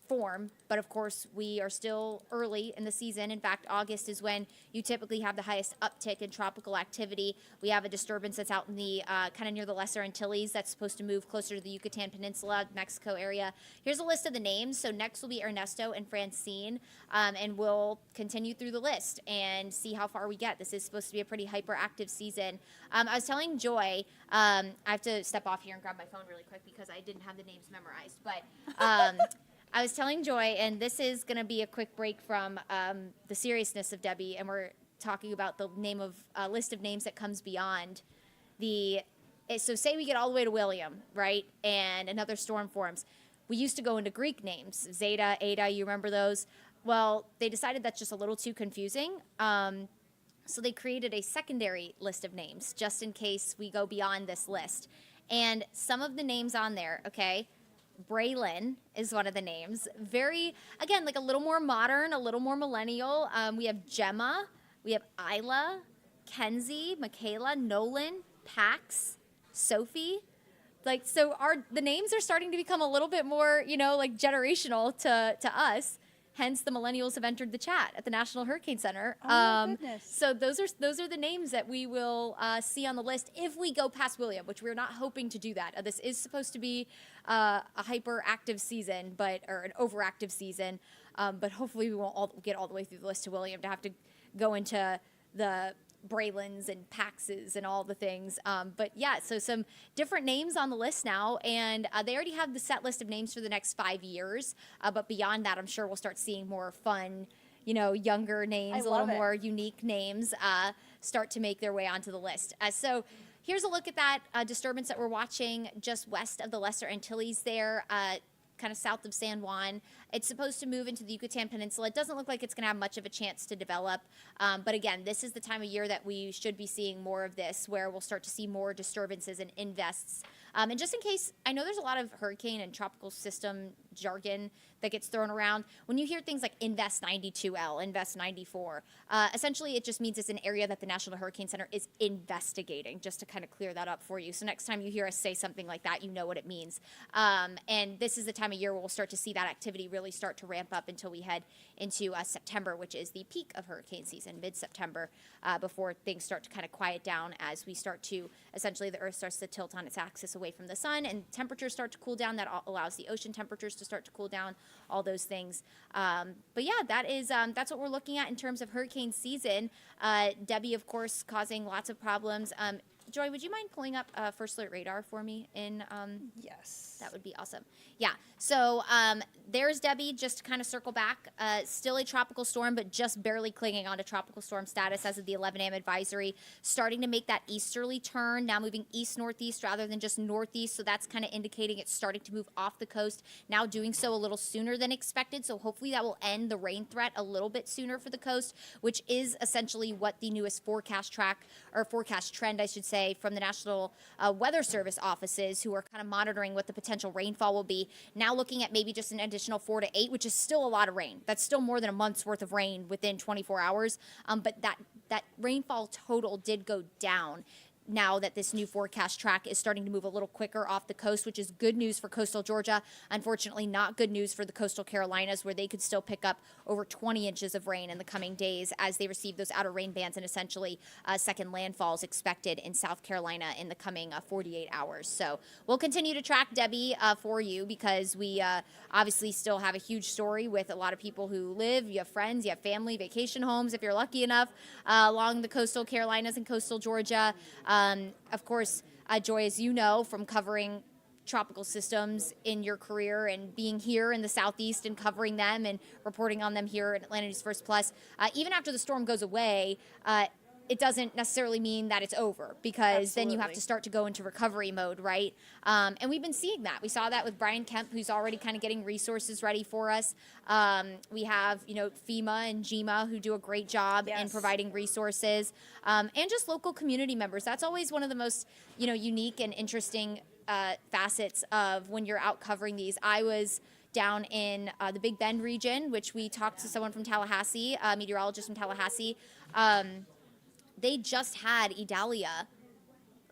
S12: form, but of course we are still early in the season. In fact, August is when you typically have the highest uptick in tropical activity. We have a disturbance that's out in the kind of near the Lesser Antilles that's supposed to move closer to the Yucatan Peninsula, Mexico area. Here's a list of the names. So next will be Ernesto and Francine, and we'll continue through the list and see how far we get. This is supposed to be a pretty hyperactive season. I was telling Joy, I have to step off here and grab my phone really quick because I didn't have the names memorized, but I was telling Joy, and this is going to be a quick break from the seriousness of Debby, and we're talking about the name of list of names that comes beyond the. So say we get all the way to William, right, and another storm forms. We used to go into Greek names, Zeta, Ada. You remember those? Well, they decided that's just a little too confusing. So they created a secondary list of names just in case we go beyond this list. And some of the names on there, okay. Braylon is one of the names. Very, again, like a little more modern, a little more millennial. We have Gemma, we have Isla, Kenzie, Michaela, Nolan, Pax, Sophie. Like, so the names are starting to become a little bit more, you know, like generational to us. Hence, the millennials have entered the chat at the National Hurricane Center.
S1: Oh, my goodness.
S12: So those are the names that we will see on the list if we go past William, which we're not hoping to do that. This is supposed to be a hyperactive season, or an overactive season, but hopefully we won't get all the way through the list to William to have to go into the Braylons and Paxes and all the things. But yeah, so some different names on the list now, and they already have the set list of names for the next 5 years. But beyond that, I'm sure we'll start seeing more fun, you know, younger names, a little more unique names start to make their way onto the list. So here's a look at that disturbance that we're watching just west of the Lesser Antilles there. Kind of south of San Juan. It's supposed to move into the Yucatan Peninsula. It doesn't look like it's going to have much of a chance to develop. But again, this is the time of year that we should be seeing more of this, where we'll start to see more disturbances and invests. And just in case, I know there's a lot of hurricane and tropical system jargon that gets thrown around. When you hear things like Invest 92L, Invest 94, essentially it just means it's an area that the National Hurricane Center is investigating, just to kind of clear that up for you. So next time you hear us say something like that, you know what it means. And this is the time of year where we'll start to see that activity really start to ramp up until we head into September, which is the peak of hurricane season, mid-September, before things start to kind of quiet down as we start to, essentially the Earth starts to tilt on its axis away from the sun and temperatures start to cool down. That allows the ocean temperatures to start to cool down, all those things. But yeah, that's what we're looking at in terms of hurricane season. Debby, of course, causing lots of problems. Joy, would you mind pulling up First Alert Radar for me?
S1: Yes.
S12: That would be awesome. Yeah, so there's Debby, just to kind of circle back. Still a tropical storm, but just barely clinging on to tropical storm status as of the 11 a.m. advisory. Starting to make that easterly turn, now moving east-northeast rather than just northeast, so that's kind of indicating it's starting to move off the coast, now doing so a little sooner than expected, so hopefully that will end the rain threat a little bit sooner for the coast, which is essentially what the newest forecast trend, I should say, from the National Weather Service offices, who are kind of monitoring what the potential rainfall will be. Now looking at maybe just an additional 4 to 8, which is still a lot of rain. That's still more than a month's worth of rain within 24 hours. But that rainfall total did go down now that this new forecast track is starting to move a little quicker off the coast, which is good news for coastal Georgia. Unfortunately, not good news for the coastal Carolinas, where they could still pick up over 20 inches of rain in the coming days as they receive those outer rain bands, and essentially second landfalls expected in South Carolina in the coming 48 hours. So we'll continue to track Debby for you, because we obviously still have a huge story with a lot of people who live, you have friends, you have family, vacation homes, if you're lucky enough, along the coastal Carolinas and coastal Georgia. Of course, Joy, as you know from covering tropical systems in your career and being here in the Southeast and covering them and reporting on them here at Atlanta News First Plus, even after the storm goes away, it doesn't necessarily mean that it's over, because then you have to start to go into recovery mode, right? And we've been seeing that. We saw that with Brian Kemp, who's already kind of getting resources ready for us. We have, FEMA and GEMA, who do a great job in providing resources, and just local community members. That's always one of the most, unique and interesting facets of when you're out covering these. I was down in the Big Bend region, which we talked to someone from Tallahassee, a meteorologist from Tallahassee. They just had Idalia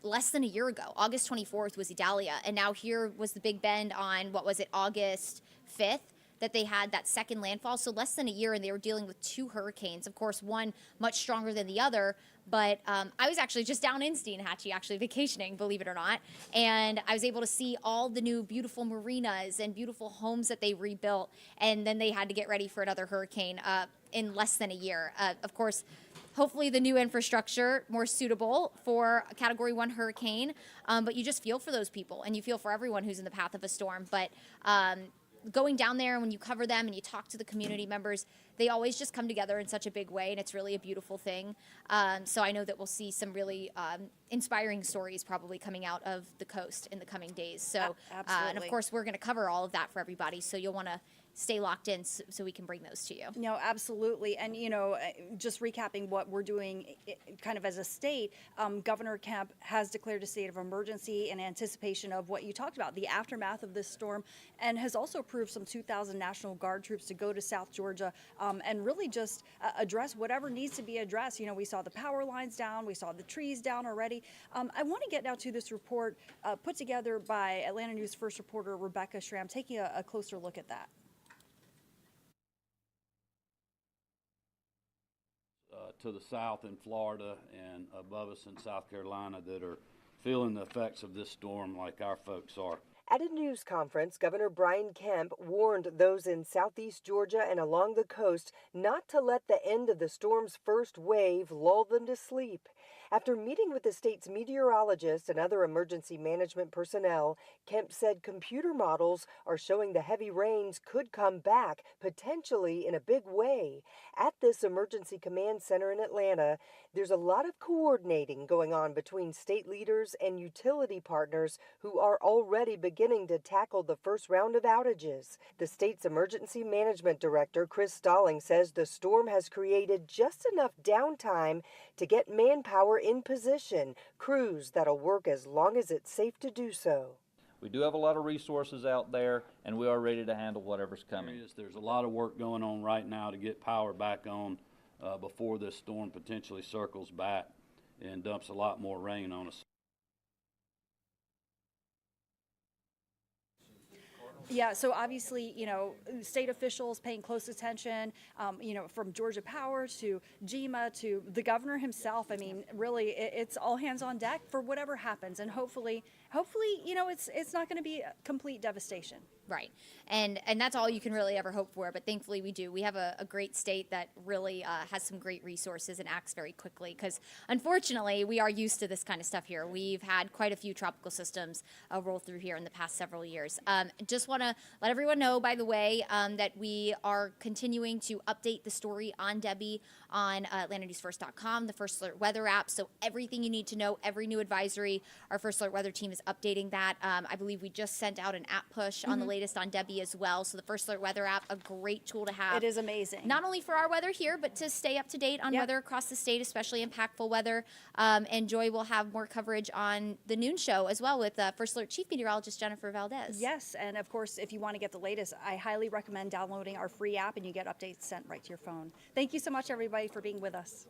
S12: less than a year ago. August 24th was Idalia, and now here was the Big Bend on, August 5th, that they had that second landfall. So less than a year, and they were dealing with 2 hurricanes. Of course, one much stronger than the other, but I was actually just down in Steinhatchee, actually vacationing, believe it or not, and I was able to see all the new beautiful marinas and beautiful homes that they rebuilt, and then they had to get ready for another hurricane in less than a year. Of course, hopefully the new infrastructure more suitable for a Category 1 hurricane, but you just feel for those people, and you feel for everyone who's in the path of a storm. But going down there, when you cover them and you talk to the community members, they always just come together in such a big way, and it's really a beautiful thing. So I know that we'll see some really inspiring stories probably coming out of the coast in the coming days. So, and of course, we're going to cover all of that for everybody, so you'll want to stay locked in so we can bring those to you.
S1: No, absolutely. And, just recapping what we're doing kind of as a state, Governor Kemp has declared a state of emergency in anticipation of what you talked about, the aftermath of this storm, and has also approved some 2,000 National Guard troops to go to South Georgia and really just address whatever needs to be addressed. We saw the power lines down, we saw the trees down already. I want to get now to this report put together by Atlanta News First reporter Rebecca Schramm, taking a closer look at that.
S21: To the south in Florida and above us in South Carolina that are feeling the effects of this storm like our folks are.
S4: At a news conference, Governor Brian Kemp warned those in southeast Georgia and along the coast not to let the end of the storm's first wave lull them to sleep. After meeting with the state's meteorologists and other emergency management personnel, Kemp said computer models are showing the heavy rains could come back, potentially in a big way. At this emergency command center in Atlanta, there's a lot of coordinating going on between state leaders and utility partners who are already beginning to tackle the first round of outages. The state's emergency management director, Chris Stalling, says the storm has created just enough downtime to get manpower in position, crews that'll work as long as it's safe to do so.
S2: we do have a lot of resources out there, and we are ready to handle whatever's coming.
S21: There's a lot of work going on right now to get power back on before this storm potentially circles back and dumps a lot more rain on us.
S1: Yeah, so obviously, state officials paying close attention, from Georgia Power to GEMA to the governor himself. I mean, really, it's all hands on deck for whatever happens. And hopefully, it's not going to be a complete devastation.
S12: Right. And that's all you can really ever hope for. But thankfully we do. We have a great state that really has some great resources and acts very quickly because unfortunately we are used to this kind of stuff here. We've had quite a few tropical systems roll through here in the past several years. Just want to let everyone know, by the way, that we are continuing to update the story on Debby on AtlantaNewsFirst.com, the First Alert Weather app. So everything you need to know, every new advisory, our First Alert Weather team is updating that. I believe we just sent out an app push on the latest on Debby as well. So the First Alert Weather app, a great tool to have.
S1: It is amazing.
S12: Not only for our weather here, but to stay up to date on weather across the state, especially impactful weather. And Joy will have more coverage on the noon show as well with First Alert Chief Meteorologist Jennifer Valdez.
S1: Yes, and of course, if you want to get the latest, I highly recommend downloading our free app and you get updates sent right to your phone. Thank you so much, everybody, for being with us.